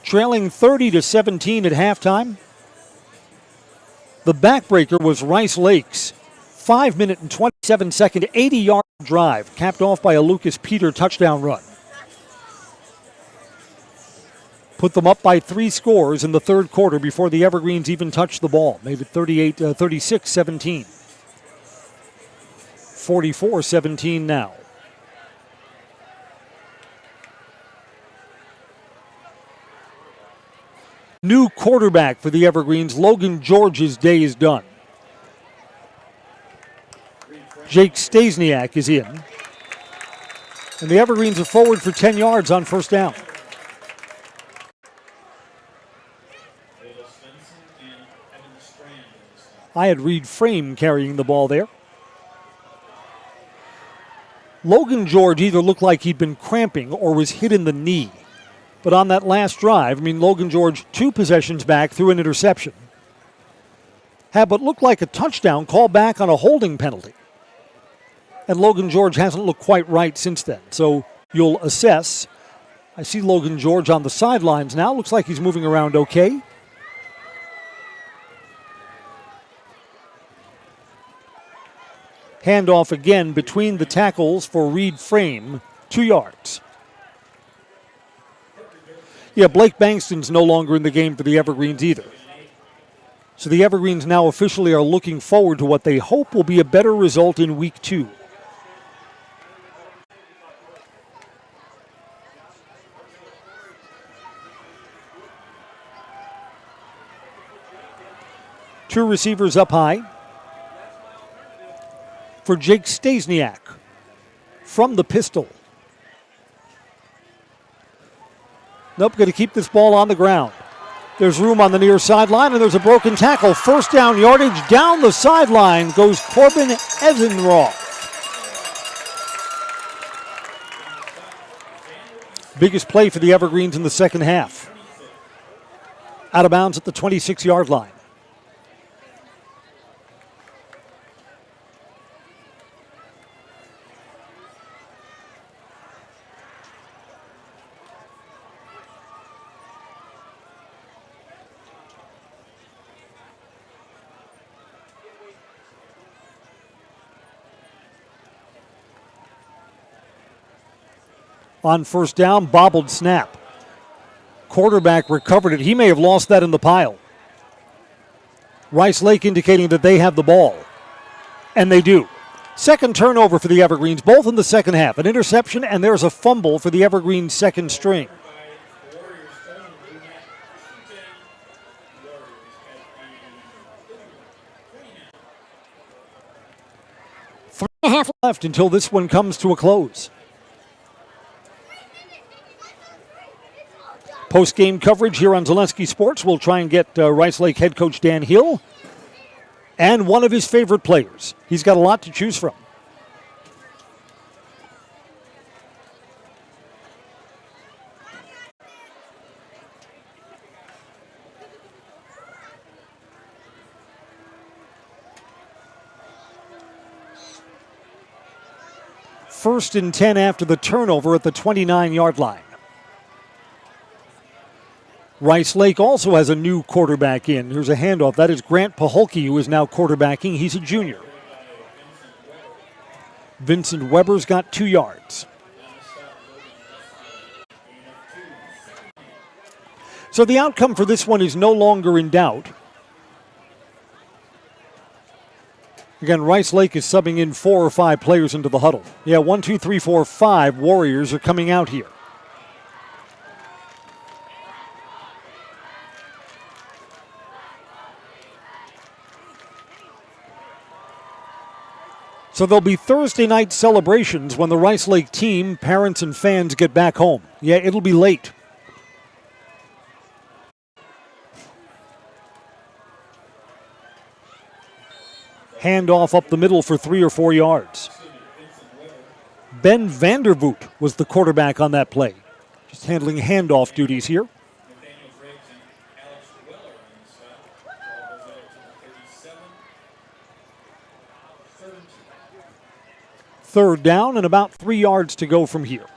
Trailing 30-17 at halftime. The backbreaker was Rice Lake's 5-minute and 27-second 80-yard drive, capped off by a Lucas Peter touchdown run. Put them up by 3 scores in the third quarter before the Evergreens even touched the ball. Made it 36-17. 44-17 now. New quarterback for the Evergreens. Logan George's day is done. Jake Stasiak is in. And the Evergreens are forward for 10 yards on first down. I had Reed Frame carrying the ball there. Logan George either looked like he'd been cramping or was hit in the knee. But on that last drive, Logan George 2 possessions back threw an interception. Had what looked like a touchdown called back on a holding penalty. And Logan George hasn't looked quite right since then. So you'll assess. I see Logan George on the sidelines now. Looks like he's moving around okay. Handoff again between the tackles for Reed Frame, 2 yards. Yeah, Blake Bankston's no longer in the game for the Evergreens either. So the Evergreens now officially are looking forward to what they hope will be a better result in week 2. Two receivers up high for Jake Stasiak from the pistol. Nope, going to keep this ball on the ground. There's room on the near sideline, and there's a broken tackle. First down yardage down the sideline goes Corbin Esenroth. Biggest play for the Evergreens in the second half. Out of bounds at the 26-yard line. On first down, bobbled snap. Quarterback recovered it. He may have lost that in the pile. Rice Lake indicating that they have the ball. And they do. Second turnover for the Evergreens, both in the second half. An interception, and there's a fumble for the Evergreens' second string. Three and a half left until this one comes to a close. Post-game coverage here on Zalesky Sports. We'll try and get Rice Lake head coach Dan Hill and one of his favorite players. He's got a lot to choose from. First and 10 after the turnover at the 29-yard line. Rice Lake also has a new quarterback in. Here's a handoff. That is Grant Paholke, who is now quarterbacking. He's a junior. Vincent Weber's got 2 yards. So the outcome for this one is no longer in doubt. Again, Rice Lake is subbing in 4 or 5 players into the huddle. Yeah, 1, 2, 3, 4, 5 Warriors are coming out here. So there'll be Thursday night celebrations when the Rice Lake team, parents, and fans get back home. Yeah, it'll be late. Handoff up the middle for 3 or 4 yards. Ben Vandervoot was the quarterback on that play. Just handling handoff duties here. Third down and about 3 yards to go from here.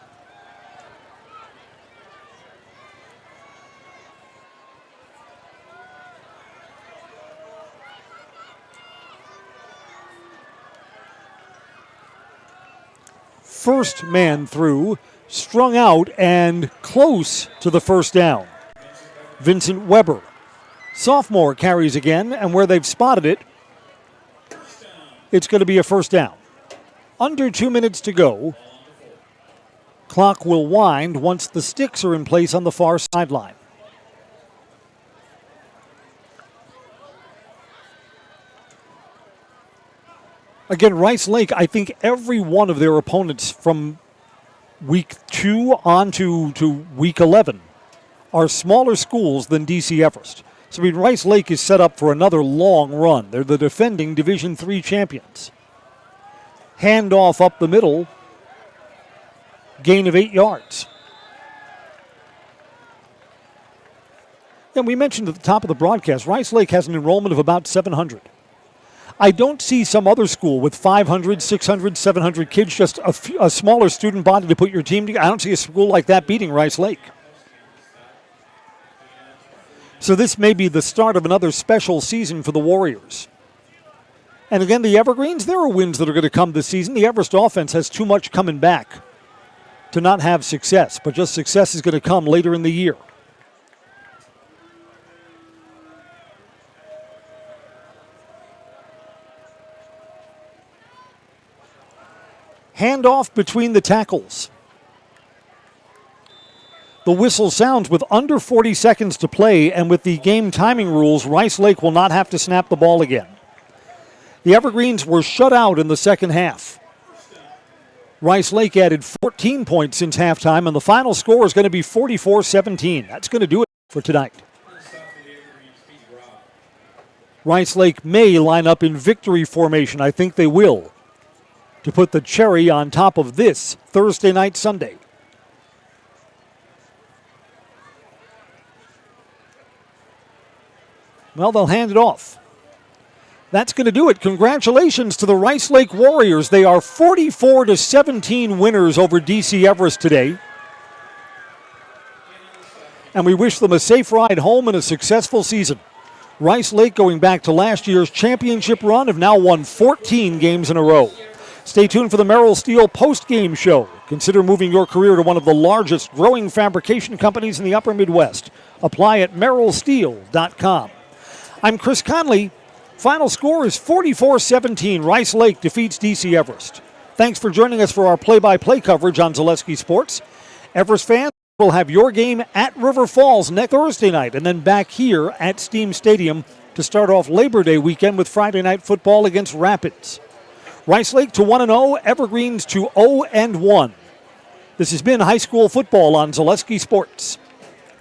First man through, strung out and close to the first down. Vincent Weber. Sophomore carries again, and where they've spotted it, it's going to be a first down. Under 2 minutes to go. Clock will wind once the sticks are in place on the far sideline. Again, Rice Lake, I think every one of their opponents from week 2 on to week 11 are smaller schools than DC Everest. So, I mean, Rice Lake is set up for another long run. They're the defending Division III champions. Handoff up the middle. Gain of 8 yards. And we mentioned at the top of the broadcast, Rice Lake has an enrollment of about 700. I don't see some other school with 500, 600, 700 kids, just a smaller student body to put your team together. I don't see a school like that beating Rice Lake. So this may be the start of another special season for the Warriors. And again, the Evergreens, there are wins that are going to come this season. The Everest offense has too much coming back to not have success, but just success is going to come later in the year. Handoff between the tackles. The whistle sounds with under 40 seconds to play, and with the game timing rules, Rice Lake will not have to snap the ball again. The Evergreens were shut out in the second half. Rice Lake added 14 points since halftime, and the final score is going to be 44-17. That's going to do it for tonight. Rice Lake may line up in victory formation. I think they will, to put the cherry on top of this Thursday night Sunday. Well, they'll hand it off. That's going to do it. Congratulations to the Rice Lake Warriors. They are 44-17 winners over DC Everest today. And we wish them a safe ride home and a successful season. Rice Lake, going back to last year's championship run, have now won 14 games in a row. Stay tuned for the Merrill Steel post-game show. Consider moving your career to one of the largest growing fabrication companies in the upper Midwest. Apply at merrillsteel.com. I'm Chris Conley. Final score is 44-17. Rice Lake defeats DC Everest. Thanks for joining us for our play-by-play coverage on Zaleski Sports. Everest fans will have your game at River Falls next Thursday night, and then back here at Steam Stadium to start off Labor Day weekend with Friday night football against Rapids. Rice Lake to 1-0, Evergreens to 0-1. This has been high school football on Zaleski Sports.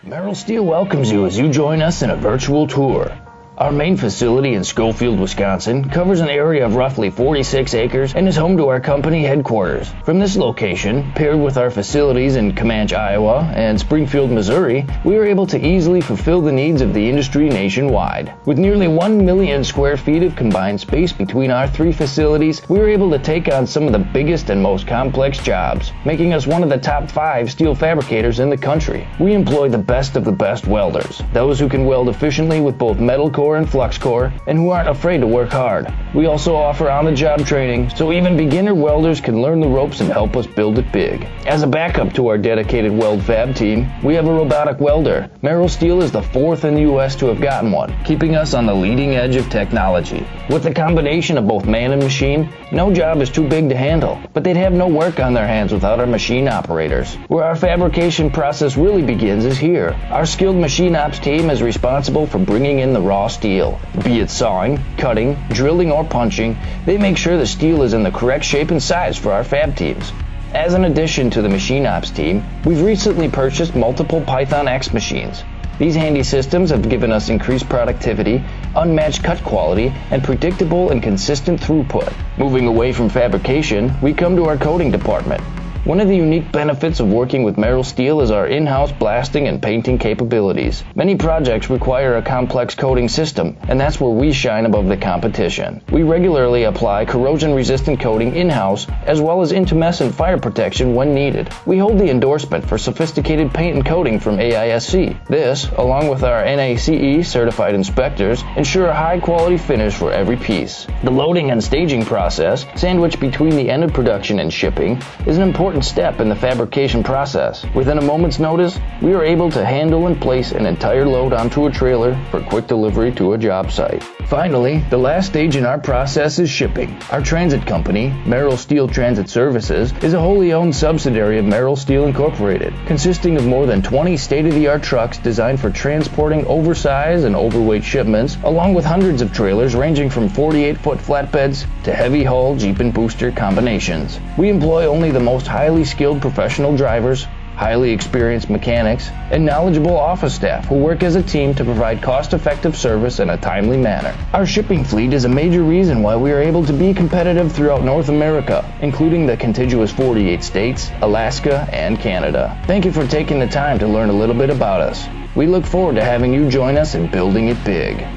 Merrill Steel welcomes you as you join us in a virtual tour. Our main facility in Schofield, Wisconsin covers an area of roughly 46 acres and is home to our company headquarters. From this location, paired with our facilities in Comanche, Iowa and Springfield, Missouri, we are able to easily fulfill the needs of the industry nationwide. With nearly 1 million square feet of combined space between our 3 facilities, we are able to take on some of the biggest and most complex jobs, making us one of the top 5 steel fabricators in the country. We employ the best of the best welders, those who can weld efficiently with both metal core core and flux core, and who aren't afraid to work hard. We also offer on-the-job training, so even beginner welders can learn the ropes and help us build it big. As a backup to our dedicated weld fab team, we have a robotic welder. Merrill Steel is the 4th in the U.S. to have gotten one, keeping us on the leading edge of technology. With the combination of both man and machine, no job is too big to handle, but they'd have no work on their hands without our machine operators. Where our fabrication process really begins is here. Our skilled machine ops team is responsible for bringing in the raw steel. Be it sawing, cutting, drilling, or punching, they make sure the steel is in the correct shape and size for our fab teams. As an addition to the machine ops team, we've recently purchased multiple Python X machines. These handy systems have given us increased productivity, unmatched cut quality, and predictable and consistent throughput. Moving away from fabrication, we come to our coating department. One of the unique benefits of working with Merrill Steel is our in-house blasting and painting capabilities. Many projects require a complex coating system, and that's where we shine above the competition. We regularly apply corrosion-resistant coating in-house, as well as intumescent fire protection when needed. We hold the endorsement for sophisticated paint and coating from AISC. This, along with our NACE certified inspectors, ensure a high-quality finish for every piece. The loading and staging process, sandwiched between the end of production and shipping, is an important step in the fabrication process. Within a moment's notice, we are able to handle and place an entire load onto a trailer for quick delivery to a job site. Finally, the last stage in our process is shipping. Our transit company, Merrill Steel Transit Services, is a wholly owned subsidiary of Merrill Steel Incorporated, consisting of more than 20 state-of-the-art trucks designed for transporting oversized and overweight shipments, along with hundreds of trailers ranging from 48-foot flatbeds to heavy-haul Jeep and booster combinations. We employ only the most highly skilled professional drivers, highly experienced mechanics, and knowledgeable office staff who work as a team to provide cost-effective service in a timely manner. Our shipping fleet is a major reason why we are able to be competitive throughout North America, including the contiguous 48 states, Alaska, and Canada. Thank you for taking the time to learn a little bit about us. We look forward to having you join us in building it big.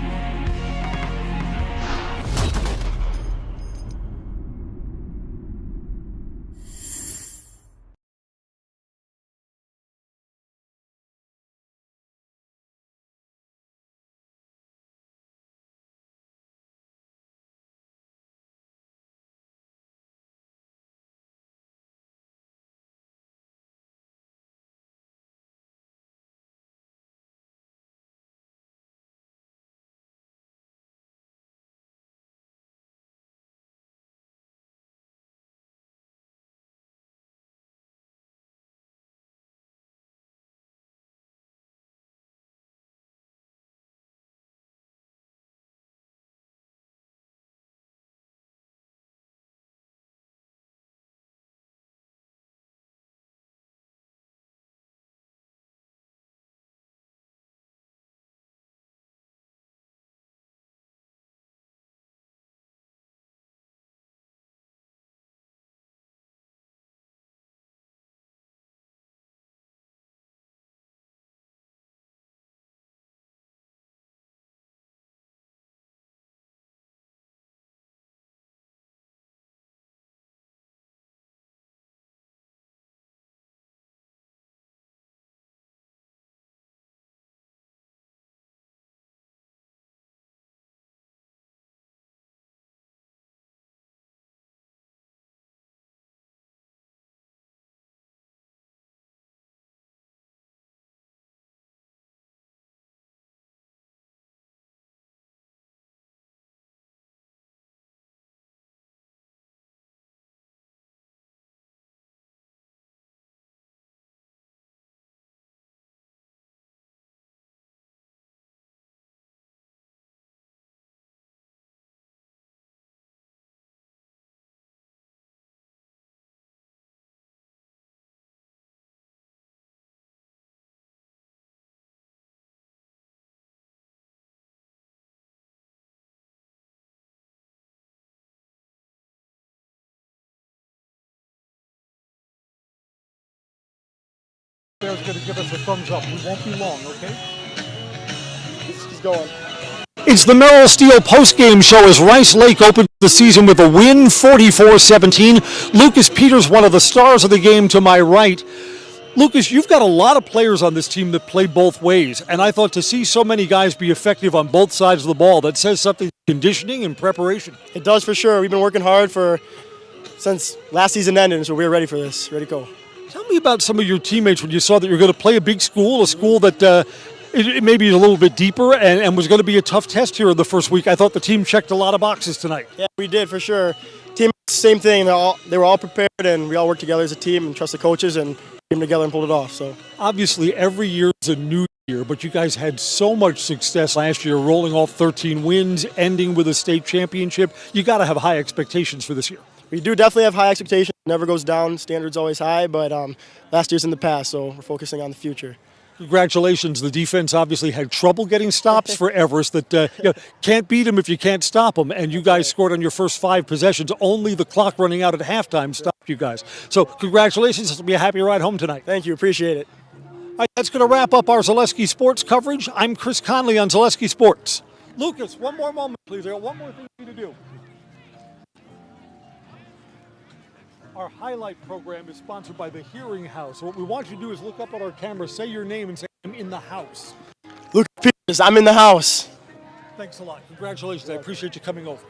Bear's going to give us a thumbs up. We won't be long, okay? He's going. It's the Merrill Steel postgame show as Rice Lake opens the season with a win, 44-17. Lucas Peters, one of the stars of the game to my right. Lucas, you've got a lot of players on this team that play both ways, and I thought to see so many guys be effective on both sides of the ball, that says something conditioning and preparation. It does for sure. We've been working hard since last season ended, so we're ready for this, ready to go. Tell me about some of your teammates when you saw that you're going to play a big school, a school that it maybe is a little bit deeper and was going to be a tough test here in the first week. I thought the team checked a lot of boxes tonight. Yeah, we did for sure. Teammates, same thing. They were all prepared, and we all worked together as a team and trust the coaches and came together and pulled it off. So obviously, every year is a new year, but you guys had so much success last year, rolling off 13 wins, ending with a state championship. You got to have high expectations for this year. We do definitely have high expectations. It never goes down. Standards always high, but last year's in the past, so we're focusing on the future. Congratulations. The defense obviously had trouble getting stops for Everest that can't beat them if you can't stop them. And you guys scored on your first 5 possessions. Only the clock running out at halftime stopped you guys. So congratulations. This will be a happy ride home tonight. Thank you. Appreciate it. All right, that's going to wrap up our Zaleski Sports coverage. I'm Chris Conley on Zaleski Sports. Lucas, one more moment, please. I got one more thing for you to do. Our highlight program is sponsored by the Hearing House. What we want you to do is look up at our camera, say your name, and say, I'm in the house. Lucas Peters, I'm in the house. Thanks a lot. Congratulations. I appreciate you coming over.